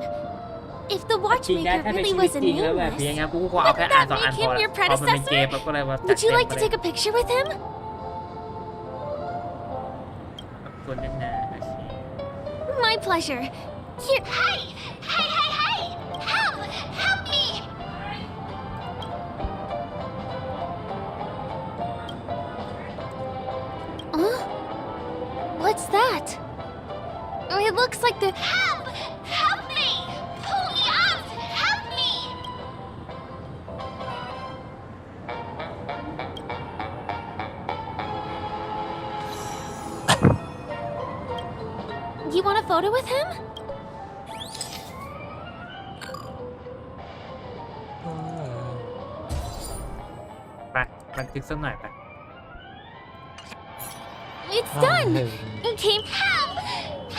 [SPEAKER 2] If the watchmaker really was a nameless, wouldn't that make him your predecessor? Would you like to take a picture with him? My pleasure. Here. Hey! Help me! Huh? What's that? It looks like the... Help me! Pull me out! Help me! You want a photo with him?
[SPEAKER 1] บันทึกสักหน่อยไป
[SPEAKER 2] It's done! It came help!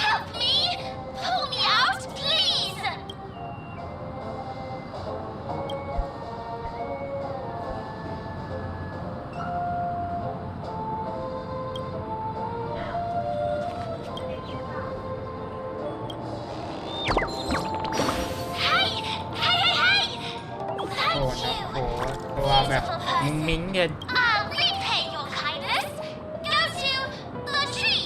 [SPEAKER 2] Help me! Pull me out, please! Hey! Hey, hey, hey!
[SPEAKER 1] โอ้
[SPEAKER 2] Thank
[SPEAKER 1] นะ
[SPEAKER 2] you!
[SPEAKER 1] โอ้ตัวแบบมิ้งๆเกิน
[SPEAKER 2] I'll repay your kindness! Go to the tree!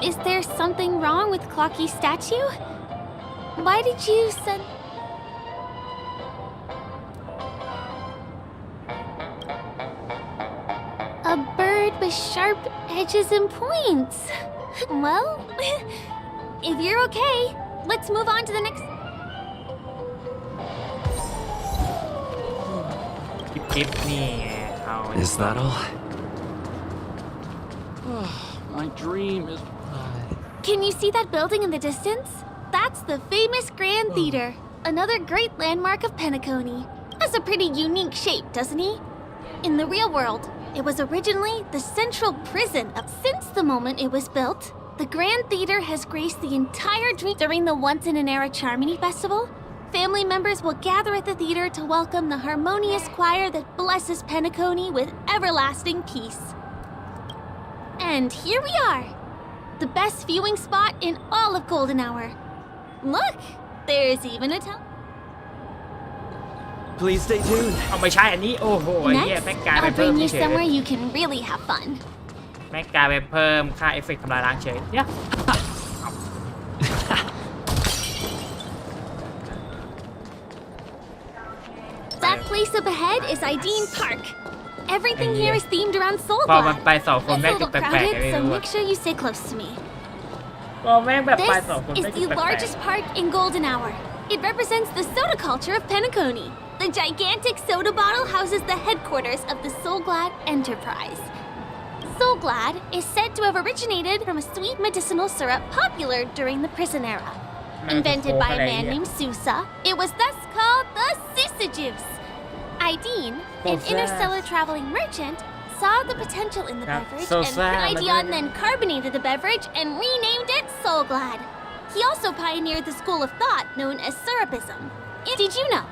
[SPEAKER 2] Is there something wrong with Clocky's statue? Why did you send... A bird with sharp edges and points. Well, if you're okay, let's move on to the next...
[SPEAKER 1] จิ๊บนี่ไงเอา
[SPEAKER 20] Is that all?
[SPEAKER 11] My dream is...
[SPEAKER 2] Can you see that building in the distance? That's the famous Grand Theater, another great landmark of Penacony. Has a pretty unique shape, doesn't he? In the real world, it was originally the central prison of... Since the moment it was built, the Grand Theater has graced the entire dream. During the once-in-an-era Charmony Festival, family members will gather at the theater to welcome the harmonious choir that blesses Penacony with everlasting peace. And here we are, the best viewing spot in all of Golden Hour. Look, there's even a
[SPEAKER 20] Please stay tuned.
[SPEAKER 1] เอาไม่ใช่อันนี้โอ้โหไอ้เหี้ย
[SPEAKER 2] Next,
[SPEAKER 1] แม่งกลายไป
[SPEAKER 2] I'll
[SPEAKER 1] เพิ่ม
[SPEAKER 2] bring you
[SPEAKER 1] เฉย
[SPEAKER 2] somewhere you can really have fun.
[SPEAKER 1] แม่งกลายไปเพิ่มค่าเอฟเฟกต์ทำลายล้างเฉยเนี่ย
[SPEAKER 2] That place up ahead is Ideen Park. Everything here is themed around
[SPEAKER 1] พอมัน
[SPEAKER 2] Soulglad.
[SPEAKER 1] ไปสองคน
[SPEAKER 2] It's
[SPEAKER 1] แม่
[SPEAKER 2] a
[SPEAKER 1] งจุด
[SPEAKER 2] little
[SPEAKER 1] แปลกๆ
[SPEAKER 2] crowded,
[SPEAKER 1] ไม่
[SPEAKER 2] so
[SPEAKER 1] รู้
[SPEAKER 2] make sure you stay close to me.
[SPEAKER 1] พอแม่งแบบไป
[SPEAKER 2] This
[SPEAKER 1] สองคน
[SPEAKER 2] is
[SPEAKER 1] แม่งจุ
[SPEAKER 2] the
[SPEAKER 1] ดแปลก
[SPEAKER 2] largest park in Golden Hour. It represents the soda culture of Penacony. The gigantic soda bottle houses the headquarters of the Soulglad Enterprise. Soulglad is said to have originated from a sweet medicinal syrup popular during the prison era. Invented by a man named Sousa, it was thus called the Sousa juice. Ideen, an interstellar traveling merchant, saw the potential in the beverage and put an idea on then carbonated the beverage and renamed it Soulglad. He also pioneered the school of thought known as syrupism. Did you know?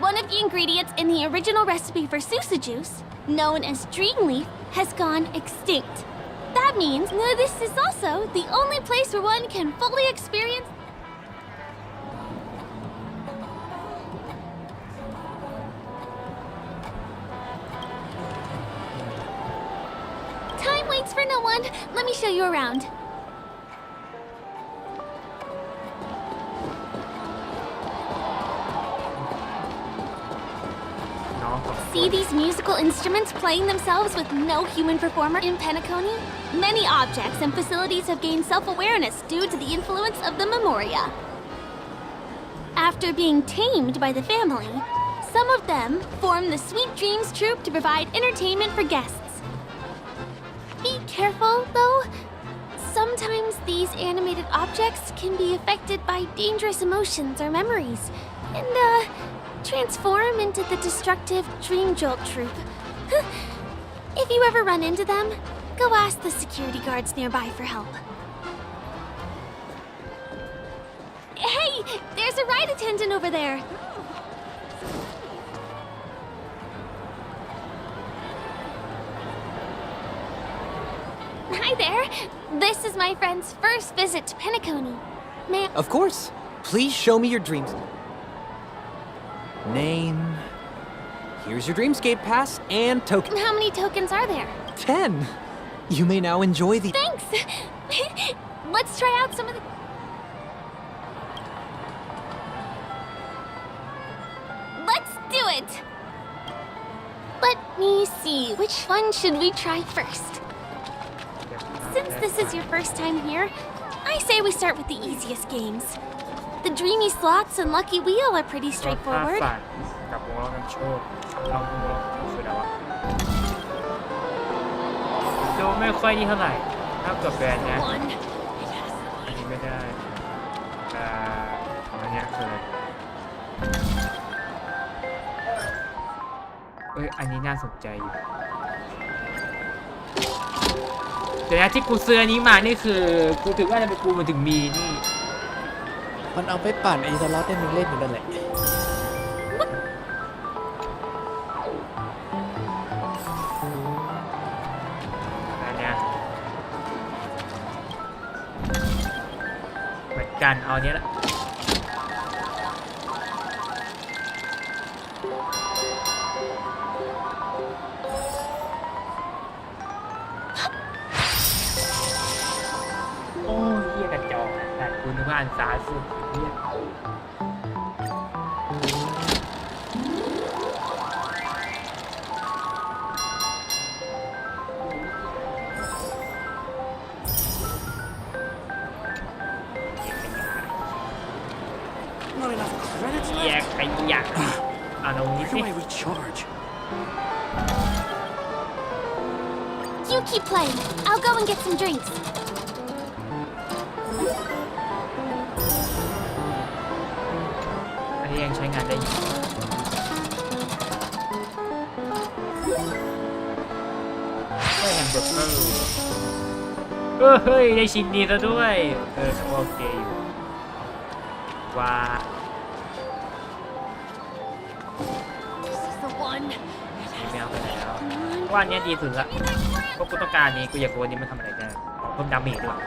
[SPEAKER 2] One of the ingredients in the original recipe for Sousa juice, known as Dreamleaf, has gone extinct. That means this is also the only place where one can fully experience Time waits for no one. Let me show you around. See these musical instruments playing themselves with no human performer in Penacony? Many objects and facilities have gained self-awareness due to the influence of the Memoria. After being tamed by the family, some of them form the Sweet Dreams Troupe to provide entertainment for guests. Be careful, though. Sometimes these animated objects can be affected by dangerous emotions or memories, and, transform into the destructive Dream Jolt Troupe. If you ever run into them, go ask the security guards nearby for help. Hey, there's a ride attendant over there. Hi there. This is my friend's first visit to Penacony.
[SPEAKER 13] Of course. Please show me your dreams. Name. Here's your Dreamscape pass and token.
[SPEAKER 2] How many tokens are there?
[SPEAKER 13] 10. You may now enjoy the...
[SPEAKER 2] Thanks. Let's try out some of the... Let's do it. Let me see. Which one should we try first? Since this is your first time here, I say we start with the easiest games. The Dreamy Slots and Lucky Wheel are pretty straightforward.
[SPEAKER 1] กับวงล้อกันโชคลองดูคืออะไรวะดูไม่ค่อยดีเท่าไหร่ ถ้าเกิดแบรนด์นะอันนี้ไม่ได้อันนี้คืออะไรอันนี้น่าสนใจอยู่แต่นะที่กูซื้ออันนี้มานี่คือกูถึงว่าจะเป็นกูมันถึงมีนี่
[SPEAKER 12] มันเอาไปปั่นไอ้สล็อตที่มึงเล่นอยู่นั่นแหละ
[SPEAKER 1] อันเนี้ยเหมือนกันเอาอันนี้ละโอ้ยเหี้ยกระจอกแต่กูนึกว่าอันสาสุดเหี้ยแยกขยะเอาตรงนี้สิ
[SPEAKER 2] You keep playing. I'll go and get some drinks.
[SPEAKER 1] อันนี้ยังใช้งานได้อยู่แฮมเบอร์เกอร์เฮ้ยได้ชิ้นนี้ซะด้วยโอเคอยู่ว่าไม่เอาไปแล้วว่าอันนี้ดีสุดละเพราะกูต้องการนี้กูอยากรู้ว่านี้มันทำอะไรได้เพิ่มดาเมจด้วย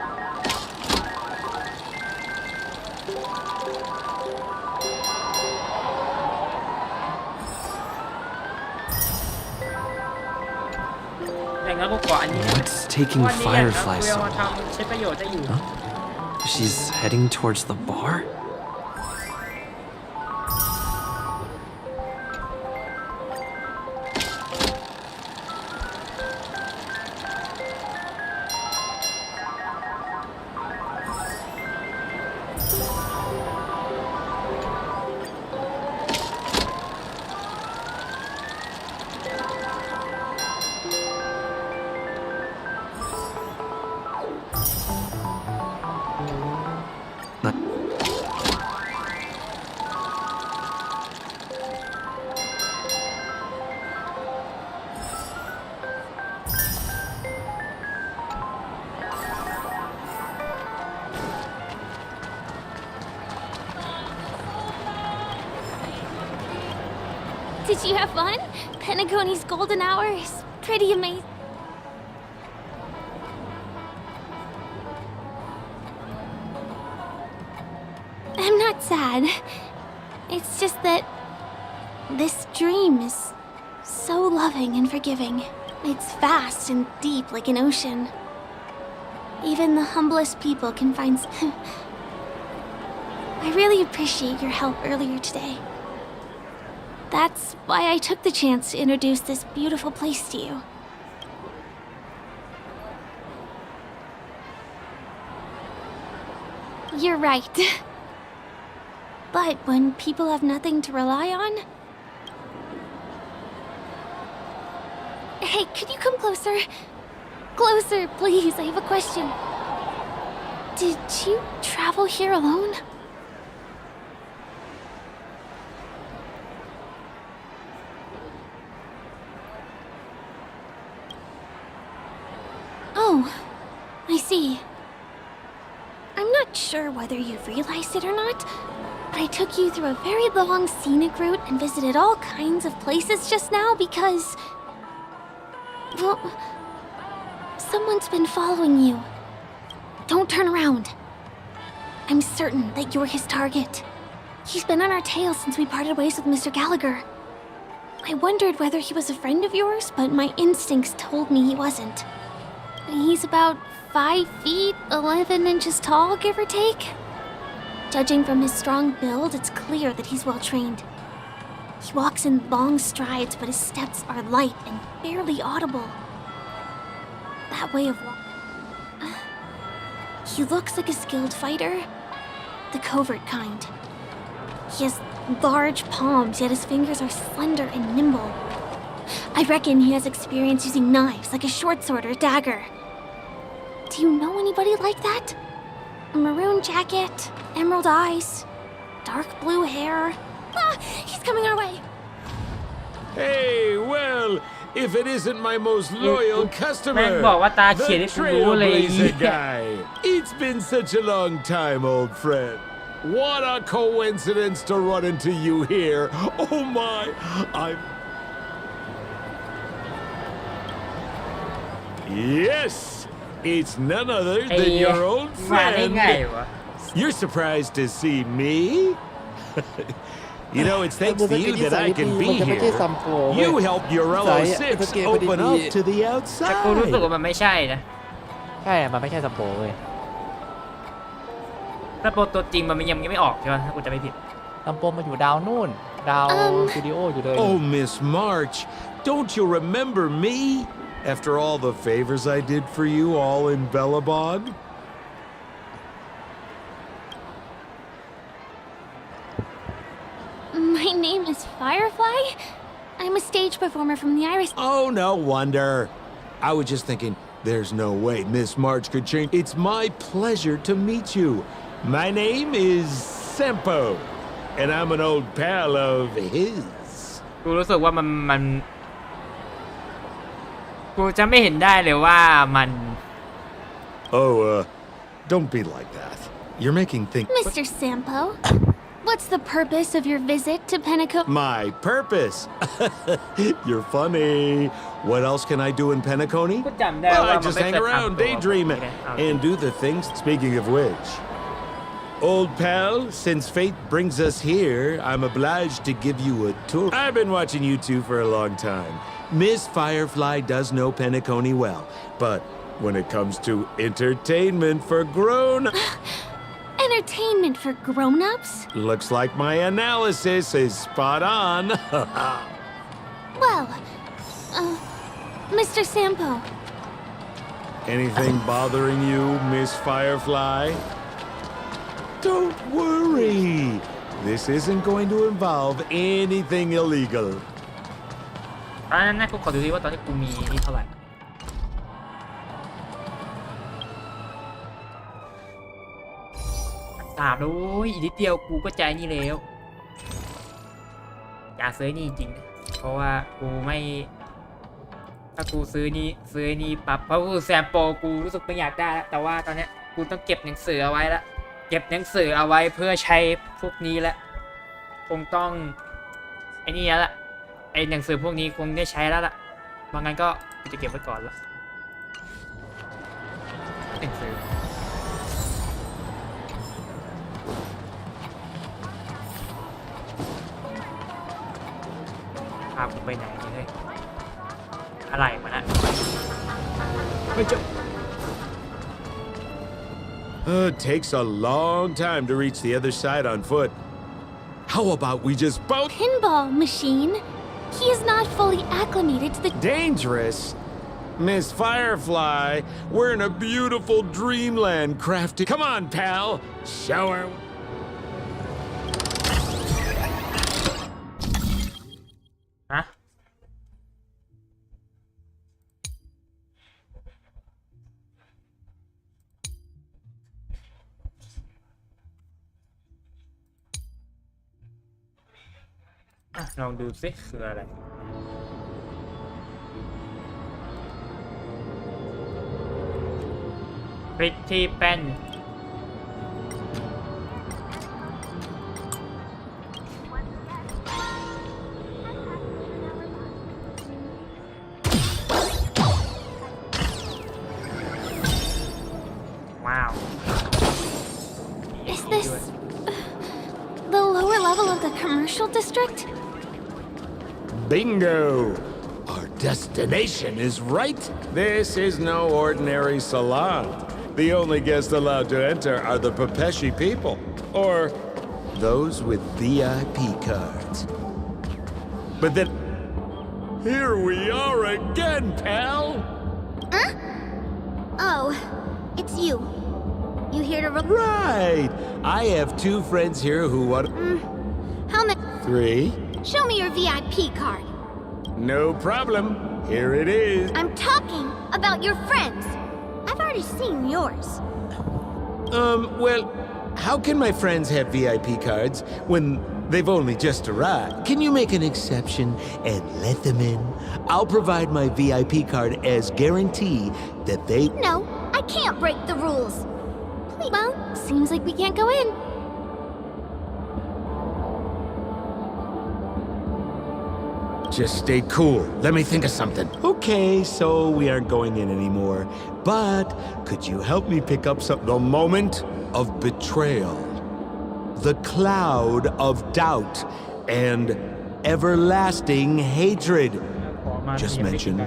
[SPEAKER 1] อย่างนั้นกูขออันนี้
[SPEAKER 20] What's taking Firefly so
[SPEAKER 1] มา
[SPEAKER 20] long?
[SPEAKER 1] ทำใช้ประโยชน์ได้อยู่
[SPEAKER 20] She's heading towards the bar?
[SPEAKER 2] Did you have fun? Pentagoni's golden hour is pretty amazing. I'm not sad. It's just that this dream is so loving and forgiving. It's vast and deep like an ocean. Even the humblest people can find... I really appreciate your help earlier today. That's why I took the chance to introduce this beautiful place to you. You're right. But when people have nothing to rely on... Hey, could you come closer? Closer, please. I have a question. Did you travel here alone? Oh, I see. I'm not sure whether you've realized it or not, but I took you through a very long scenic route and visited all kinds of places just now because... Well, someone's been following you. Don't turn around. I'm certain that you're his target. He's been on our tail since we parted ways with Mr. Gallagher. I wondered whether he was a friend of yours, but my instincts told me he wasn't. He's about 5 feet, 11 inches tall, give or take. Judging from his strong build, it's clear that he's well trained. He walks in long strides, but his steps are light and barely audible. That way of walking. He looks like a skilled fighter, the covert kind. He has large palms, yet his fingers are slender and nimble. I reckon he has experience using knives, like a short sword or dagger. Do you know anybody like that? A maroon jacket, emerald eyes, dark blue hair. Ah, he's coming our way.
[SPEAKER 5] Hey, well, if it isn't my most loyal
[SPEAKER 1] แม่ง
[SPEAKER 5] customer,
[SPEAKER 1] บอกว่าตาเขียน
[SPEAKER 5] the
[SPEAKER 1] ให้กูรู้เลย
[SPEAKER 5] trailblazer guy. It's been such a long time, old friend. What a coincidence to run into you here. Oh my, Yes, it's none other than your old
[SPEAKER 1] มาได้
[SPEAKER 5] friend.
[SPEAKER 1] ไงวะ
[SPEAKER 5] You're surprised to see me? You know, it's thanks to you that I can be here. You helped Urello 6 open up to the
[SPEAKER 1] แต่กูรู้สึก
[SPEAKER 5] outside.
[SPEAKER 1] ว่ามันไม่ใช่นะ
[SPEAKER 12] ใช่มันไม่ใช่ซัมโปเว้ย
[SPEAKER 1] ซัมโปตัวจริงมันยังไม่ออกใช่ไหมถ้ากูจะไม่ผิด
[SPEAKER 12] ซัมโปมันอยู่ดาวนู่น ดาวสตูดิโออยู่เลย
[SPEAKER 5] Oh, Miss March, don't you remember me? After all the favors I did for you all in Bellabon?
[SPEAKER 2] My name is Firefly. I'm a stage performer from the Iris.
[SPEAKER 5] Oh, no wonder. I was just thinking, there's no way Miss March could change. It's my pleasure to meet you. My name is Sempo, and I'm an old pal of his.
[SPEAKER 1] กูรู้สึกว่ามันกูจะไม่เห็นได้เลยว่ามัน
[SPEAKER 5] Oh, don't be like that. You're making things...
[SPEAKER 2] Mr. Sampo, what's the purpose of your visit to Pentecost?
[SPEAKER 5] My purpose? You're funny. What else can I do in Penacony?
[SPEAKER 1] กูจำได้
[SPEAKER 5] Well,
[SPEAKER 1] ว่า
[SPEAKER 5] I
[SPEAKER 1] มัน
[SPEAKER 5] just
[SPEAKER 1] ไม่
[SPEAKER 5] hang
[SPEAKER 1] เคย
[SPEAKER 5] around
[SPEAKER 1] ทำตัว
[SPEAKER 5] daydreaming and do the things. Speaking of which, old pal, since fate brings us here, I'm obliged to give you a tour. I've been watching you two for a long time. Miss Firefly does know Penacony well, but when it comes to entertainment for grown...
[SPEAKER 2] Entertainment for grown-ups?
[SPEAKER 5] Looks like my analysis is spot on.
[SPEAKER 2] Well, Mr. Sampo.
[SPEAKER 5] Anything bothering you, Miss Firefly? Don't worry. This isn't going to involve anything illegal.
[SPEAKER 1] ตอนนั้นนะกูขอดูดิว่าตอนนี้กูมีนี่เท่าไหร่3แล้วโว้ยอีกนิดเดียวกูก็ใจนี่แล้วอยากซื้อนี่จริงๆนะเพราะว่ากูไม่ถ้ากูซื้อนี่ปั๊บเพราะกูแซมโปกูรู้สึกไม่อยากได้แล้วแต่ว่าตอนเนี้ยกูต้องเก็บหนังสือเอาไว้ละเก็บหนังสือเอาไว้เพื่อใช้พวกนี้ละคงต้องไอ้นี่แล้วล่ะไอ้หนังสือพวกนี้คงได้ใช้แล้วล่ะบางงั้นก็จะเก็บไว้ก่อนละหนังสือพาผมไปไหนเนี่ยอะไรมานะไม่จบ
[SPEAKER 5] It takes a long time to reach the other side on foot. How about we just both...
[SPEAKER 2] Pinball machine? He is not fully acclimated to the...
[SPEAKER 5] Dangerous? Miss Firefly, we're in a beautiful dreamland crafted... Come on, pal. Show her...
[SPEAKER 1] ฮะลองดูสิคืออะไรพริกที่แป้นว้าว
[SPEAKER 2] Is this the lower level of the commercial district?
[SPEAKER 5] Bingo! Our destination is right. This is no ordinary salon. The only guests allowed to enter are the Pepeshi people, or those with VIP cards. But then, here we are again, pal!
[SPEAKER 6] Huh? Oh, it's you. You here to...
[SPEAKER 5] Right! I have 2 friends here who want...
[SPEAKER 6] How many...
[SPEAKER 5] 3?
[SPEAKER 6] Show me your VIP card.
[SPEAKER 5] No problem. Here it is.
[SPEAKER 6] I'm talking about your friends.
[SPEAKER 2] I've already seen yours.
[SPEAKER 7] Well, how can my friends have VIP cards when they've only just arrived? Can you make an exception and let them in? I'll provide my VIP card as guarantee that they...
[SPEAKER 2] No, I can't break the rules. Please. Well, seems like we can't go in.
[SPEAKER 7] Just stay cool. Let me think of something. Okay, so we aren't going in anymore. But could you help me pick up something? The moment of betrayal. The cloud of doubt. And everlasting hatred. Just mention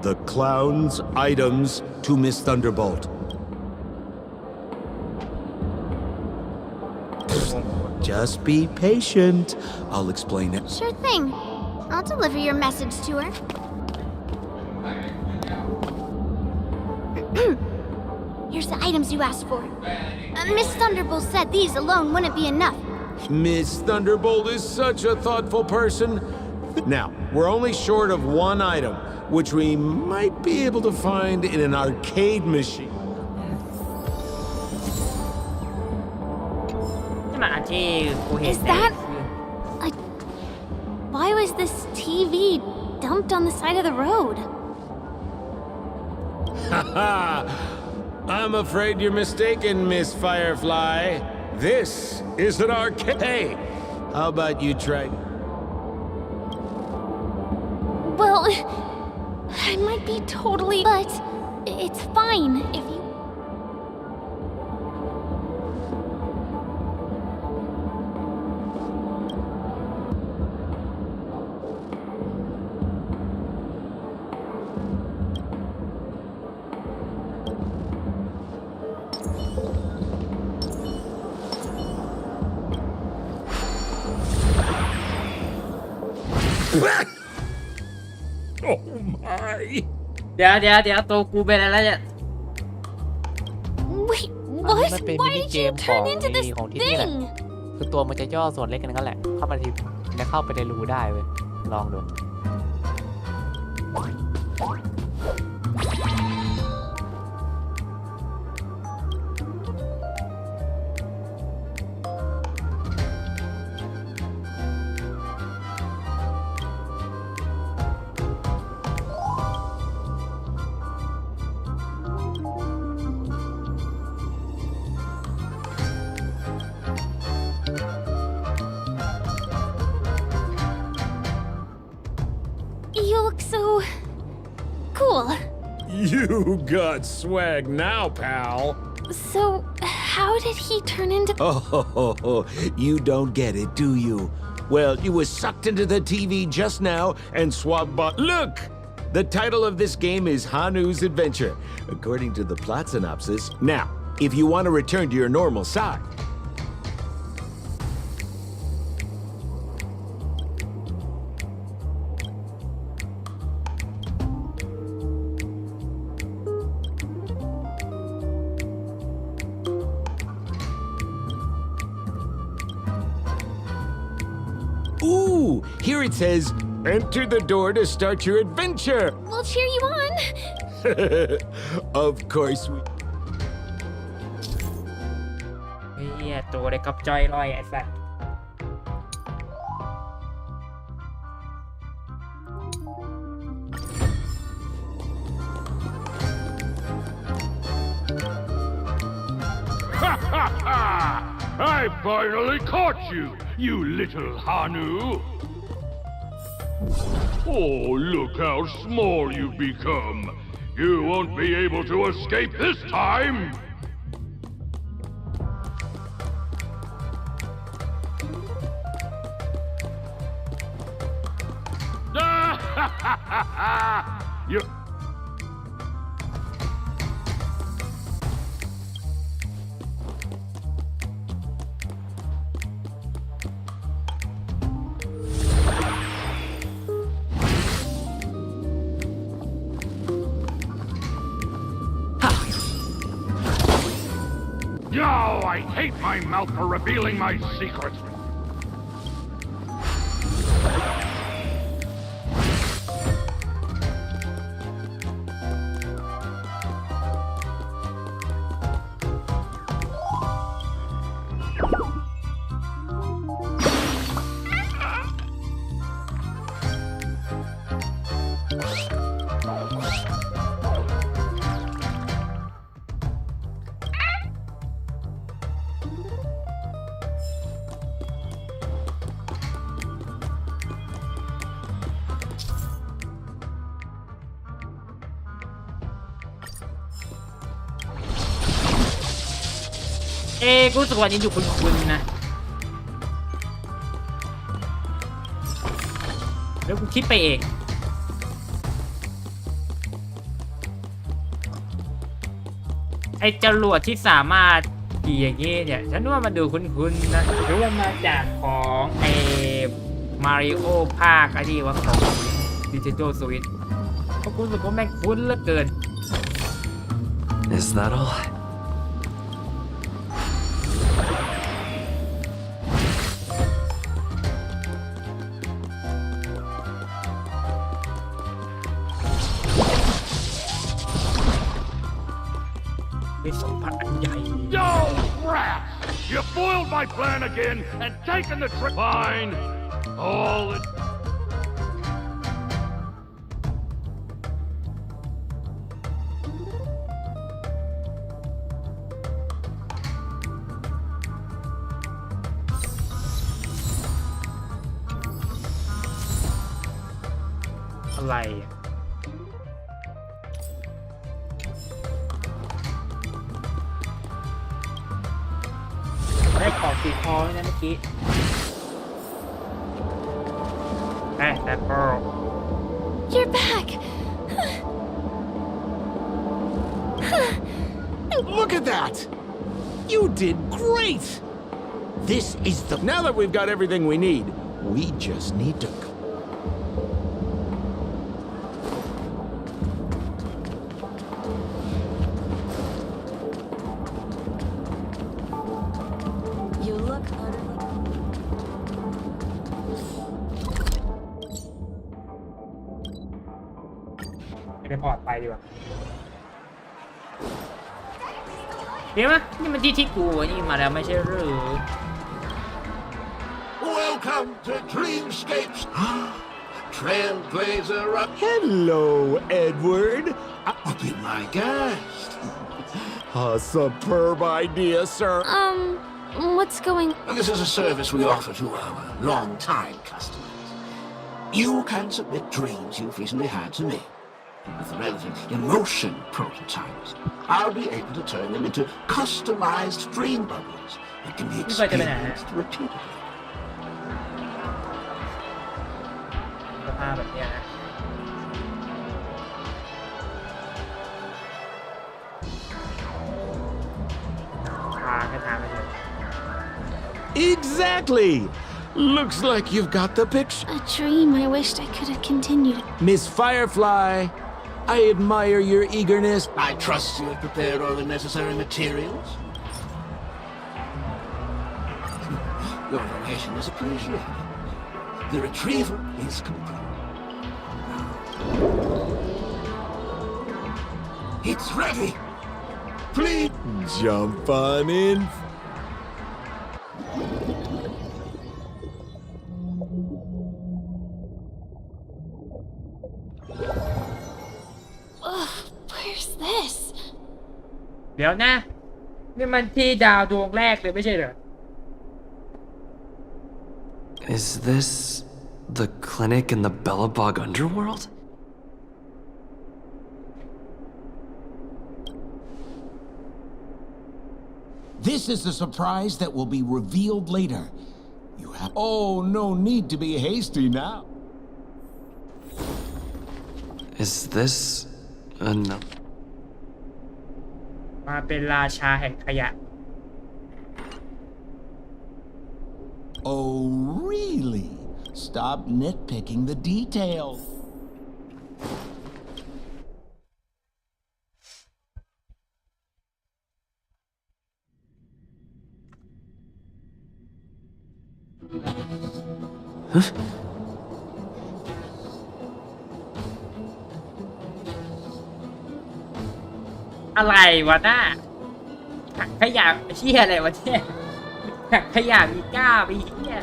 [SPEAKER 7] the clown's items to Miss Thunderbolt. Just be patient. I'll explain it.
[SPEAKER 2] Sure thing. I'll deliver your message to her. Here's the items you asked for. Miss Thunderbolt said these alone wouldn't be enough.
[SPEAKER 7] Miss Thunderbolt is such a thoughtful person. Now, we're only short of one item, which we might be able to find in an arcade machine.
[SPEAKER 1] นี่มันอันที่กูเห็น
[SPEAKER 2] Is that... Why was this TV dumped on the side of the road?
[SPEAKER 7] Haha! I'm afraid you're mistaken, Miss Firefly. This is an arcade. Hey, how about you try...
[SPEAKER 2] Well, I might be totally... But it's fine if you...
[SPEAKER 7] Oh my!
[SPEAKER 1] เดี๋ยวตัวกูเป็นอะไรเนี่ย
[SPEAKER 2] Wait,
[SPEAKER 12] มันเป็น
[SPEAKER 2] what?
[SPEAKER 12] มิ
[SPEAKER 2] Why
[SPEAKER 12] นิ
[SPEAKER 2] did
[SPEAKER 12] เก
[SPEAKER 2] you
[SPEAKER 12] มของ
[SPEAKER 2] turn into this
[SPEAKER 12] ของที่นี่แหละ
[SPEAKER 2] thing?
[SPEAKER 12] คือตัวมันจะย่อส่วนเล็กกันก็แหละ เข้ามาทีแล้วเข้าไปในรูได้เว้ย ลองดู
[SPEAKER 2] You look so... cool.
[SPEAKER 7] You got swag now, pal.
[SPEAKER 2] So, how did he turn into...
[SPEAKER 7] Oh, you don't get it, do you? Well, you was sucked into the TV just now and swapped but look! The title of this game is Hanu's Adventure, according to the plot synopsis. Now, if you want to return to your normal size... Ooh, here it says, enter the door to start your adventure.
[SPEAKER 2] We'll cheer you on.
[SPEAKER 7] Of course we...
[SPEAKER 1] เฮียตัวเด็กกับจอยลอยไอ้สัส
[SPEAKER 9] Ha ha ha! I finally caught you, you little Hanu! Oh, look how small you've become. You won't be able to escape this time! You... Oh, I hate my mouth for revealing my secrets.
[SPEAKER 1] กูรู้สึกว่านี้ดูคุ้นๆนะแล้วกูคิดไปเองไอ้จรวดที่สามารถขี่อย่างนี้เนี่ยฉันว่ามันดูคุ้นๆนะหรือว่ามาจากของไอ้มาริโอภาคไอ้นี่วะของ Nintendo Switch เพราะกูรู้สึกว่าแม่งคุ้นเหลือเกิน
[SPEAKER 20] Is that all?
[SPEAKER 9] Yo, crap! You foiled my plan again and taken the trip. Fine. All it.
[SPEAKER 1] อะไรได้ของสีทองนะเมื่อกี้แต่โปร
[SPEAKER 17] You're back.
[SPEAKER 7] Look at that! You did great! This is the... Now that we've got everything we need, we just need to...
[SPEAKER 21] You look utterly...
[SPEAKER 1] ไปพอร์ตไปดีกว่าเดี๋ยวนะนี่มันที่กูนี่มาแล้วไม่ใช่หรือ
[SPEAKER 7] Welcome to Dreamscapes! Trailblazer up... Hello, Edward! I'll be my guest. A superb idea, sir.
[SPEAKER 17] What's going...
[SPEAKER 7] This is a service we offer to our long-time customers. You can submit dreams you've recently had to me. With the relevant emotion prototypes, I'll be able to turn them into customized dream bubbles that can be experienced repeatedly.
[SPEAKER 1] สภาพแบบนี้นะทางให้ทางไปเลย
[SPEAKER 7] Exactly! Looks like you've got the picture.
[SPEAKER 17] A dream I wished I could have continued.
[SPEAKER 7] Miss Firefly, I admire your eagerness. I trust you have prepared all the necessary materials. Your donation is appreciated. The retrieval is complete. It's ready. Please jump on in.
[SPEAKER 17] Where's this?
[SPEAKER 1] เดี๋ยวนะนี่มันที่ดาวดวงแรกเลยไม่ใช่เหรอ
[SPEAKER 20] Is this the clinic in the Bellabog underworld?
[SPEAKER 7] This is a surprise that will be revealed later. You have... Oh, no need to be hasty now.
[SPEAKER 20] Is this enough?
[SPEAKER 1] มาเป็นราชาแห่งขยะ
[SPEAKER 7] Oh, really? Stop nitpicking the details.
[SPEAKER 20] Huh?
[SPEAKER 1] อะไรวะหน้าถังขยะเชี่ยอะไรวะเนี่ยถังขยะมีก้าไปเหี้ย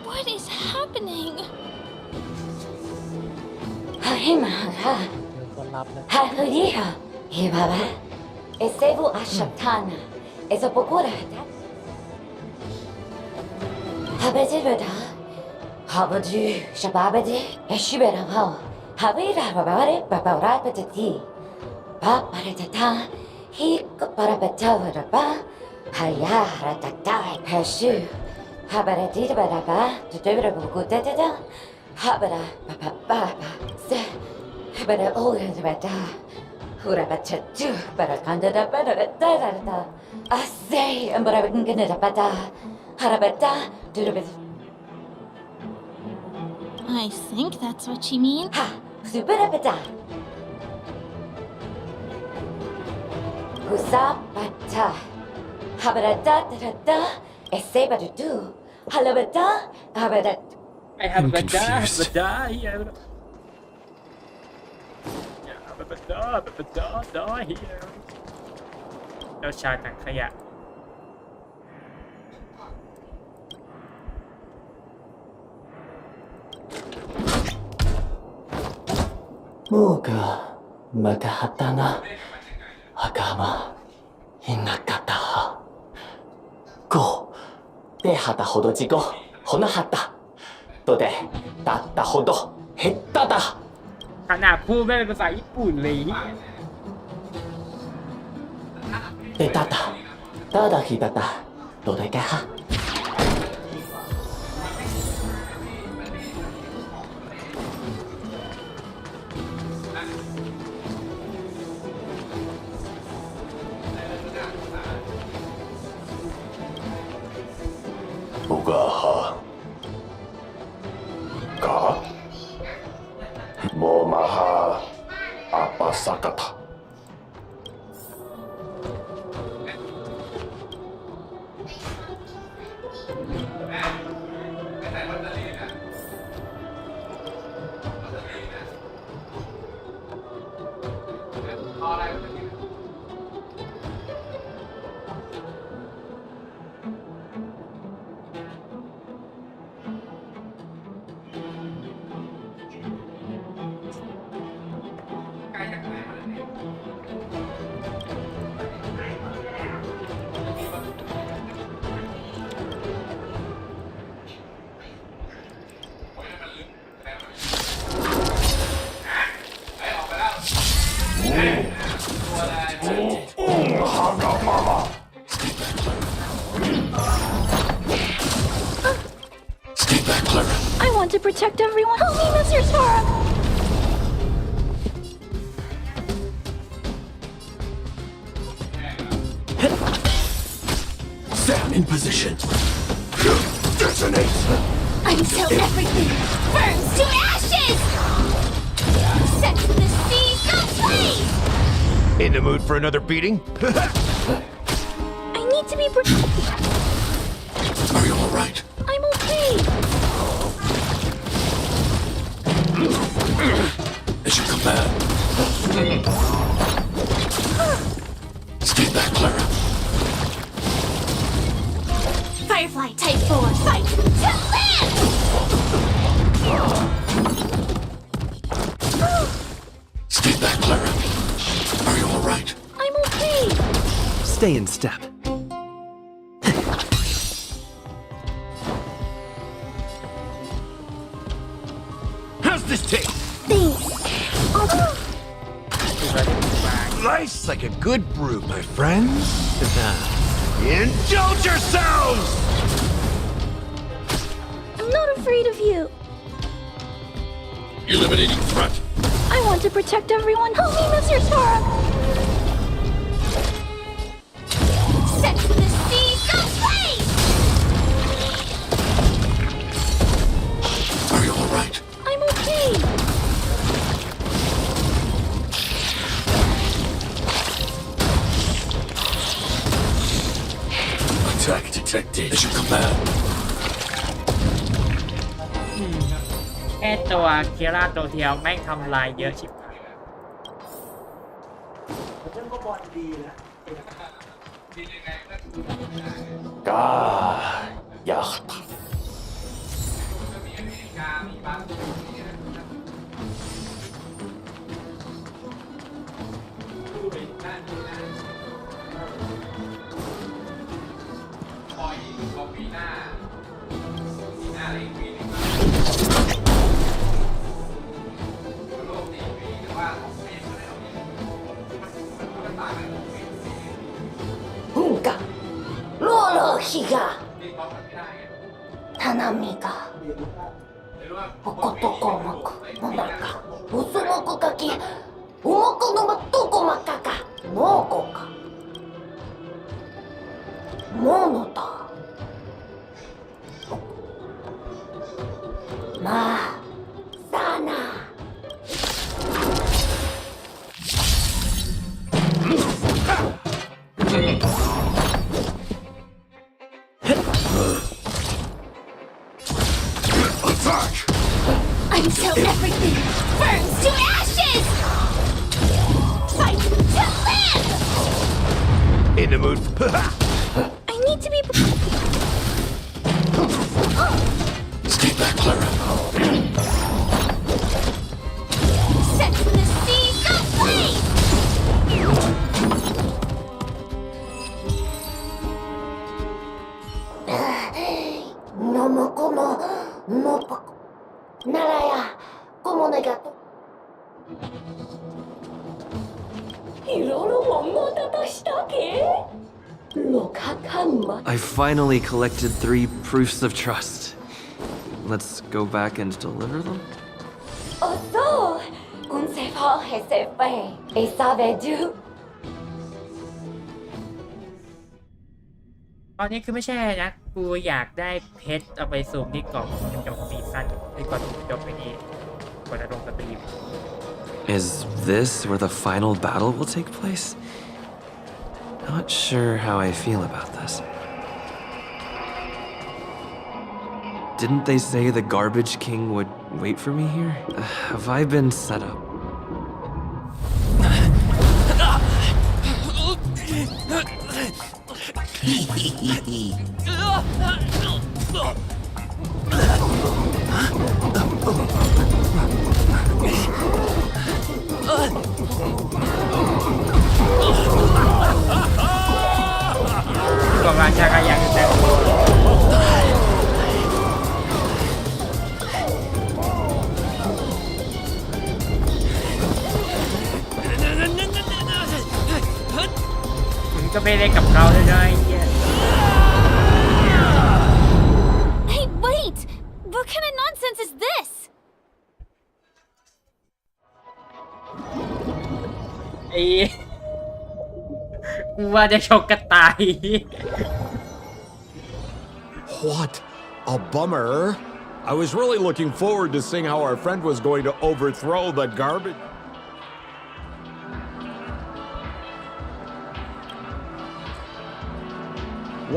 [SPEAKER 17] What is happening?
[SPEAKER 21] はいまあはいやいばばEsebu Ashatana is a Bogora Habajibada Habaju Shababadi Eshibera How Habira Babare Babara Patati Babaratata He Parapatavara Ba Haya ratatai hashu. Habara dida baraba, dudura bugudada. Habara papa se. Habara oya bada. Hurabata du barakanda da da. Asay ambarabingana da bada. Harabada durabid.
[SPEAKER 2] I think that's what she means.
[SPEAKER 21] Ha, superabada. Husabata. Habarada da. Esebadu. Halabada. Habada.
[SPEAKER 1] I have bada here. Bada here. เจ้าชายถังขยะ
[SPEAKER 14] Muga magahatana Hakama Hinakata Go Dehata hodo jigo Honahata Tode Tatta hodo Hettada
[SPEAKER 1] ขนาดพูดไม่เป็นภาษาญี่ปุ่นเลย
[SPEAKER 14] Etata Tada hitata Dodekeha
[SPEAKER 7] Ugaha Ka Momaha Apasakata
[SPEAKER 2] I want to protect everyone. Help me, Mr. Sora.
[SPEAKER 7] Sam in position. Detonate.
[SPEAKER 2] Until everything burns to ashes. Set to the sea, go please.
[SPEAKER 5] In the mood for another beating?
[SPEAKER 2] I need to be protected.
[SPEAKER 7] Are you alright?
[SPEAKER 2] I'm okay.
[SPEAKER 7] As you command. Stay back, Clara.
[SPEAKER 2] Firefly Type 4, fight to live!
[SPEAKER 7] Stay back, Clara. Are you alright?
[SPEAKER 2] I'm okay.
[SPEAKER 8] Stay in step.
[SPEAKER 5] How's this taste?
[SPEAKER 2] Thanks.
[SPEAKER 5] Nice like a good brew, my friends. Indulge yourselves!
[SPEAKER 2] I'm not afraid of you.
[SPEAKER 7] Eliminating threat.
[SPEAKER 2] I want to protect everyone. Help me, Mr. Sora. Set to the sea, go please!
[SPEAKER 7] Are you alright?
[SPEAKER 2] I'm okay.
[SPEAKER 7] Attack detected. As you command.
[SPEAKER 1] แค่ตัวเคียร่าตัวเดียวแม่งทำลายเยอะชิบหาย
[SPEAKER 7] Ka yacht.
[SPEAKER 21] 日が棚見がおことこもくの中薄もくかき重くのまどこまかかのこかものだまあさあな
[SPEAKER 2] Until everything burns to ashes! Fight to live!
[SPEAKER 5] In the mood.
[SPEAKER 2] I need to be...
[SPEAKER 7] Stay back, Clara.
[SPEAKER 2] Set the seas aflame!
[SPEAKER 21] No mo como no pa Naraya, como negato.
[SPEAKER 20] I finally collected 3 proofs of trust. Let's go back and deliver them?
[SPEAKER 21] Oh, so, un se fue, et sabe du.
[SPEAKER 1] ตอนนี้คือไม่ใช่นะกูอยากได้เพชรเอาไปสุ่มที่กล่องจบซีซั่นที่ก่อนจบไปนี้ก่อนจะลงสตรีม
[SPEAKER 20] Is this where the final battle will take place? Not sure how I feel about this. Didn't they say the Garbage King would wait for me here? Have I been set up? Hehehehe
[SPEAKER 1] กองราชาก็อยากจะแต่งมึงก็ไม่ได้กับเราเลยนะไอ้เหี้ย
[SPEAKER 2] Hey, wait! What kind of nonsense is this?
[SPEAKER 1] ไอ้กูว่าจะชกกันตาย
[SPEAKER 15] What a bummer. I was really looking forward to seeing how our friend was going to overthrow the garbage.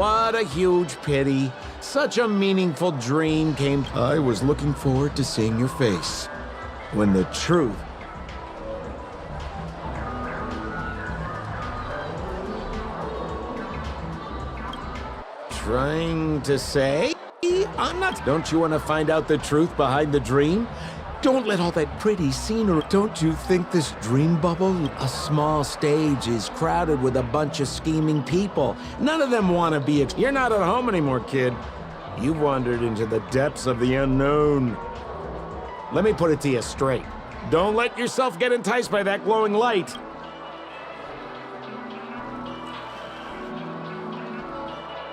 [SPEAKER 15] What a huge pity. Such a meaningful dream came. I was looking forward to seeing your face. When the truth. Trying to say? I'm not. Don't you want to find out the truth behind the dream? Don't let all that pretty scenery. Don't you think this dream bubble, a small stage, is crowded with a bunch of scheming people? None of them want to be. You're not at home anymore, kid. You've wandered into the depths of the unknown. Let me put it to you straight. Don't let yourself get enticed by that glowing light.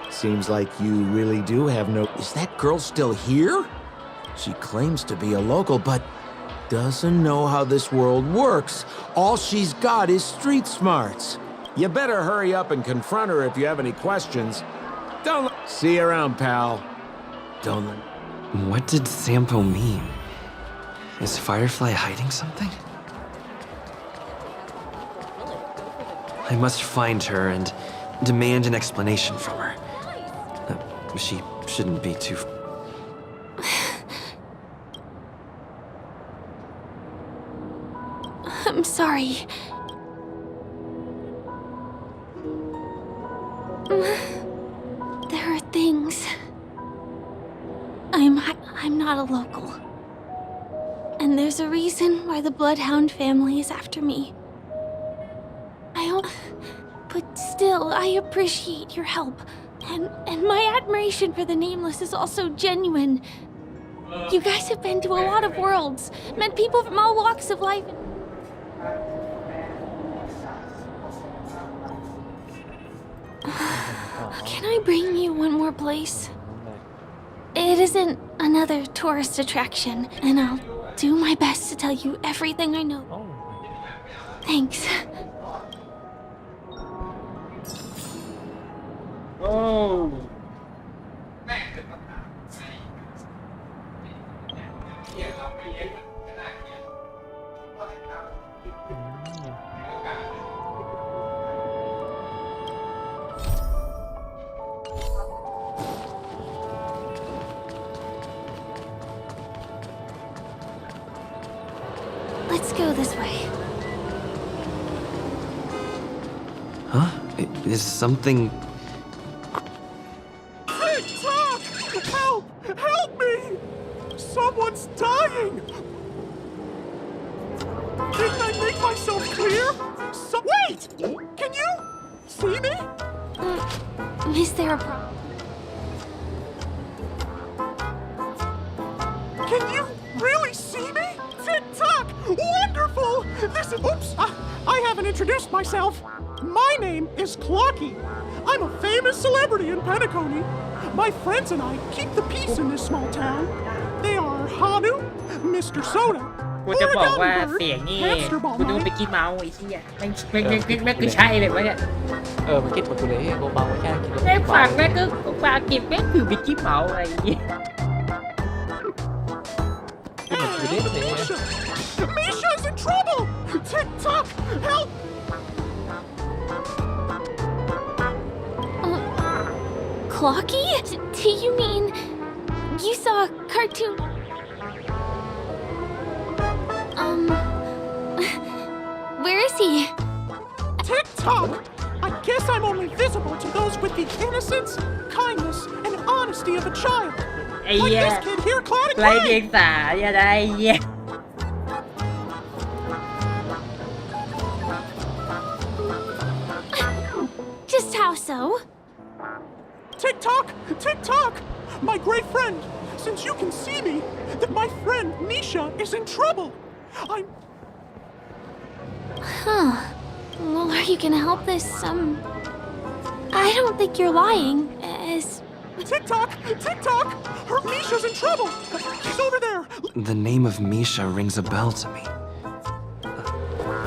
[SPEAKER 15] Seems like you really do have no... Is that girl still here? She claims to be a local, but doesn't know how this world works. All she's got is street smarts. You better hurry up and confront her if you have any questions. Don't... See you around, pal. Don't...
[SPEAKER 20] What did Sampo mean? Is Firefly hiding something? I must find her and demand an explanation from her. She shouldn't be too...
[SPEAKER 2] I'm sorry. There are things. I'm not a local. And there's a reason why the Bloodhound family is after me. But still, I appreciate your help. And my admiration for the Nameless is also genuine. You guys have been to a lot of worlds, met people from all walks of life.
[SPEAKER 17] Can I bring you one more place? It isn't another tourist attraction, and I'll do my best to tell you everything I know. Thanks.
[SPEAKER 1] Oh.
[SPEAKER 17] Let's go this way.
[SPEAKER 20] Huh? Is something...
[SPEAKER 15] TikTok! Help! Help me! Someone's dying! Didn't I make myself clear? Wait! Can you see me?
[SPEAKER 17] Is there a problem?
[SPEAKER 15] Can you really see me? TikTok! Wonderful! Listen, oops! I haven't introduced myself. My name is Clocky. I'm a famous celebrity in Penacony. My friends and I keep the peace in this small town. They are Hanu, Mr. Soda,
[SPEAKER 1] กูจะบอกว่าเสียงนี่กูดูไปกี้เมาส์ไอ้เหี้ยไม่คือใช่เลยวะเนี่ย
[SPEAKER 12] มันคิดเหมือนกูเลยกูเมาไม่ใช่คิด
[SPEAKER 1] แม่ฝากแม่ก็ฝากกิบแม่คือไปกี้เมาส์อะไรอย่างงี้
[SPEAKER 15] Misha's in trouble! TikTok, help!
[SPEAKER 17] Clocky? Do you mean you saw a cartoon? Where is he?
[SPEAKER 15] TikTok! I guess I'm only visible to those with the innocence, kindness, and honesty of a child.
[SPEAKER 1] ไอ้เหี้ย
[SPEAKER 15] Like this kid here, Clocky.
[SPEAKER 1] ไรเดียงสาอย่าได้ไอ้เหี้ย
[SPEAKER 17] Just how so?
[SPEAKER 15] TikTok! TikTok! My great friend, since you can see me, that my friend Misha is in trouble. I'm...
[SPEAKER 17] Huh. Well, are you gonna help this, I don't think you're lying, as...
[SPEAKER 15] TikTok! TikTok! Her Misha's in trouble! She's over there!
[SPEAKER 20] The name of Misha rings a bell to me.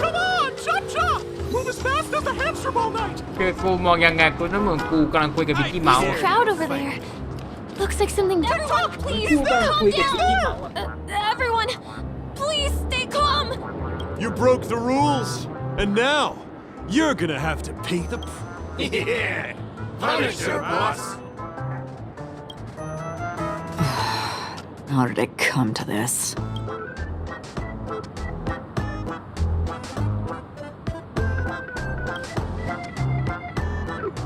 [SPEAKER 15] Come on! Chop chop! Move as fast as the hamster ball night!
[SPEAKER 1] คือกูมองยังไงกูต้องเหมือนกูกำลังคุยกับบิ๊กกี้เมาส์
[SPEAKER 17] There's a crowd over there. Looks like something... Everyone, please, calm down! Everyone, please stay calm!
[SPEAKER 15] You broke the rules, and now you're gonna have to pay the
[SPEAKER 7] Yeah! Punish her, boss!
[SPEAKER 10] How did it come to this?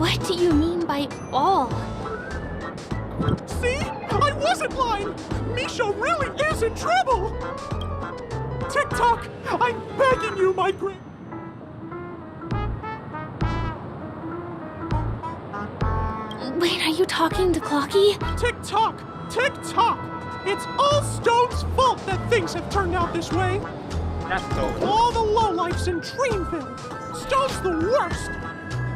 [SPEAKER 17] What do you mean by all?
[SPEAKER 15] See? I wasn't lying! Misha really is in trouble! TikTok, I'm begging you, my great...
[SPEAKER 17] Wait, are you talking to Clocky?
[SPEAKER 15] TikTok! TikTok! It's all Stone's fault that things have turned out this way!
[SPEAKER 1] That's so...
[SPEAKER 15] All the lowlifes in Dreamville! Stone's the worst!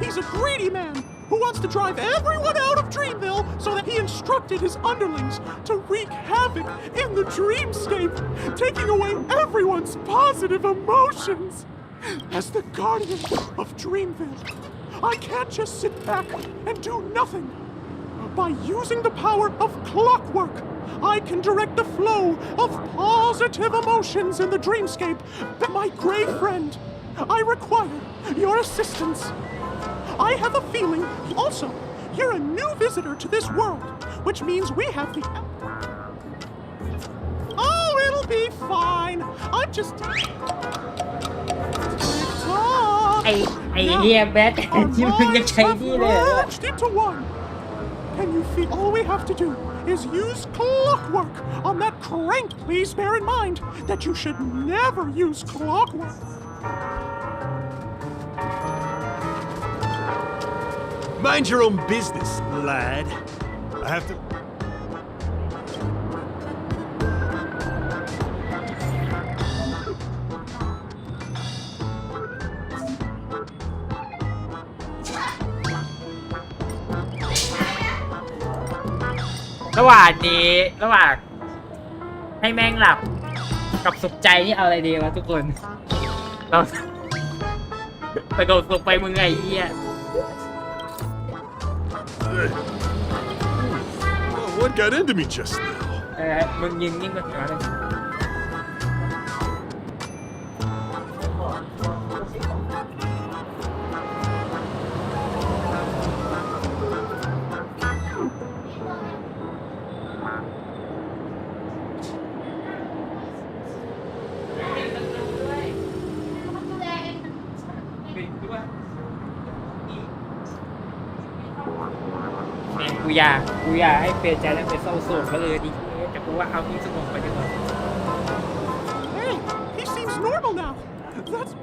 [SPEAKER 15] He's a greedy man who wants to drive everyone out of Dreamville so that he instructed his underlings to wreak havoc in the dreamscape, taking away everyone's positive emotions. As the guardian of Dreamville, I can't just sit back and do nothing. By using the power of clockwork, I can direct the flow of positive emotions in the dreamscape. But my gray friend, I require your assistance. I have a feeling, also, you're a new visitor to this world, which means we have the... Oh, it'll be fine. I'm just...
[SPEAKER 1] ไอ้เหี้ยแบทที่มึงยังใช้นี่เลย
[SPEAKER 15] merged into one. Can you feel? All we have to do is use clockwork. On that crank, please bear in mind that you should never use clockwork.
[SPEAKER 7] Mind your own business, lad. I have to...
[SPEAKER 1] ระหว่างให้แม่งหลับกับสุขใจนี่เอาอะไรดีวะทุกคนเราไปโดดสุขไปมึงไงเหี้ย
[SPEAKER 9] What got into me just now?
[SPEAKER 1] มึงยิงยิ่งกว่านั้นเลยกูอยากให้เปลี่ยนใจแล้วเป็นเศร้าโศกก็เลยดีแต่กูว่าเอาที่สงบไปดีกว่า
[SPEAKER 7] Hey, he seems normal now. That's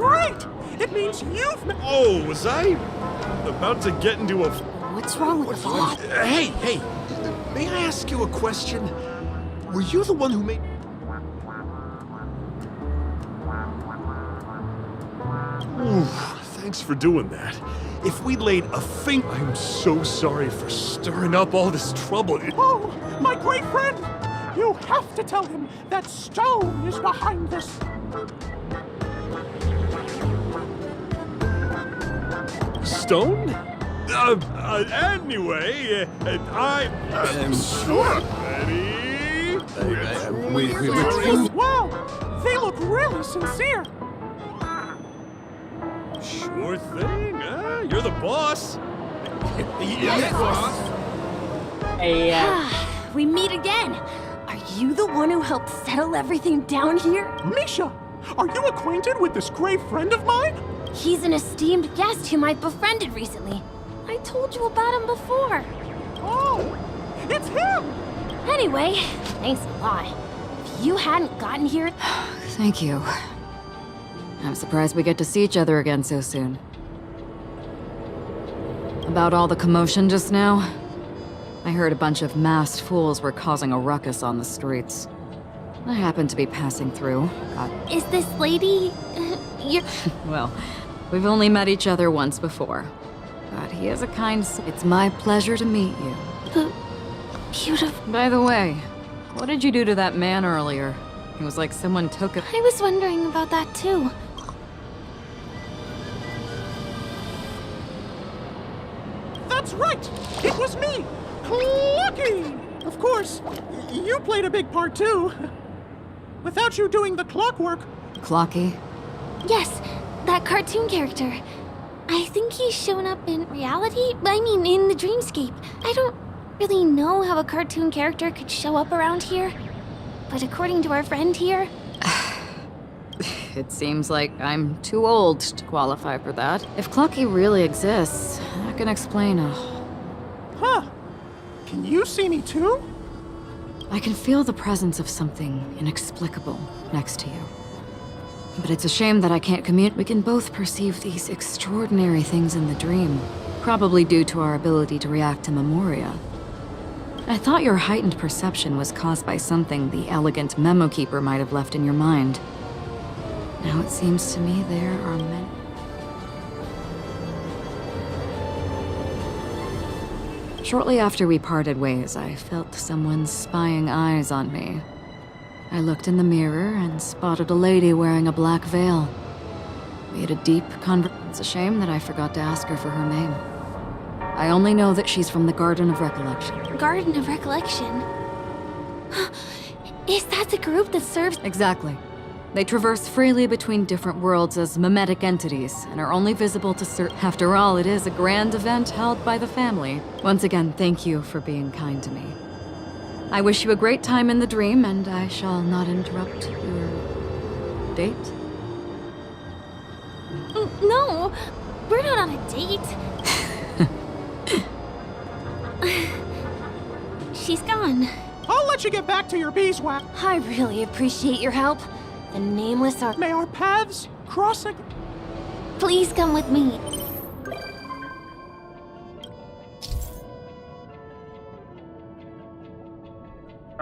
[SPEAKER 7] great. It means you've.
[SPEAKER 9] Oh, was I about to get into a?
[SPEAKER 17] What's wrong with the ball?
[SPEAKER 9] Hey, may I ask you a question? Were you the one who made? Ooh, thanks for doing that. If we laid a finger, I'm so sorry for stirring up all this trouble.
[SPEAKER 7] Oh, my great friend! You have to tell him that Stone is behind this.
[SPEAKER 9] Stone? Anyway, I'm sure. Ready?
[SPEAKER 7] Wow, they look really sincere.
[SPEAKER 9] Sure thing. You're the boss. Yes, boss.
[SPEAKER 17] We meet again. Are you the one who helped settle everything down here?
[SPEAKER 7] Misha, are you acquainted with this great friend of mine?
[SPEAKER 17] He's an esteemed guest whom I befriended recently. I told you about him before.
[SPEAKER 7] Oh, it's him!
[SPEAKER 17] Anyway, thanks a lot. If you hadn't gotten here...
[SPEAKER 16] Thank you. I'm surprised we get to see each other again so soon. About all the commotion just now, I heard a bunch of masked fools were causing a ruckus on the streets. I happened to be passing through.
[SPEAKER 17] Is this lady...
[SPEAKER 16] Well, we've only met each other once before. But he is a kind... It's my pleasure to meet you.
[SPEAKER 17] Beautiful.
[SPEAKER 16] By the way, what did you do to that man earlier? It was like someone took it.
[SPEAKER 17] I was wondering about that too.
[SPEAKER 7] That's right! It was me! Clocky! Of course, you played a big part too. Without you doing the clockwork...
[SPEAKER 16] Clocky?
[SPEAKER 17] Yes, that cartoon character. I think he's shown up in reality? I mean, in the dreamscape. I don't really know how a cartoon character could show up around here. But according to our friend here...
[SPEAKER 16] It seems like I'm too old to qualify for that. If Clocky really exists, that can explain a...
[SPEAKER 7] Huh. Can you see me too?
[SPEAKER 16] I can feel the presence of something inexplicable next to you. But it's a shame that I can't communicate. We can both perceive these extraordinary things in the dream, probably due to our ability to react to memoria. I thought your heightened perception was caused by something the elegant memo keeper might have left in your mind. Now it seems to me there are many... Shortly after we parted ways, I felt someone's spying eyes on me. I looked in the mirror and spotted a lady wearing a black veil. We had a deep conversation. It's a shame that I forgot to ask her for her name. I only know that she's from the Garden of Recollection.
[SPEAKER 17] Garden of Recollection? Is that the group that serves...
[SPEAKER 16] Exactly. They traverse freely between different worlds as mimetic entities, and are only visible to certain... After all, it is a grand event held by the family. Once again, thank you for being kind to me. I wish you a great time in the dream, and I shall not interrupt your... date?
[SPEAKER 17] No, we're not on a date. She's gone.
[SPEAKER 7] I'll let you get back to your beeswax.
[SPEAKER 17] I really appreciate your help. The nameless are...
[SPEAKER 7] May our paths cross again.
[SPEAKER 17] Please come with me.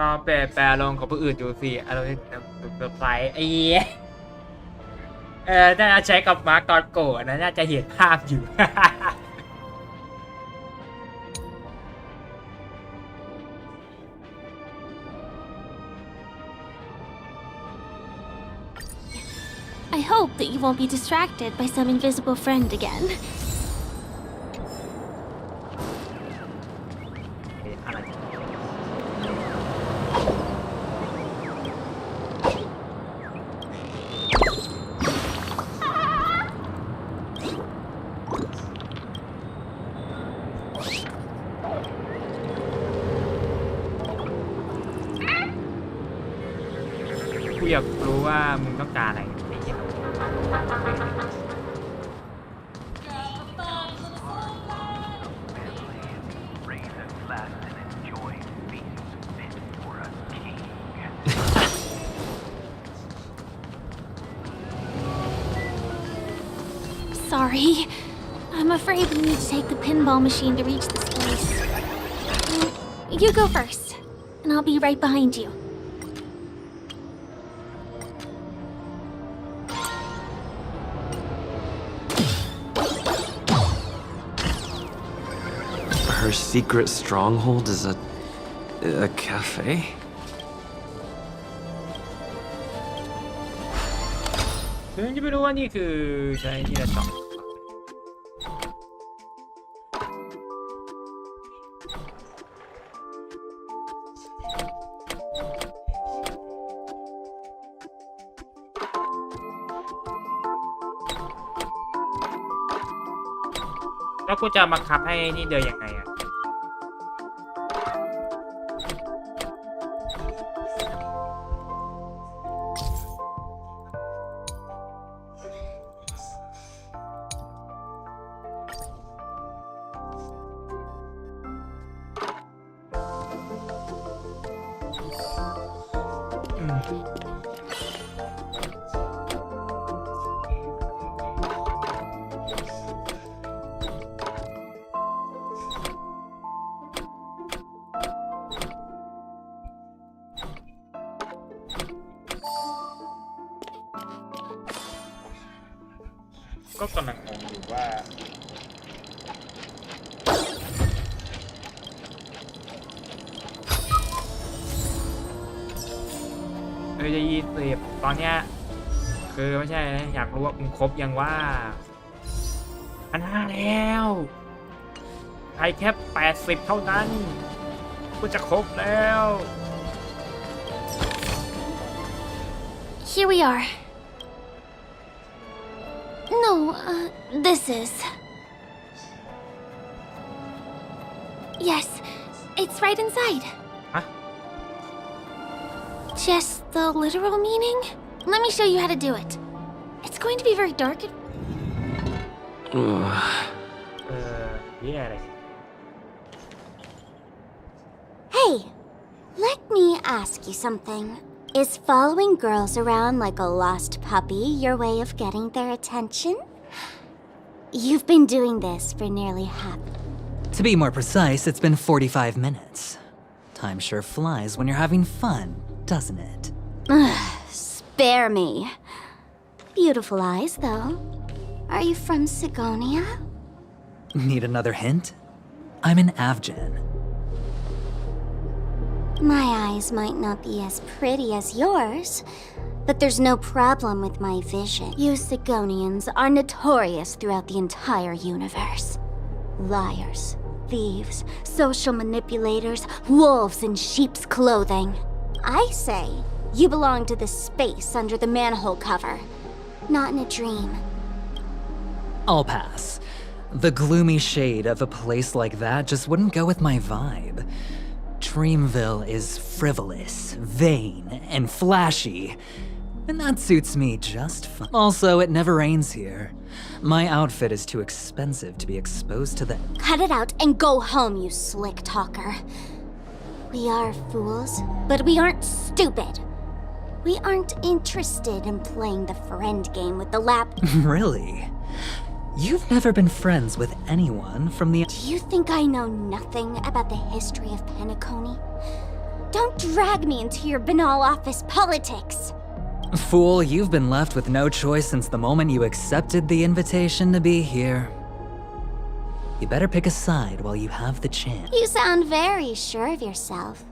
[SPEAKER 1] ก็แปลลงของผู้อื่นดูสิอารมณ์เซอร์ไพรส์ไอ้น่าจะใช้กับมาร์กตอนโกรธนะน่าจะเห็นภาพอยู่
[SPEAKER 17] hope that you won't be distracted by some invisible friend again.
[SPEAKER 1] กูอยากรู้ว่ามึงต้องการอะไรไอ้เหี้ย
[SPEAKER 17] Sorry. I'm afraid we need to take the pinball machine to reach this place. You go first, and I'll be right behind you.
[SPEAKER 20] Her secret stronghold is a cafe?
[SPEAKER 1] คือจะไม่รู้ว่านี่คือใช้นี่แหละต่อแล้วกูจะบังคับให้นี่เดินยังไงอ่ะก็กำลังงงอยู่ว่าจะ20ตอนเนี้ยคือไม่ใช่นะอยากรู้ว่ามึงครบยังว่า1,500แล้วใครแค่80เท่านั้นก็จะครบแล้ว
[SPEAKER 17] Here we are. No, this is. Yes, it's right inside.
[SPEAKER 1] Huh?
[SPEAKER 17] Just the literal meaning? Let me show you how to do it. It's going to be very dark.
[SPEAKER 1] Yeah.
[SPEAKER 6] Hey, let me ask you something. Is following girls around like a lost puppy your way of getting their attention? You've been doing this for nearly half.
[SPEAKER 19] To be more precise, it's been 45 minutes. Time sure flies when you're having fun, doesn't it?
[SPEAKER 6] Spare me. Beautiful eyes, though. Are you from Sigonia?
[SPEAKER 19] Need another hint? I'm an Avgen.
[SPEAKER 6] My eyes might not be as pretty as yours, but there's no problem with my vision. You Sigonians are notorious throughout the entire universe. Liars, thieves, social manipulators, wolves in sheep's clothing. I say you belong to the space under the manhole cover, not in a dream.
[SPEAKER 19] I'll pass. The gloomy shade of a place like that just wouldn't go with my vibe. Dreamville is frivolous, vain, and flashy, and that suits me just fine. Also, it never rains here. My outfit is too expensive to be exposed to the—
[SPEAKER 6] Cut it out and go home, you slick talker. We are fools, but we aren't stupid. We aren't interested in playing the friend game with the lap—
[SPEAKER 19] Really? You've never been friends with anyone from the—
[SPEAKER 6] Do you think I know nothing about the history of Penacony? Don't drag me into your banal office politics!
[SPEAKER 19] Fool, you've been left with no choice since the moment you accepted the invitation to be here. You better pick a side while you have the chance.
[SPEAKER 6] You sound very sure of yourself.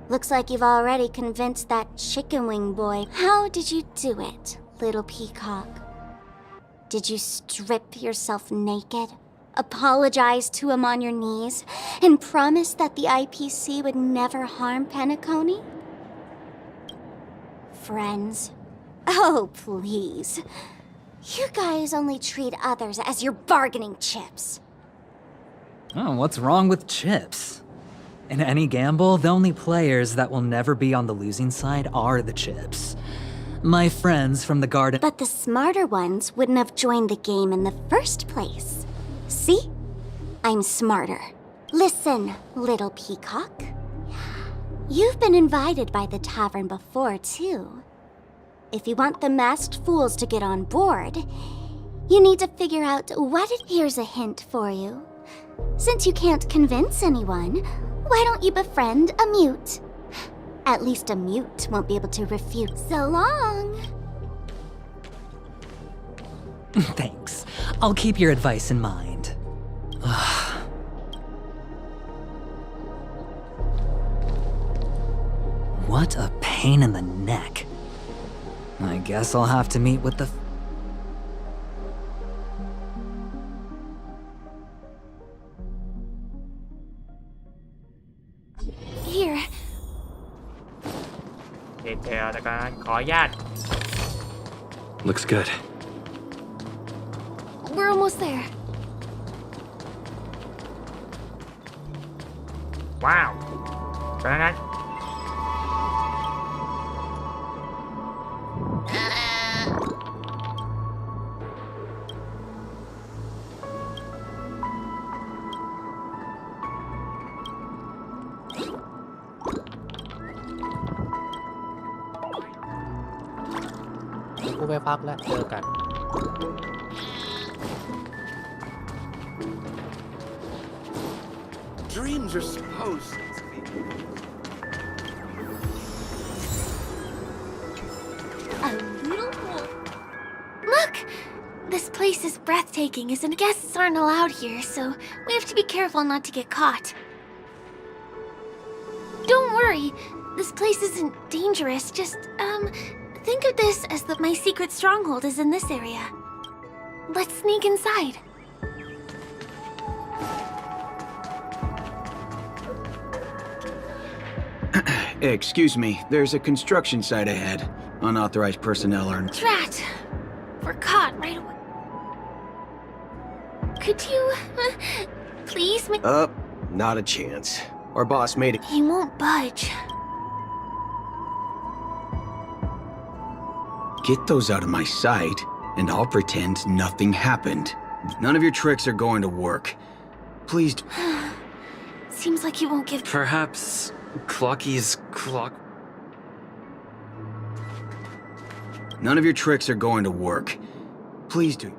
[SPEAKER 6] Looks like you've already convinced that chicken wing boy. How did you do it,
[SPEAKER 2] little peacock? Did you strip yourself naked, apologize to him on your knees, and promise that the IPC would never harm Penacony? Friends? Oh, please. You guys only treat others as your bargaining chips.
[SPEAKER 19] Oh, what's wrong with chips? In any gamble, the only players that will never be on the losing side are the chips. My friends from the garden—
[SPEAKER 2] But the smarter ones wouldn't have joined the game in the first place. See? I'm smarter. Listen, little peacock. You've been invited by the tavern before, too. If you want the masked fools to get on board, you need to figure out what it— Here's a hint for you. Since you can't convince anyone, why don't you befriend a mute? At least a mute won't be able to refute. So long!
[SPEAKER 19] Thanks. I'll keep your advice in mind. What a pain in the neck. I guess I'll have to meet with the—
[SPEAKER 2] Here.
[SPEAKER 1] เดี๋ยวแต่การขออนุญาต
[SPEAKER 20] Looks good.
[SPEAKER 17] We're almost there.
[SPEAKER 1] ว้าวเพราะฉะนั้น
[SPEAKER 12] กูไปพักแล้วเจอกัน
[SPEAKER 7] Dreams are supposed to be.
[SPEAKER 2] A little more. Look! This place is breathtaking, and guests aren't allowed here, so we have to be careful not to get caught. Don't worry. This place isn't dangerous. Just, think of this as that my secret stronghold is in this area. Let's sneak inside.
[SPEAKER 3] Excuse me, there's a construction site ahead. Unauthorized personnel are—
[SPEAKER 2] Drat! We're caught right away. Could you, please make—
[SPEAKER 3] not a chance. Our boss made it—
[SPEAKER 2] He won't budge.
[SPEAKER 3] Get those out of my sight, and I'll pretend nothing happened. None of your tricks are going to work. Please—
[SPEAKER 2] Seems like he won't give—
[SPEAKER 20] Perhaps Clocky's clock—
[SPEAKER 3] None of your tricks are going to work. Please do—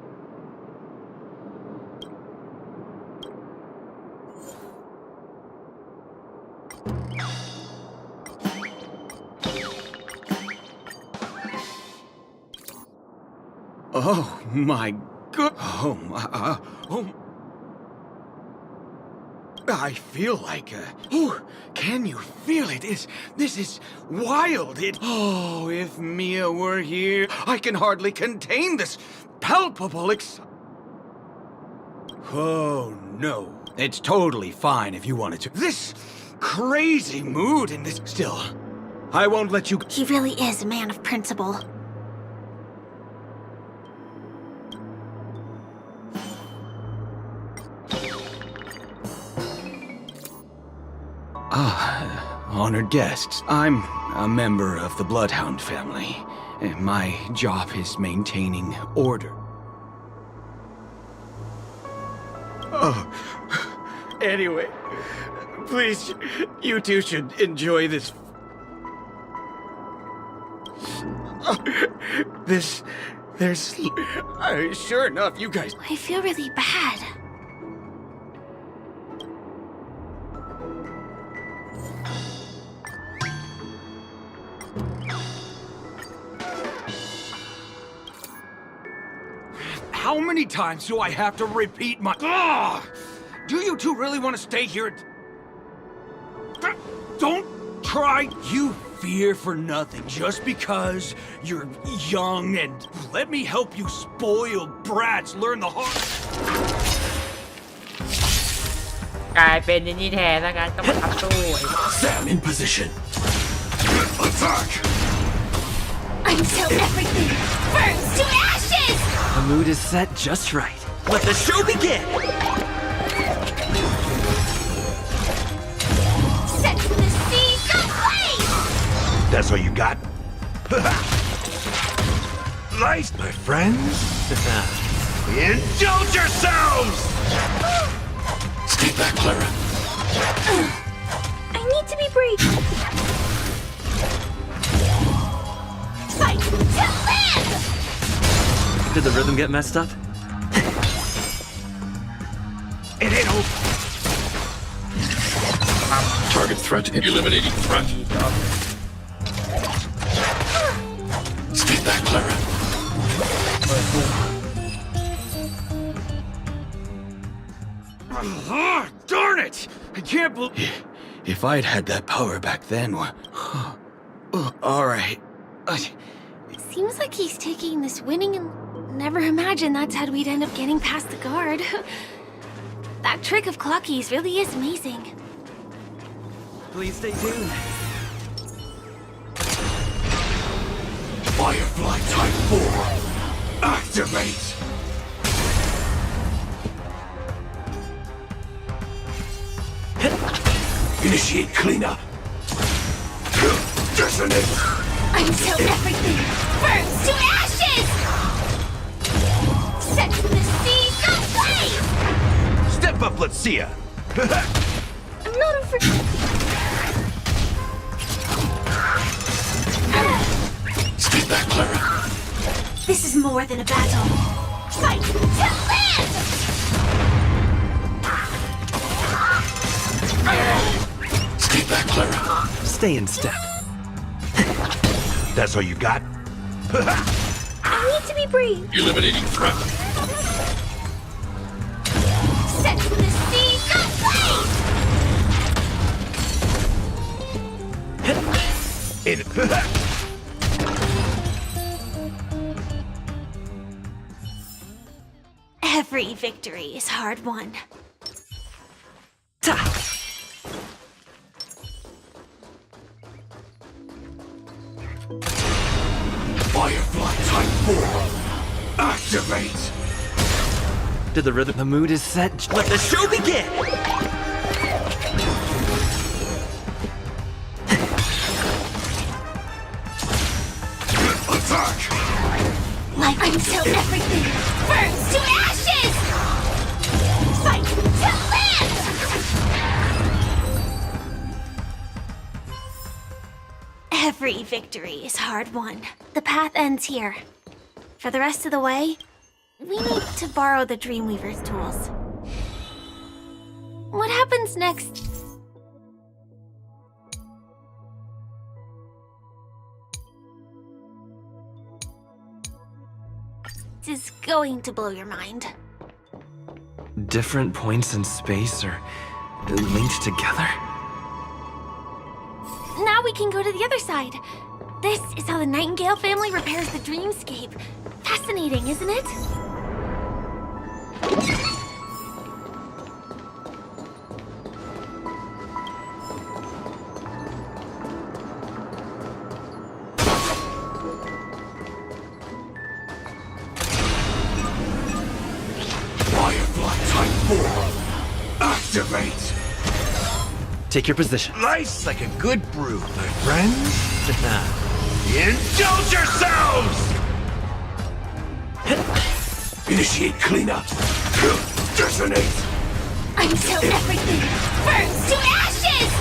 [SPEAKER 3] Oh my god! Oh my— oh. I feel like can you feel it? This is wild. Oh, if Mia were here, I can hardly contain this palpable Oh no, it's totally fine if you wanted to. This crazy mood in this— Still, I won't let you—
[SPEAKER 2] He really is a man of principle.
[SPEAKER 3] Honored guests, I'm a member of the Bloodhound family. My job is maintaining order. Oh, anyway, please, you two should enjoy this. There's— sure enough, you guys—
[SPEAKER 2] I feel really bad.
[SPEAKER 3] How many times do I have to repeat my— Do you two really want to stay here? Don't try, you fear for nothing just because you're young and let me help you spoiled brats learn the hard.
[SPEAKER 1] กลายเป็นอย่างนี้แทนแล้วกันต้องมาทับตู้
[SPEAKER 7] Sam in position. Attack!
[SPEAKER 2] Until everything burns to ashes!
[SPEAKER 8] The mood is set just right. Let the show begin!
[SPEAKER 2] Set the seas ablaze!
[SPEAKER 7] That's all you got? Nice, my friends. Indulge yourselves! Stay back, Clara.
[SPEAKER 2] I need to be brave. Fight to live!
[SPEAKER 8] Did the rhythm get messed up?
[SPEAKER 7] It ain't over. Target threat. Eliminating threat. Stay back, Clara.
[SPEAKER 3] Darn it! I can't believe... If I'd had that power back then... Alright.
[SPEAKER 17] Seems like he's taking this winning and never imagined that's how we'd end up getting past the guard. That trick of Clucky's really is amazing.
[SPEAKER 8] Please stay tuned.
[SPEAKER 7] Firefly Type 4. Activate. Initiate cleanup. Detonate.
[SPEAKER 2] Until everything burns to ashes! Set the seas ablaze!
[SPEAKER 7] Step up, let's see ya.
[SPEAKER 2] I'm not afraid.
[SPEAKER 7] Stay back, Clara.
[SPEAKER 2] This is more than a battle. Fight to live!
[SPEAKER 7] Stay back, Clara.
[SPEAKER 8] Stay in step.
[SPEAKER 7] That's all you got?
[SPEAKER 2] I need to be brave.
[SPEAKER 7] Eliminating threat.
[SPEAKER 2] Set the seas ablaze! Every victory is hard won.
[SPEAKER 7] Firefly Type 4. Activate.
[SPEAKER 8] Did the rhythm? The mood is set. Let the show begin!
[SPEAKER 7] Attack.
[SPEAKER 2] Like until everything burns to ashes! Fight to live! Every victory is hard won. The path ends here. For the rest of the way, we need to borrow the Dreamweaver's tools. What happens next? Is going to blow your mind.
[SPEAKER 20] Different points in space are linked together?
[SPEAKER 2] Now we can go to the other side. This is how the Nightingale family repairs the dreamscape. Fascinating, isn't it?
[SPEAKER 7] Firefly Type 4. Activate.
[SPEAKER 8] Take your position.
[SPEAKER 7] Nice like a good brew, my friends. Indulge yourselves! Initiate cleanup. Detonate.
[SPEAKER 2] Until everything burns to ashes!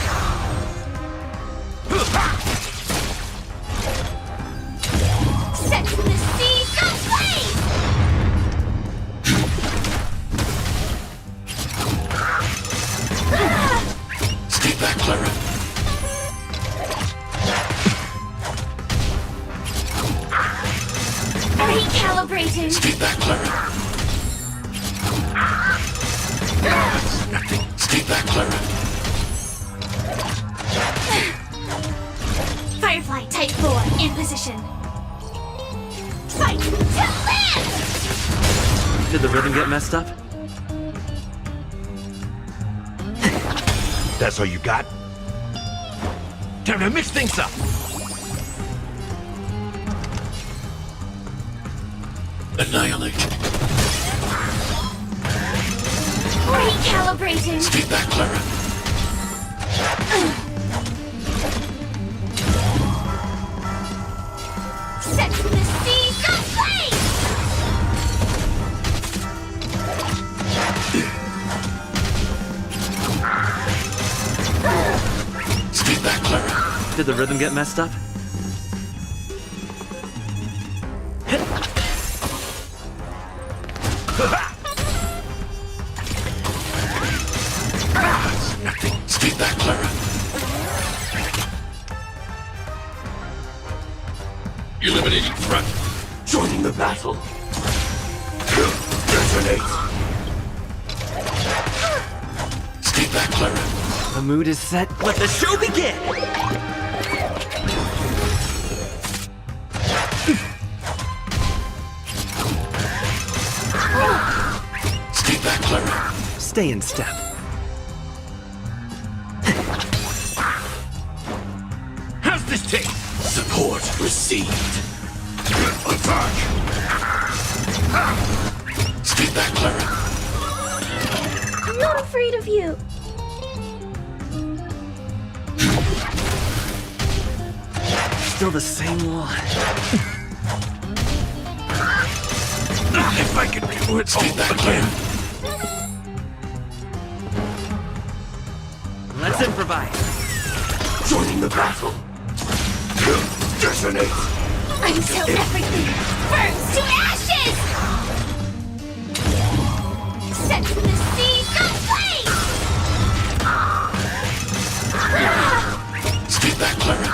[SPEAKER 2] Set the seas ablaze!
[SPEAKER 7] Stay back, Clara.
[SPEAKER 2] Recalibrating.
[SPEAKER 7] Stay back, Clara. Nothing. Stay back, Clara.
[SPEAKER 2] In position. Fight to land!
[SPEAKER 20] Did the rhythm get messed up?
[SPEAKER 9] That's all you got? Time to mix things up!
[SPEAKER 7] Annihilate.
[SPEAKER 2] Recalibrating.
[SPEAKER 7] Stay back, Clara.
[SPEAKER 2] Set the seeds ablaze!
[SPEAKER 7] Stay back, Clara.
[SPEAKER 20] Did the rhythm get messed up?
[SPEAKER 7] Nothing. Stay back, Clara. Eliminating threat. Joining the battle. Detonate. Stay back, Clara.
[SPEAKER 20] The mood is set. Let the show begin!
[SPEAKER 7] Stay back, Clara.
[SPEAKER 20] Stay in step.
[SPEAKER 9] How's this taste?
[SPEAKER 7] Support received. Attack! Stay back, Clara.
[SPEAKER 2] I'm not afraid of you.
[SPEAKER 20] Still the same one.
[SPEAKER 9] If I could do it all again.
[SPEAKER 20] Let's improvise.
[SPEAKER 7] Joining the battle. Detonate.
[SPEAKER 2] Until everything burns to ashes! Set the seeds ablaze!
[SPEAKER 7] Stay back, Clara.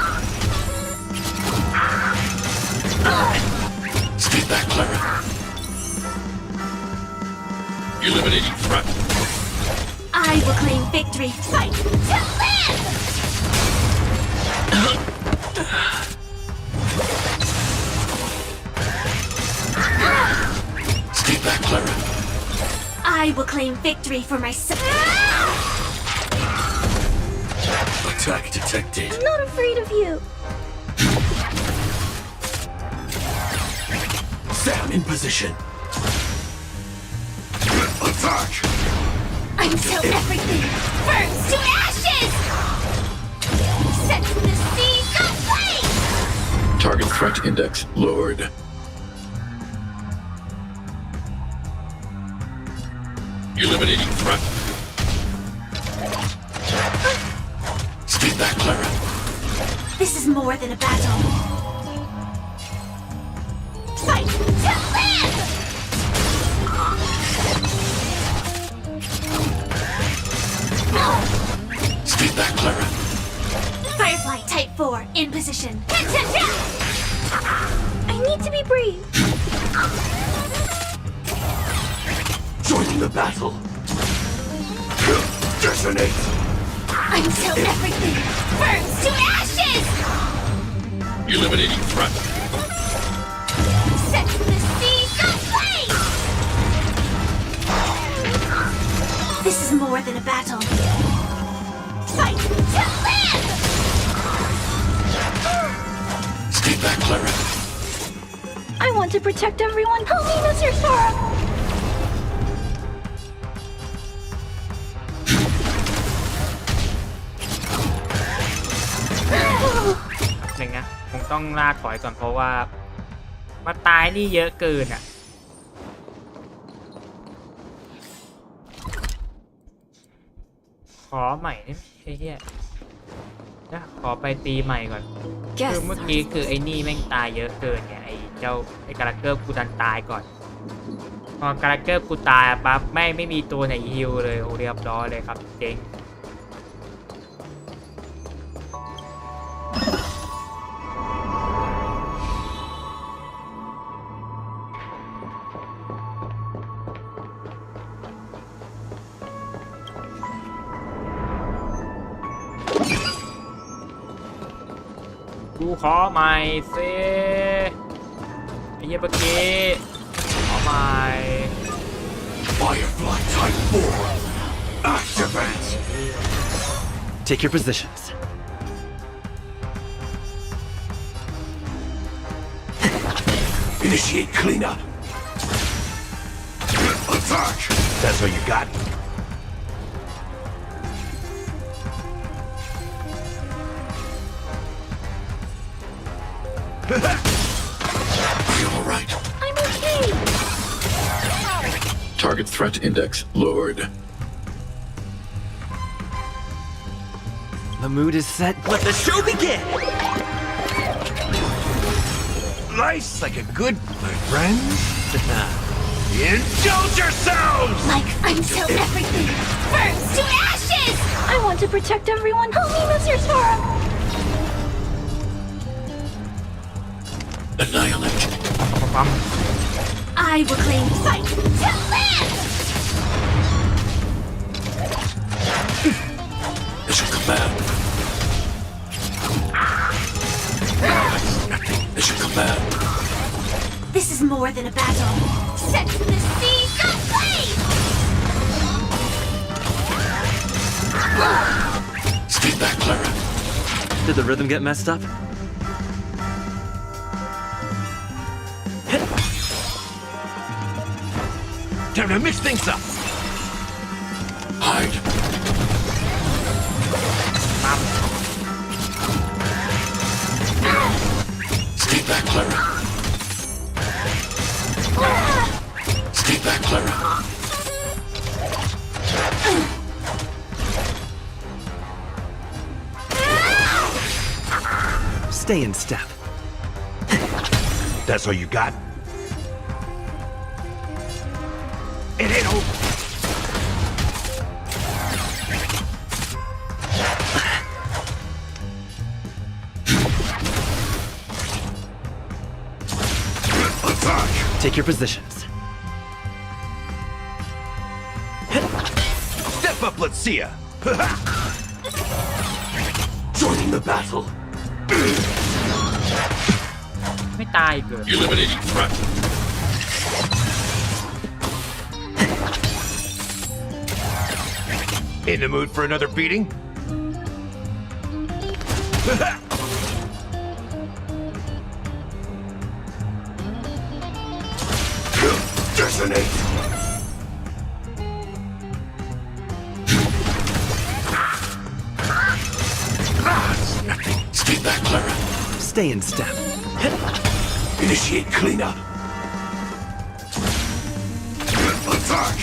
[SPEAKER 7] Stay back, Clara. Eliminating threat.
[SPEAKER 2] I will claim victory. Fight to land!
[SPEAKER 7] Stay back, Clara.
[SPEAKER 2] I will claim victory for myself.
[SPEAKER 7] Attack detected.
[SPEAKER 2] I'm not afraid of you.
[SPEAKER 7] Sam in position. Attack!
[SPEAKER 2] Until everything burns to ashes! Set the seeds ablaze!
[SPEAKER 7] Target threat index lowered. Eliminating threat. Stay back, Clara.
[SPEAKER 2] This is more than a battle. Fight to land!
[SPEAKER 7] Stay back, Clara.
[SPEAKER 2] Firefly Type 4 in position. I need to be brave.
[SPEAKER 7] Joining the battle. Detonate.
[SPEAKER 2] Until everything burns to ashes!
[SPEAKER 7] Eliminating threat.
[SPEAKER 2] Set the seeds ablaze! This is more than a battle. Fight to land!
[SPEAKER 7] Stay back, Clara.
[SPEAKER 2] I want to protect everyone. Help me, Mr. Sora!
[SPEAKER 1] หนึ่งนะคงต้องล่าถอยก่อนเพราะว่ามาตายนี่เยอะเกินอ่ะขอใหม่ได้ไหมไอ้เหี้ยนะขอไปตีใหม่ก่อนคือเมื่อกี้คือไอ้นี่แม่งตายเยอะเกินไงไอ้การ์เกอร์กูดันตายก่อนพอการ์เกอร์กูตายปั๊บไม่มีตัวไหนฮิลเลยโอ้เรียบร้อยเลยครับเจ๊ง กูขอใหม่สิไอ้เหี้ยเมื่อกี้ขอใหม่
[SPEAKER 7] Firefly Type 4. Activate.
[SPEAKER 8] Take your positions.
[SPEAKER 7] Initiate cleanup. Attack.
[SPEAKER 15] That's all you got?
[SPEAKER 7] Are you alright?
[SPEAKER 2] I'm okay.
[SPEAKER 7] Target threat index lowered.
[SPEAKER 8] The mood is set. Let the show begin!
[SPEAKER 15] Life's like a good, my friends. Indulge yourselves!
[SPEAKER 2] Like until everything burns to ashes! I want to protect everyone. Help me, Mr. Sora!
[SPEAKER 7] Annihilate.
[SPEAKER 2] I will claim fight to live!
[SPEAKER 7] Is your command. Is your command.
[SPEAKER 2] This is more than a battle. Set the seas ablaze!
[SPEAKER 7] Stay back, Clara.
[SPEAKER 8] Did the rhythm get messed up?
[SPEAKER 15] Time to mix things up.
[SPEAKER 7] Hide. Stay back, Clara. Stay back, Clara.
[SPEAKER 8] Stay in step.
[SPEAKER 15] That's all you got? It ain't over.
[SPEAKER 7] Attack.
[SPEAKER 8] Take your positions.
[SPEAKER 15] Step up, let's see ya.
[SPEAKER 7] Joining the battle.
[SPEAKER 1] ไม่ตายเกิด
[SPEAKER 7] Eliminating threat.
[SPEAKER 15] In the mood for another beating?
[SPEAKER 7] Detonate. Stay back, Clara.
[SPEAKER 8] Stay in step.
[SPEAKER 7] Initiate cleanup. Attack.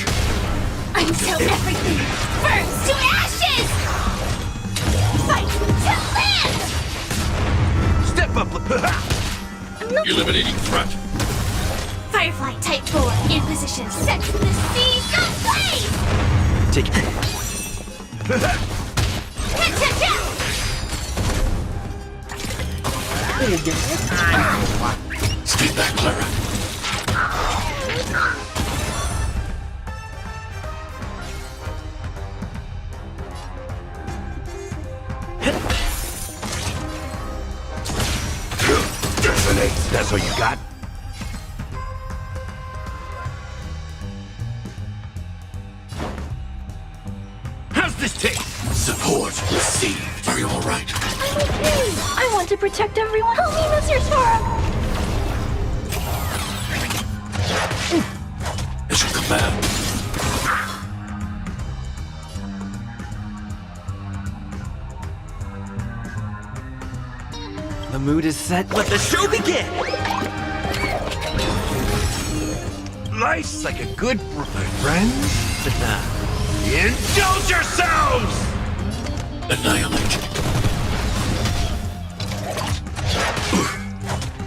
[SPEAKER 2] Until everything burns to ashes! Fight to live!
[SPEAKER 15] Step up.
[SPEAKER 7] Eliminating threat.
[SPEAKER 2] Firefly Type 4 in position. Set the seas ablaze!
[SPEAKER 8] Take
[SPEAKER 2] Hit-cha-cha!
[SPEAKER 1] โอ้ยังไม่ตายเลยวะ
[SPEAKER 7] Stay back, Clara. Detonate.
[SPEAKER 15] That's all you got? How's this taste?
[SPEAKER 7] Support received. Are you alright?
[SPEAKER 2] I'm okay. I want to protect everyone. Help me, Mr. Sora!
[SPEAKER 7] Is your command.
[SPEAKER 8] The mood is set. Let the show begin!
[SPEAKER 15] Life's like a good, my friends. Indulge yourselves!
[SPEAKER 7] Annihilate.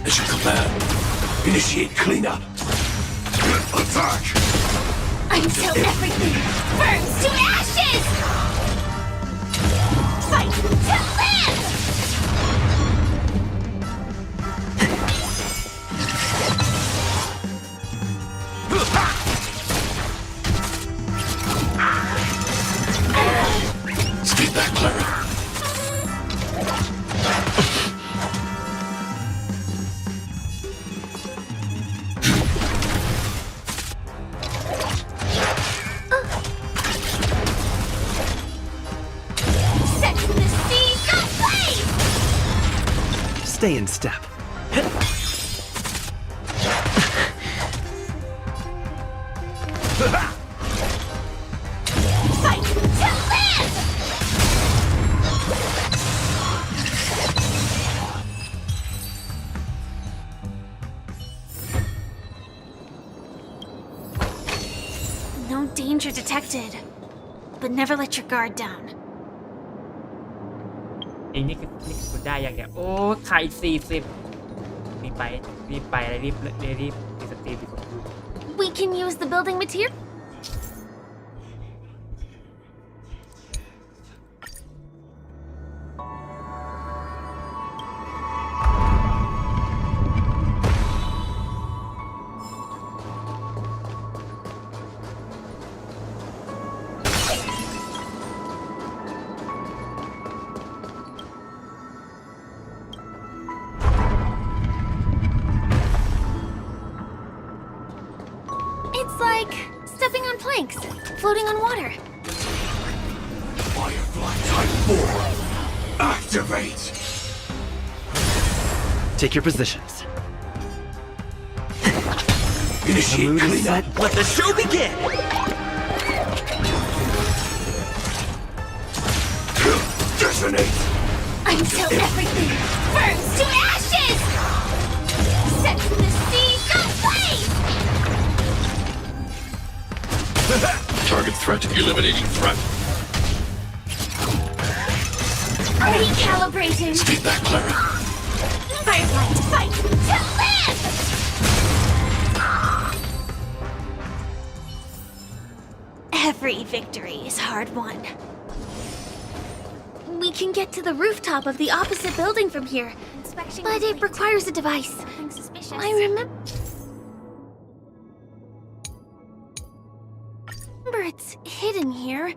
[SPEAKER 7] Is your command. Initiate cleanup. Attack.
[SPEAKER 2] Until everything burns to ashes! Fight to live!
[SPEAKER 7] Stay back, Clara.
[SPEAKER 8] Stay in step.
[SPEAKER 21] Fight to live!
[SPEAKER 2] No danger detected. But never let your guard down.
[SPEAKER 1] เองนี่คือคุณได้ยังเนี่ยโอ้ขาย40รีบไปอะไรรีบสตรีมดีกว่า
[SPEAKER 2] We can use the building material. It's like stepping on planks, floating on water.
[SPEAKER 7] Firefly Type 4, activate!
[SPEAKER 8] Take your positions.
[SPEAKER 7] Initiate
[SPEAKER 8] The mood is
[SPEAKER 7] cleanup.
[SPEAKER 8] set. Let the show begin!
[SPEAKER 7] Detonate!
[SPEAKER 21] Until everything burns to ashes! Set to the sea, go blaze!
[SPEAKER 7] Target threat, eliminating threat.
[SPEAKER 21] Recalibrating!
[SPEAKER 7] Stay back, Clara.
[SPEAKER 21] Firefly to fight to live!
[SPEAKER 2] Every victory is hard won. We can get to the rooftop of the opposite building from here, but it requires a device. I remember it's hidden here.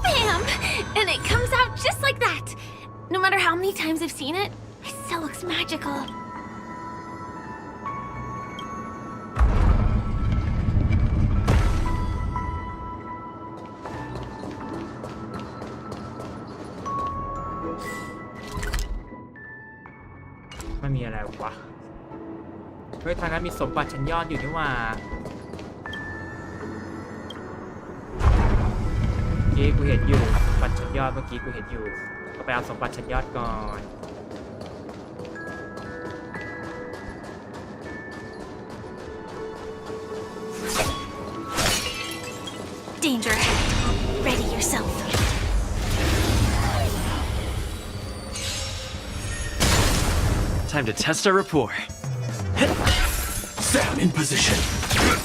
[SPEAKER 2] Bam! And it comes out just like that. No matter how many times I've seen it, it still looks magical.
[SPEAKER 1] ไม่มีอะไรวะเฮ้ยทางนั้นมีสมบัติชั้นยอดอยู่นี่ว่าเมื่อกี้กูเห็นอยู่สมบัติชั้นยอดเมื่อกี้กูเห็นอยู่ก็ไปเอาสมบัติชั้นยอดก่อน
[SPEAKER 2] Danger ahead. Ready yourself.
[SPEAKER 8] Time to test our rapport.
[SPEAKER 7] Sam in position.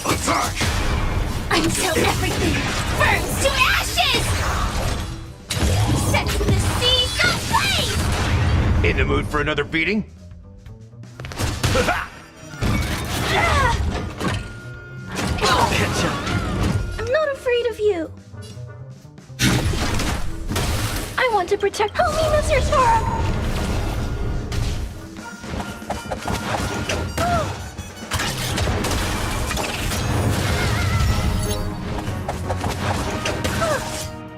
[SPEAKER 7] Attack!
[SPEAKER 21] Until everything burns to ashes! Set to the sea, go blaze!
[SPEAKER 5] In the mood for another beating?
[SPEAKER 8] I'll catch up.
[SPEAKER 2] I'm not afraid of you. I want to protect. Help me, Mr. Sora!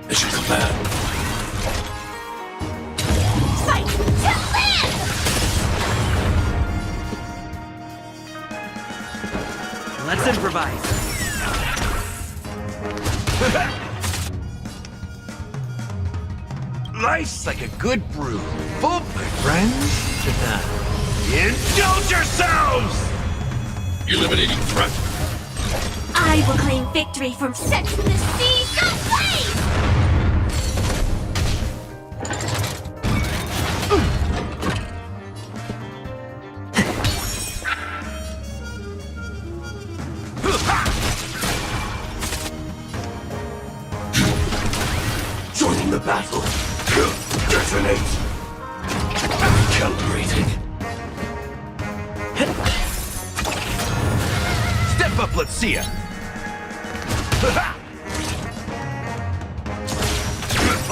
[SPEAKER 7] Mission command.
[SPEAKER 21] Fight to live!
[SPEAKER 8] Let's improvise.
[SPEAKER 5] Life's like a good brew. Full, my friends. Indulge yourselves!
[SPEAKER 7] Eliminating threat.
[SPEAKER 21] I will claim victory from set to the sea, go blaze!
[SPEAKER 7] Joining the battle. Detonate. Calibrating.
[SPEAKER 5] Step up, let's see ya.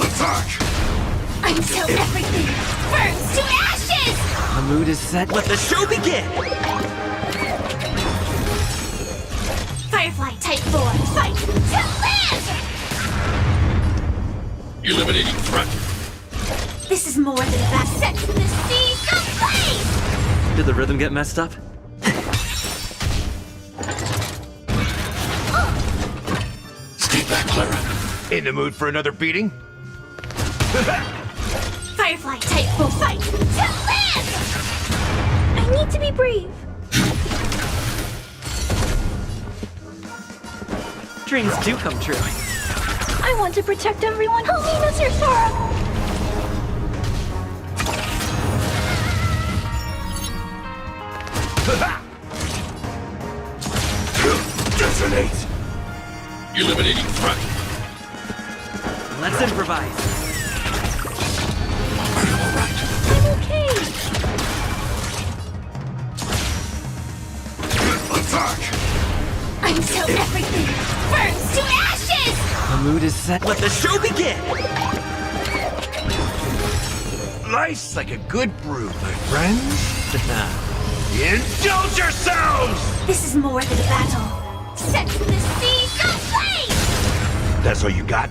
[SPEAKER 7] Attack!
[SPEAKER 21] Until everything burns to ashes!
[SPEAKER 8] The mood is set. Let the show begin!
[SPEAKER 2] Firefly Type 4, fight to live!
[SPEAKER 7] Eliminating threat.
[SPEAKER 2] This is more than that. Set the seas ablaze!
[SPEAKER 8] Did the rhythm get messed up?
[SPEAKER 7] Stay back, Clara.
[SPEAKER 5] In the mood for another beating?
[SPEAKER 2] Firefly Type 4, fight to live! I need to be brave.
[SPEAKER 8] Dreams do come true.
[SPEAKER 2] I want to protect everyone. Help me, Mr. Sora!
[SPEAKER 7] Detonate. Eliminating threat.
[SPEAKER 8] Let's improvise.
[SPEAKER 7] Are you alright?
[SPEAKER 2] I'm okay.
[SPEAKER 7] Attack.
[SPEAKER 2] Until everything burns to ashes!
[SPEAKER 8] The mood is set. Let the show begin!
[SPEAKER 5] Life's like a good brew, my friends. Indulge yourselves!
[SPEAKER 2] This is more than a battle. Set the seas ablaze!
[SPEAKER 5] That's all you got?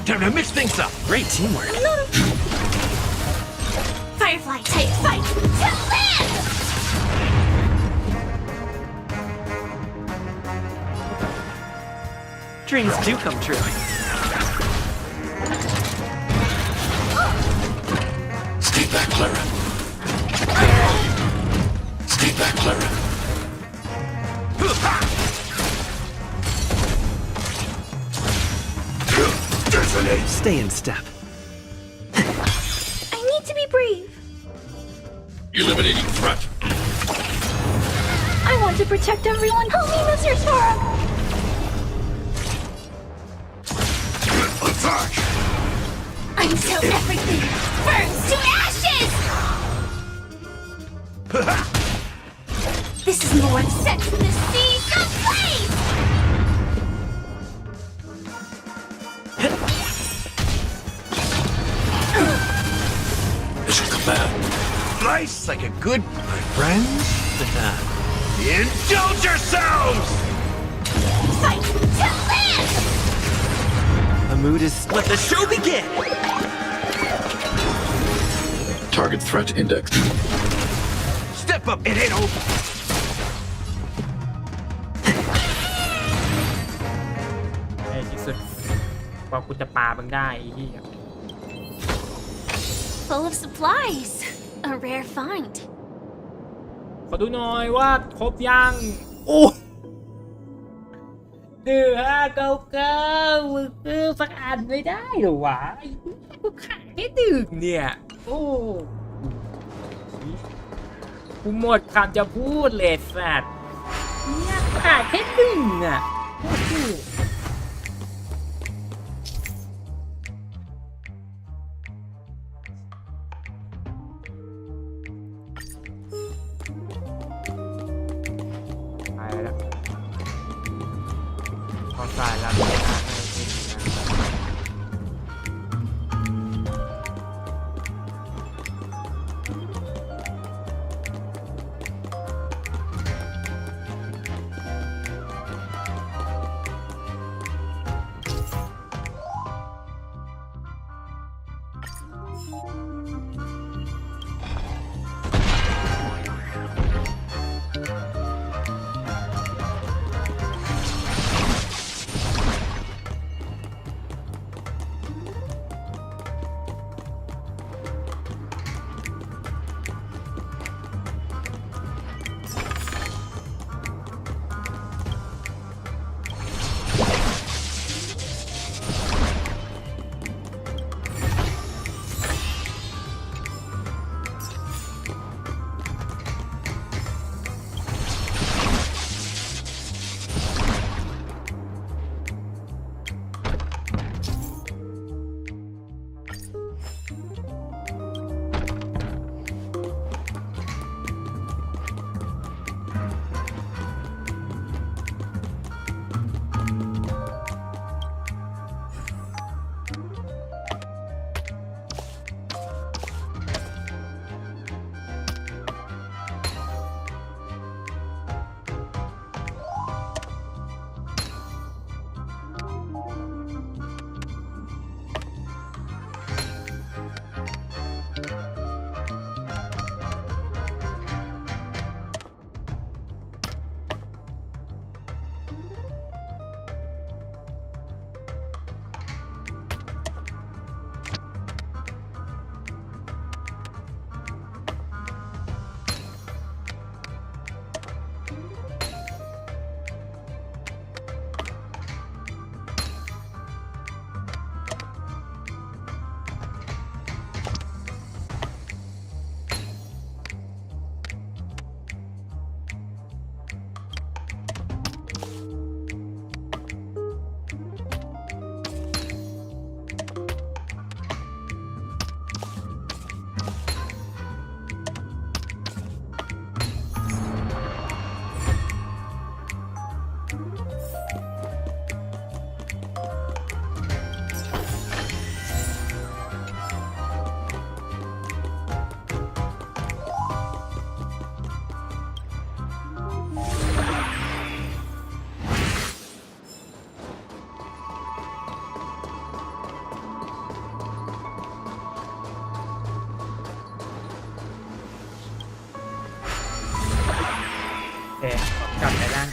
[SPEAKER 5] Time to mix things up.
[SPEAKER 8] Great teamwork.
[SPEAKER 2] Firefly Type, fight to live!
[SPEAKER 8] Dreams do come true.
[SPEAKER 7] Stay back, Clara. Stay back, Clara. Detonate.
[SPEAKER 8] Stay in step.
[SPEAKER 2] I need to be brave.
[SPEAKER 7] Eliminating threat.
[SPEAKER 2] I want to protect everyone. Help me, Mr. Sora!
[SPEAKER 7] Attack.
[SPEAKER 2] Until everything burns to ashes! This is more than set the seas ablaze!
[SPEAKER 7] Mission command.
[SPEAKER 5] Life's like a good, my friends. Indulge yourselves!
[SPEAKER 2] Fight to live!
[SPEAKER 8] The mood is. Let the show begin!
[SPEAKER 7] Target threat index.
[SPEAKER 5] Step up, it ain't over.
[SPEAKER 1] ในที่สุดกว่ากูจะปามึงได้ไอ้เหี้ย
[SPEAKER 2] Full of supplies. A rare find.
[SPEAKER 1] ขอดูหน่อยว่าครบยัง โอ้1599มึงซื้อสักอันไม่ได้หรอวะกูขาดแค่ดึกเนี่ยโอ้กูหมดคำจะพูดเลยสัตว์เนี่ยขาดแค่ดึงอ่ะไปแล้วพอสายแล้ว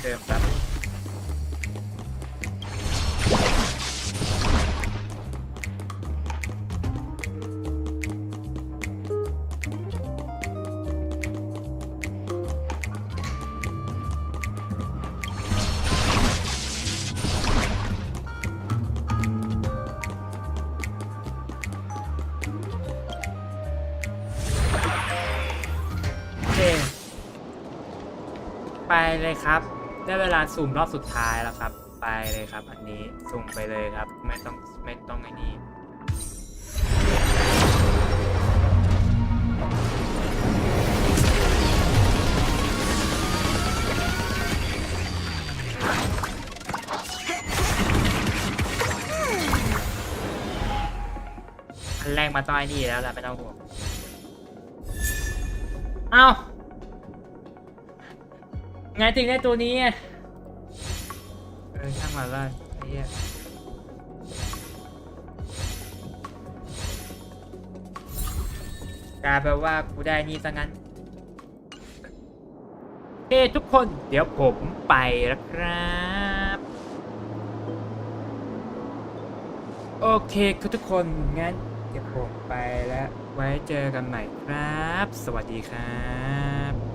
[SPEAKER 1] เดิมครับไปเลยครับได้เวลาสุ่มรอบสุดท้ายแล้วครับไปเลยครับอันนี้สุ่มไปเลยครับไม่ต้องไอ้นี่อันแรกมาต้องไอ้นี่แล้วแหละไม่ต้องห่วงเอ้าไงถึงได้ตัวนี้ช่างมาว่าไอ้เหี้ยกลายเป็นว่ากูได้นี่ซะงั้นเฮ้ทุกคนเดี๋ยวผมไปแล้วครับโอเคคือทุกคนงั้นเดี๋ยวผมไปแล้วไว้เจอกันใหม่ครับสวัสดีครับ